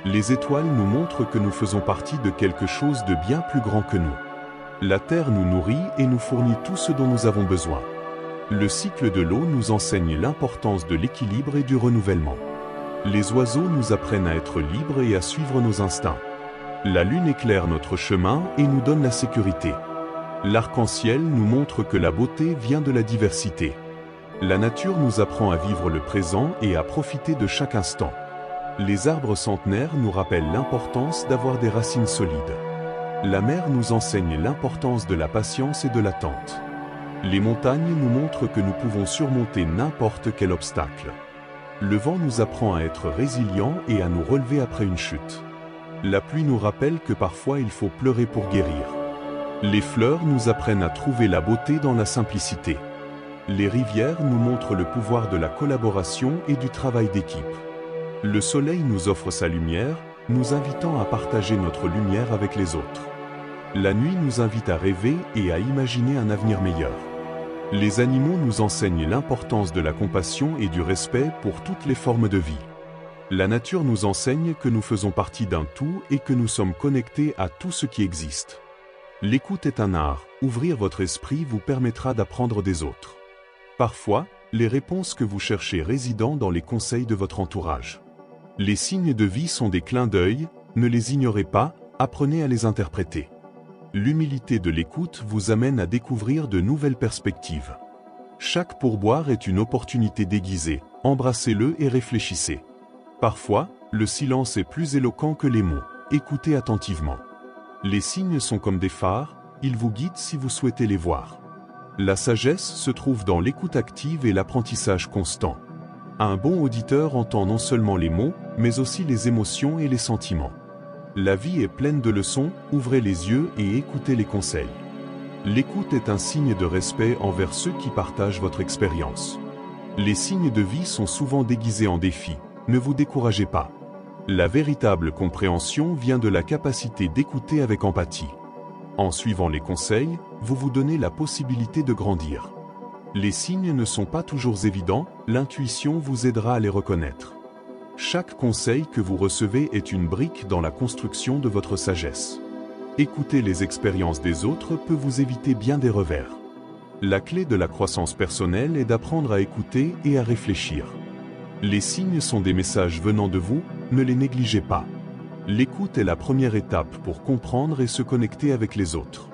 Les étoiles nous montrent que nous faisons partie de quelque chose de bien plus grand que nous. La terre nous nourrit et nous fournit tout ce dont nous avons besoin. Le cycle de l'eau nous enseigne l'importance de l'équilibre et du renouvellement. Les oiseaux nous apprennent à être libres et à suivre nos instincts. La lune éclaire notre chemin et nous donne la sécurité. L'arc-en-ciel nous montre que la beauté vient de la diversité. La nature nous apprend à vivre le présent et à profiter de chaque instant. Les arbres centenaires nous rappellent l'importance d'avoir des racines solides. La mer nous enseigne l'importance de la patience et de l'attente. Les montagnes nous montrent que nous pouvons surmonter n'importe quel obstacle. Le vent nous apprend à être résilients et à nous relever après une chute. La pluie nous rappelle que parfois il faut pleurer pour guérir. Les fleurs nous apprennent à trouver la beauté dans la simplicité. Les rivières nous montrent le pouvoir de la collaboration et du travail d'équipe. Le soleil nous offre sa lumière, nous invitant à partager notre lumière avec les autres. La nuit nous invite à rêver et à imaginer un avenir meilleur. Les animaux nous enseignent l'importance de la compassion et du respect pour toutes les formes de vie. La nature nous enseigne que nous faisons partie d'un tout et que nous sommes connectés à tout ce qui existe. L'écoute est un art, ouvrir votre esprit vous permettra d'apprendre des autres. Parfois, les réponses que vous cherchez résident dans les conseils de votre entourage. Les signes de vie sont des clins d'œil, ne les ignorez pas, apprenez à les interpréter. L'humilité de l'écoute vous amène à découvrir de nouvelles perspectives. Chaque pourboire est une opportunité déguisée, embrassez-le et réfléchissez. Parfois, le silence est plus éloquent que les mots, écoutez attentivement. Les signes sont comme des phares, ils vous guident si vous souhaitez les voir. La sagesse se trouve dans l'écoute active et l'apprentissage constant. Un bon auditeur entend non seulement les mots, mais aussi les émotions et les sentiments. La vie est pleine de leçons, ouvrez les yeux et écoutez les conseils. L'écoute est un signe de respect envers ceux qui partagent votre expérience. Les signes de vie sont souvent déguisés en défis, ne vous découragez pas. La véritable compréhension vient de la capacité d'écouter avec empathie. En suivant les conseils, vous vous donnez la possibilité de grandir. Les signes ne sont pas toujours évidents, l'intuition vous aidera à les reconnaître. Chaque conseil que vous recevez est une brique dans la construction de votre sagesse. Écouter les expériences des autres peut vous éviter bien des revers. La clé de la croissance personnelle est d'apprendre à écouter et à réfléchir. Les signes sont des messages venant de vous, ne les négligez pas. L'écoute est la première étape pour comprendre et se connecter avec les autres.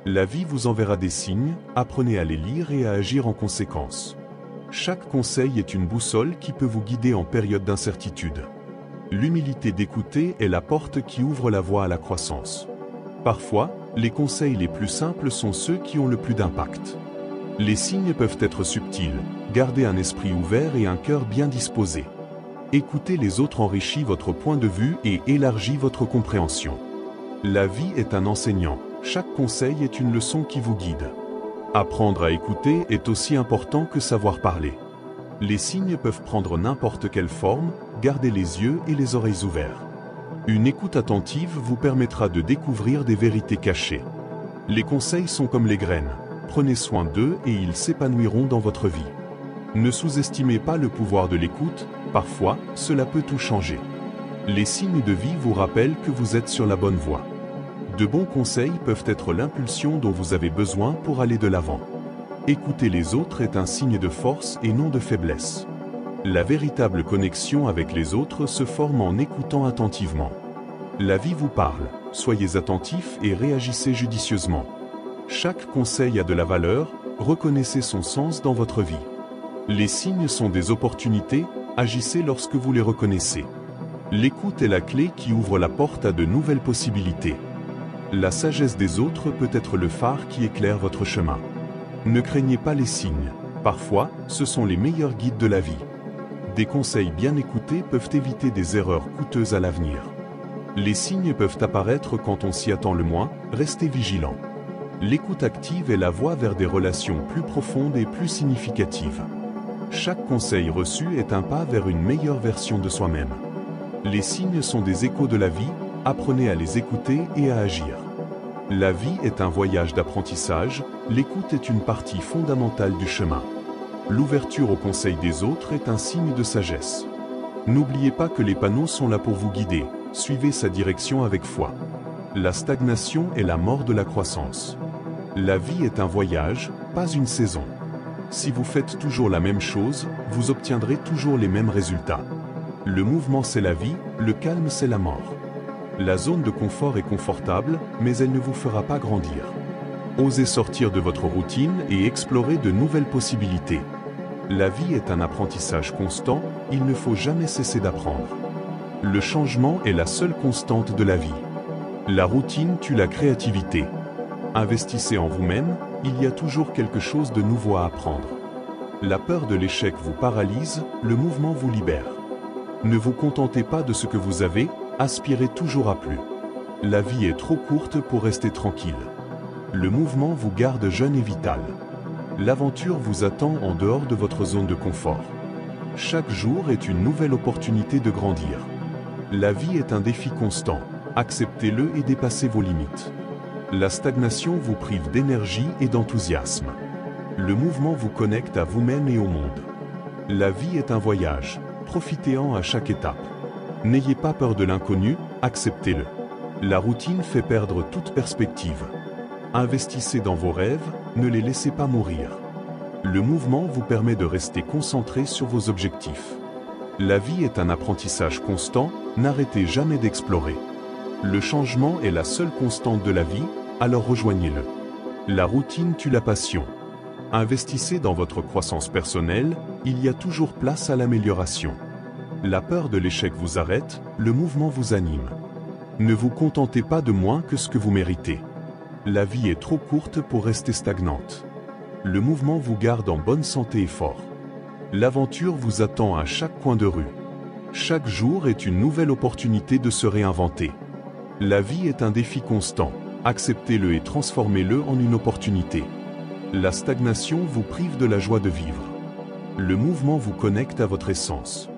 La vie vous enverra des signes, apprenez à les lire et à agir en conséquence. Chaque conseil est une boussole qui peut vous guider en période d'incertitude. L'humilité d'écouter est la porte qui ouvre la voie à la croissance. Parfois, les conseils les plus simples sont ceux qui ont le plus d'impact. Les signes peuvent être subtils, gardez un esprit ouvert et un cœur bien disposé. Écouter les autres enrichit votre point de vue et élargit votre compréhension. La vie est un enseignant, chaque conseil est une leçon qui vous guide. Apprendre à écouter est aussi important que savoir parler. Les signes peuvent prendre n'importe quelle forme, gardez les yeux et les oreilles ouverts. Une écoute attentive vous permettra de découvrir des vérités cachées. Les conseils sont comme les graines, prenez soin d'eux et ils s'épanouiront dans votre vie. Ne sous-estimez pas le pouvoir de l'écoute, parfois, cela peut tout changer. Les signes de vie vous rappellent que vous êtes sur la bonne voie. De bons conseils peuvent être l'impulsion dont vous avez besoin pour aller de l'avant. Écouter les autres est un signe de force et non de faiblesse. La véritable connexion avec les autres se forme en écoutant attentivement. La vie vous parle, soyez attentifs et réagissez judicieusement. Chaque conseil a de la valeur, reconnaissez son sens dans votre vie. Les signes sont des opportunités, agissez lorsque vous les reconnaissez. L'écoute est la clé qui ouvre la porte à de nouvelles possibilités. La sagesse des autres peut être le phare qui éclaire votre chemin. Ne craignez pas les signes. Parfois, ce sont les meilleurs guides de la vie. Des conseils bien écoutés peuvent éviter des erreurs coûteuses à l'avenir. Les signes peuvent apparaître quand on s'y attend le moins, restez vigilant. L'écoute active est la voie vers des relations plus profondes et plus significatives. Chaque conseil reçu est un pas vers une meilleure version de soi-même. Les signes sont des échos de la vie, apprenez à les écouter et à agir. La vie est un voyage d'apprentissage, l'écoute est une partie fondamentale du chemin. L'ouverture aux conseils des autres est un signe de sagesse. N'oubliez pas que les panneaux sont là pour vous guider, suivez sa direction avec foi. La stagnation est la mort de la croissance. La vie est un voyage, pas une saison. Si vous faites toujours la même chose, vous obtiendrez toujours les mêmes résultats. Le mouvement c'est la vie, le calme c'est la mort. La zone de confort est confortable, mais elle ne vous fera pas grandir. Osez sortir de votre routine et explorer de nouvelles possibilités. La vie est un apprentissage constant, il ne faut jamais cesser d'apprendre. Le changement est la seule constante de la vie. La routine tue la créativité. Investissez en vous-même, il y a toujours quelque chose de nouveau à apprendre. La peur de l'échec vous paralyse, le mouvement vous libère. Ne vous contentez pas de ce que vous avez, aspirez toujours à plus. La vie est trop courte pour rester tranquille. Le mouvement vous garde jeune et vital. L'aventure vous attend en dehors de votre zone de confort. Chaque jour est une nouvelle opportunité de grandir. La vie est un défi constant, acceptez-le et dépassez vos limites. La stagnation vous prive d'énergie et d'enthousiasme. Le mouvement vous connecte à vous-même et au monde. La vie est un voyage. Profitez-en à chaque étape. N'ayez pas peur de l'inconnu, acceptez-le. La routine fait perdre toute perspective. Investissez dans vos rêves, ne les laissez pas mourir. Le mouvement vous permet de rester concentré sur vos objectifs. La vie est un apprentissage constant, n'arrêtez jamais d'explorer. Le changement est la seule constante de la vie, alors rejoignez-le. La routine tue la passion. Investissez dans votre croissance personnelle, il y a toujours place à l'amélioration. La peur de l'échec vous arrête, le mouvement vous anime. Ne vous contentez pas de moins que ce que vous méritez. La vie est trop courte pour rester stagnante. Le mouvement vous garde en bonne santé et fort. L'aventure vous attend à chaque coin de rue. Chaque jour est une nouvelle opportunité de se réinventer. La vie est un défi constant, acceptez-le et transformez-le en une opportunité. La stagnation vous prive de la joie de vivre. Le mouvement vous connecte à votre essence.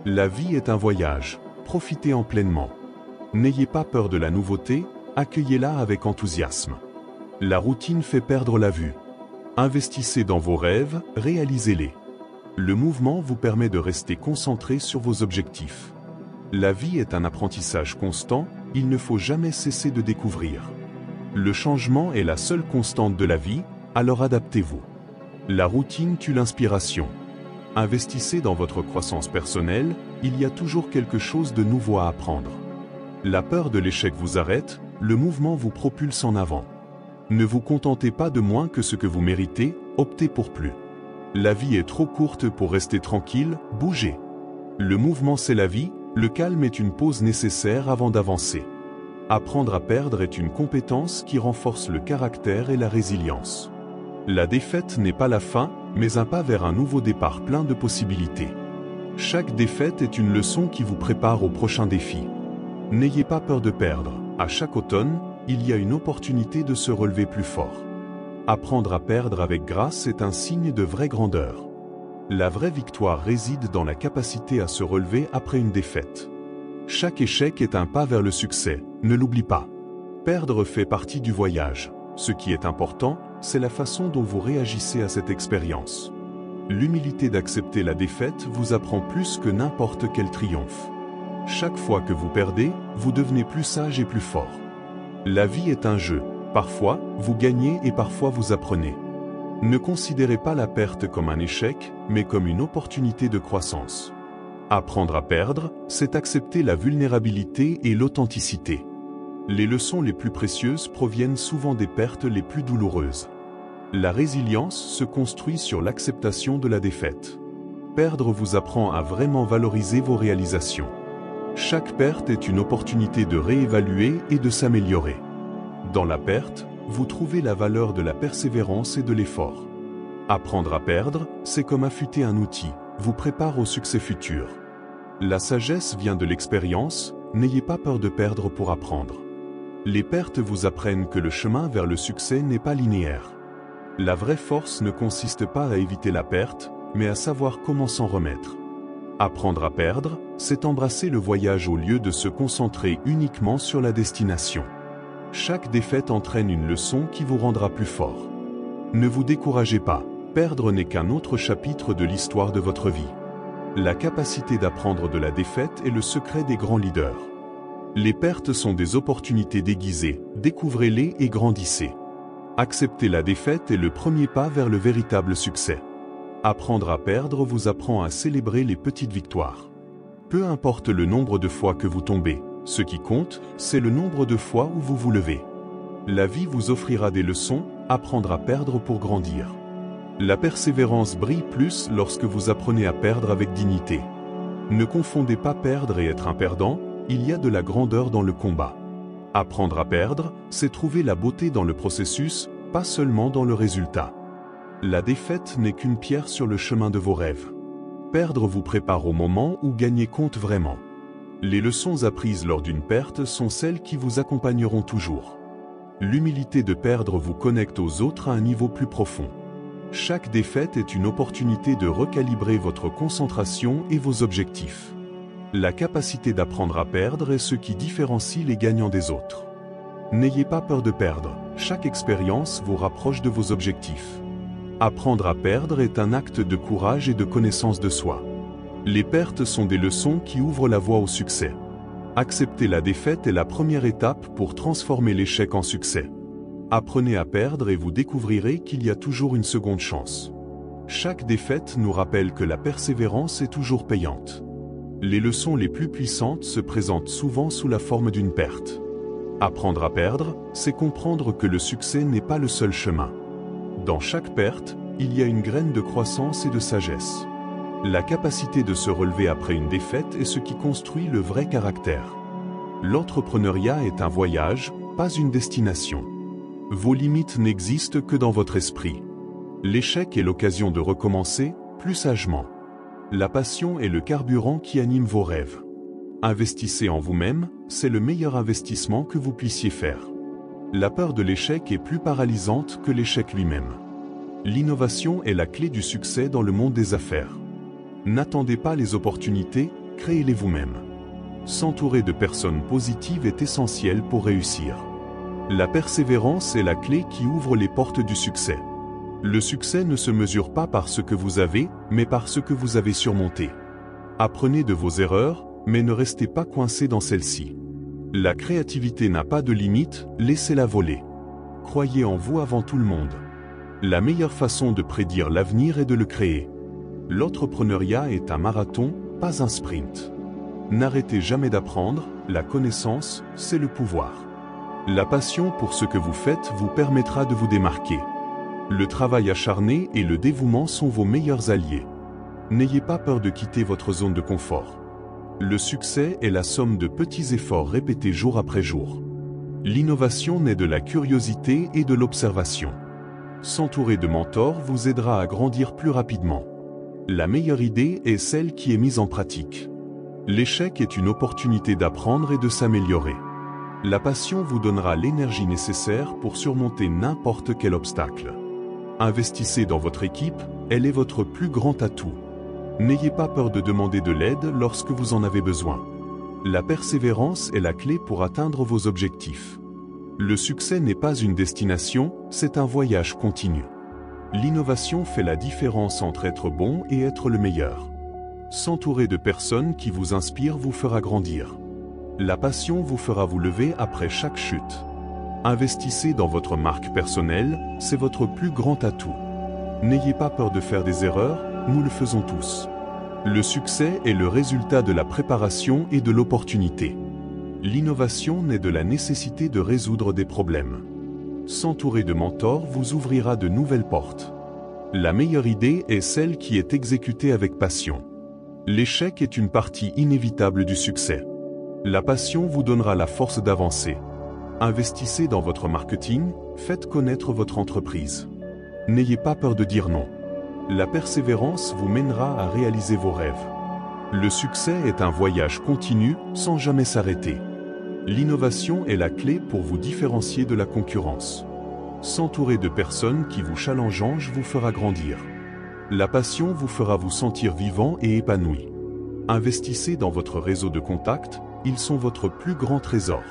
La vie est un voyage, profitez-en pleinement. N'ayez pas peur de la nouveauté, accueillez-la avec enthousiasme. La routine fait perdre la vue. Investissez dans vos rêves, réalisez-les. Le mouvement vous permet de rester concentré sur vos objectifs. La vie est un apprentissage constant, il ne faut jamais cesser de découvrir. Le changement est la seule constante de la vie, alors adaptez-vous. La routine tue l'inspiration. Investissez dans votre croissance personnelle, il y a toujours quelque chose de nouveau à apprendre. La peur de l'échec vous arrête, le mouvement vous propulse en avant. Ne vous contentez pas de moins que ce que vous méritez, optez pour plus. La vie est trop courte pour rester tranquille, bougez. Le mouvement c'est la vie, le calme est une pause nécessaire avant d'avancer. Apprendre à perdre est une compétence qui renforce le caractère et la résilience. La défaite n'est pas la fin, mais un pas vers un nouveau départ plein de possibilités. Chaque défaite est une leçon qui vous prépare au prochain défi. N'ayez pas peur de perdre, à chaque automne, il y a une opportunité de se relever plus fort. Apprendre à perdre avec grâce est un signe de vraie grandeur. La vraie victoire réside dans la capacité à se relever après une défaite. Chaque échec est un pas vers le succès, ne l'oublie pas. Perdre fait partie du voyage. Ce qui est important, c'est la façon dont vous réagissez à cette expérience. L'humilité d'accepter la défaite vous apprend plus que n'importe quel triomphe. Chaque fois que vous perdez, vous devenez plus sage et plus fort. La vie est un jeu. Parfois, vous gagnez et parfois vous apprenez. Ne considérez pas la perte comme un échec, mais comme une opportunité de croissance. Apprendre à perdre, c'est accepter la vulnérabilité et l'authenticité. Les leçons les plus précieuses proviennent souvent des pertes les plus douloureuses. La résilience se construit sur l'acceptation de la défaite. Perdre vous apprend à vraiment valoriser vos réalisations. Chaque perte est une opportunité de réévaluer et de s'améliorer. Dans la perte, vous trouvez la valeur de la persévérance et de l'effort. Apprendre à perdre, c'est comme affûter un outil, vous prépare au succès futur. La sagesse vient de l'expérience, n'ayez pas peur de perdre pour apprendre. Les pertes vous apprennent que le chemin vers le succès n'est pas linéaire. La vraie force ne consiste pas à éviter la perte, mais à savoir comment s'en remettre. Apprendre à perdre, c'est embrasser le voyage au lieu de se concentrer uniquement sur la destination. Chaque défaite entraîne une leçon qui vous rendra plus fort. Ne vous découragez pas, perdre n'est qu'un autre chapitre de l'histoire de votre vie. La capacité d'apprendre de la défaite est le secret des grands leaders. Les pertes sont des opportunités déguisées, découvrez-les et grandissez. Accepter la défaite est le premier pas vers le véritable succès. Apprendre à perdre vous apprend à célébrer les petites victoires. Peu importe le nombre de fois que vous tombez, ce qui compte, c'est le nombre de fois où vous vous levez. La vie vous offrira des leçons, apprendre à perdre pour grandir. La persévérance brille plus lorsque vous apprenez à perdre avec dignité. Ne confondez pas perdre et être un perdant, il y a de la grandeur dans le combat. Apprendre à perdre, c'est trouver la beauté dans le processus, pas seulement dans le résultat. La défaite n'est qu'une pierre sur le chemin de vos rêves. Perdre vous prépare au moment où gagner compte vraiment. Les leçons apprises lors d'une perte sont celles qui vous accompagneront toujours. L'humilité de perdre vous connecte aux autres à un niveau plus profond. Chaque défaite est une opportunité de recalibrer votre concentration et vos objectifs. La capacité d'apprendre à perdre est ce qui différencie les gagnants des autres. N'ayez pas peur de perdre, chaque expérience vous rapproche de vos objectifs. Apprendre à perdre est un acte de courage et de connaissance de soi. Les pertes sont des leçons qui ouvrent la voie au succès. Accepter la défaite est la première étape pour transformer l'échec en succès. Apprenez à perdre et vous découvrirez qu'il y a toujours une seconde chance. Chaque défaite nous rappelle que la persévérance est toujours payante. Les leçons les plus puissantes se présentent souvent sous la forme d'une perte. Apprendre à perdre, c'est comprendre que le succès n'est pas le seul chemin. Dans chaque perte, il y a une graine de croissance et de sagesse. La capacité de se relever après une défaite est ce qui construit le vrai caractère. L'entrepreneuriat est un voyage, pas une destination. Vos limites n'existent que dans votre esprit. L'échec est l'occasion de recommencer, plus sagement. La passion est le carburant qui anime vos rêves. Investissez en vous-même, c'est le meilleur investissement que vous puissiez faire. La peur de l'échec est plus paralysante que l'échec lui-même. L'innovation est la clé du succès dans le monde des affaires. N'attendez pas les opportunités, créez-les vous-même. S'entourer de personnes positives est essentiel pour réussir. La persévérance est la clé qui ouvre les portes du succès. Le succès ne se mesure pas par ce que vous avez, mais par ce que vous avez surmonté. Apprenez de vos erreurs, mais ne restez pas coincé dans celles-ci. La créativité n'a pas de limite, laissez-la voler. Croyez en vous avant tout le monde. La meilleure façon de prédire l'avenir est de le créer. L'entrepreneuriat est un marathon, pas un sprint. N'arrêtez jamais d'apprendre, la connaissance, c'est le pouvoir. La passion pour ce que vous faites vous permettra de vous démarquer. Le travail acharné et le dévouement sont vos meilleurs alliés. N'ayez pas peur de quitter votre zone de confort. Le succès est la somme de petits efforts répétés jour après jour. L'innovation naît de la curiosité et de l'observation. S'entourer de mentors vous aidera à grandir plus rapidement. La meilleure idée est celle qui est mise en pratique. L'échec est une opportunité d'apprendre et de s'améliorer. La passion vous donnera l'énergie nécessaire pour surmonter n'importe quel obstacle. Investissez dans votre équipe, elle est votre plus grand atout. N'ayez pas peur de demander de l'aide lorsque vous en avez besoin. La persévérance est la clé pour atteindre vos objectifs. Le succès n'est pas une destination, c'est un voyage continu. L'innovation fait la différence entre être bon et être le meilleur. S'entourer de personnes qui vous inspirent vous fera grandir. La passion vous fera vous lever après chaque chute. Investissez dans votre marque personnelle, c'est votre plus grand atout. N'ayez pas peur de faire des erreurs, nous le faisons tous. Le succès est le résultat de la préparation et de l'opportunité. L'innovation naît de la nécessité de résoudre des problèmes. S'entourer de mentors vous ouvrira de nouvelles portes. La meilleure idée est celle qui est exécutée avec passion. L'échec est une partie inévitable du succès. La passion vous donnera la force d'avancer. Investissez dans votre marketing, faites connaître votre entreprise. N'ayez pas peur de dire non. La persévérance vous mènera à réaliser vos rêves. Le succès est un voyage continu, sans jamais s'arrêter. L'innovation est la clé pour vous différencier de la concurrence. S'entourer de personnes qui vous challengent vous fera grandir. La passion vous fera vous sentir vivant et épanoui. Investissez dans votre réseau de contacts, ils sont votre plus grand trésor.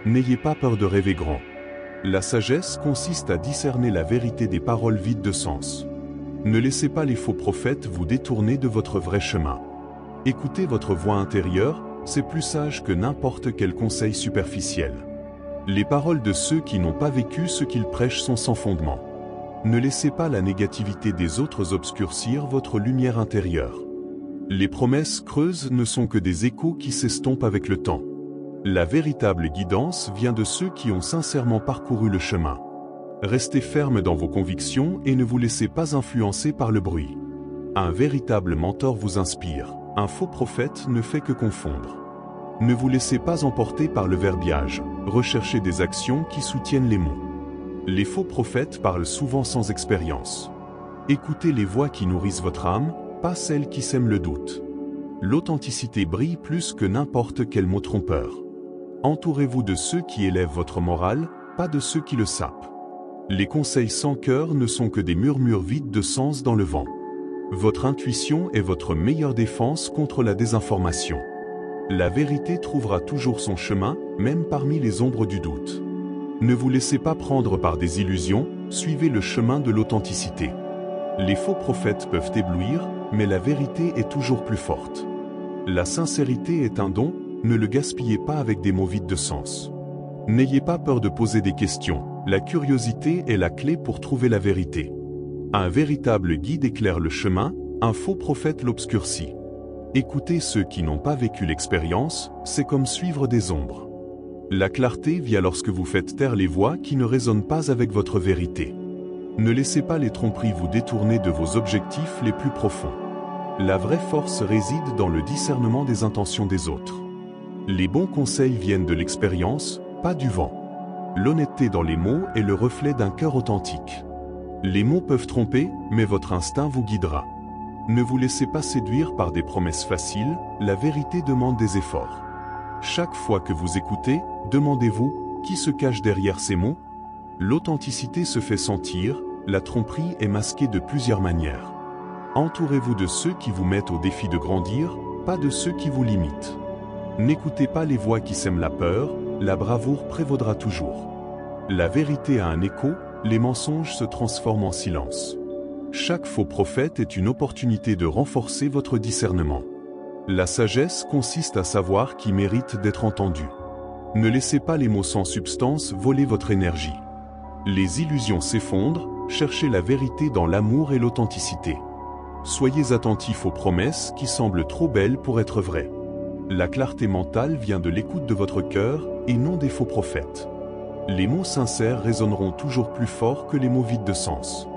N'ayez pas peur de rêver grand. La sagesse consiste à discerner la vérité des paroles vides de sens. Ne laissez pas les faux prophètes vous détourner de votre vrai chemin. Écoutez votre voix intérieure, c'est plus sage que n'importe quel conseil superficiel. Les paroles de ceux qui n'ont pas vécu ce qu'ils prêchent sont sans fondement. Ne laissez pas la négativité des autres obscurcir votre lumière intérieure. Les promesses creuses ne sont que des échos qui s'estompent avec le temps. La véritable guidance vient de ceux qui ont sincèrement parcouru le chemin. Restez ferme dans vos convictions et ne vous laissez pas influencer par le bruit. Un véritable mentor vous inspire, un faux prophète ne fait que confondre. Ne vous laissez pas emporter par le verbiage, recherchez des actions qui soutiennent les mots. Les faux prophètes parlent souvent sans expérience. Écoutez les voix qui nourrissent votre âme, pas celles qui sèment le doute. L'authenticité brille plus que n'importe quel mot trompeur. Entourez-vous de ceux qui élèvent votre morale, pas de ceux qui le sapent. Les conseils sans cœur ne sont que des murmures vides de sens dans le vent. Votre intuition est votre meilleure défense contre la désinformation. La vérité trouvera toujours son chemin, même parmi les ombres du doute. Ne vous laissez pas prendre par des illusions, suivez le chemin de l'authenticité. Les faux prophètes peuvent éblouir, mais la vérité est toujours plus forte. La sincérité est un don, ne le gaspillez pas avec des mots vides de sens. N'ayez pas peur de poser des questions, la curiosité est la clé pour trouver la vérité. Un véritable guide éclaire le chemin, un faux prophète l'obscurcit. Écoutez ceux qui n'ont pas vécu l'expérience, c'est comme suivre des ombres. La clarté vient lorsque vous faites taire les voix qui ne résonnent pas avec votre vérité. Ne laissez pas les tromperies vous détourner de vos objectifs les plus profonds. La vraie force réside dans le discernement des intentions des autres. Les bons conseils viennent de l'expérience, pas du vent. L'honnêteté dans les mots est le reflet d'un cœur authentique. Les mots peuvent tromper, mais votre instinct vous guidera. Ne vous laissez pas séduire par des promesses faciles, la vérité demande des efforts. Chaque fois que vous écoutez, demandez-vous, qui se cache derrière ces mots? L'authenticité se fait sentir, la tromperie est masquée de plusieurs manières. Entourez-vous de ceux qui vous mettent au défi de grandir, pas de ceux qui vous limitent. N'écoutez pas les voix qui sèment la peur, la bravoure prévaudra toujours. La vérité a un écho, les mensonges se transforment en silence. Chaque faux prophète est une opportunité de renforcer votre discernement. La sagesse consiste à savoir qui mérite d'être entendu. Ne laissez pas les mots sans substance voler votre énergie. Les illusions s'effondrent, cherchez la vérité dans l'amour et l'authenticité. Soyez attentifs aux promesses qui semblent trop belles pour être vraies. La clarté mentale vient de l'écoute de votre cœur et non des faux prophètes. Les mots sincères résonneront toujours plus fort que les mots vides de sens.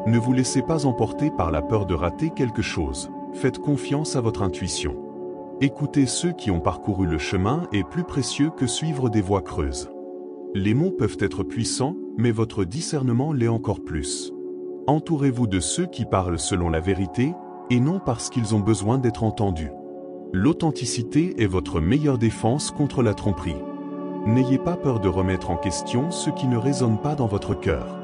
Ne vous laissez pas emporter par la peur de rater quelque chose. Faites confiance à votre intuition. Écouter ceux qui ont parcouru le chemin est plus précieux que suivre des voies creuses. Les mots peuvent être puissants, mais votre discernement l'est encore plus. Entourez-vous de ceux qui parlent selon la vérité, et non parce qu'ils ont besoin d'être entendus. L'authenticité est votre meilleure défense contre la tromperie. N'ayez pas peur de remettre en question ce qui ne résonne pas dans votre cœur.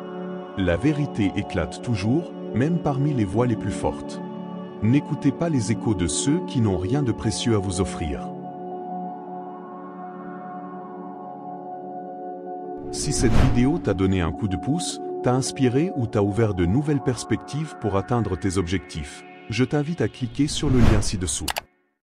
La vérité éclate toujours, même parmi les voix les plus fortes. N'écoutez pas les échos de ceux qui n'ont rien de précieux à vous offrir. Si cette vidéo t'a donné un coup de pouce, t'a inspiré ou t'a ouvert de nouvelles perspectives pour atteindre tes objectifs, Je t'invite à cliquer sur le lien ci-dessous.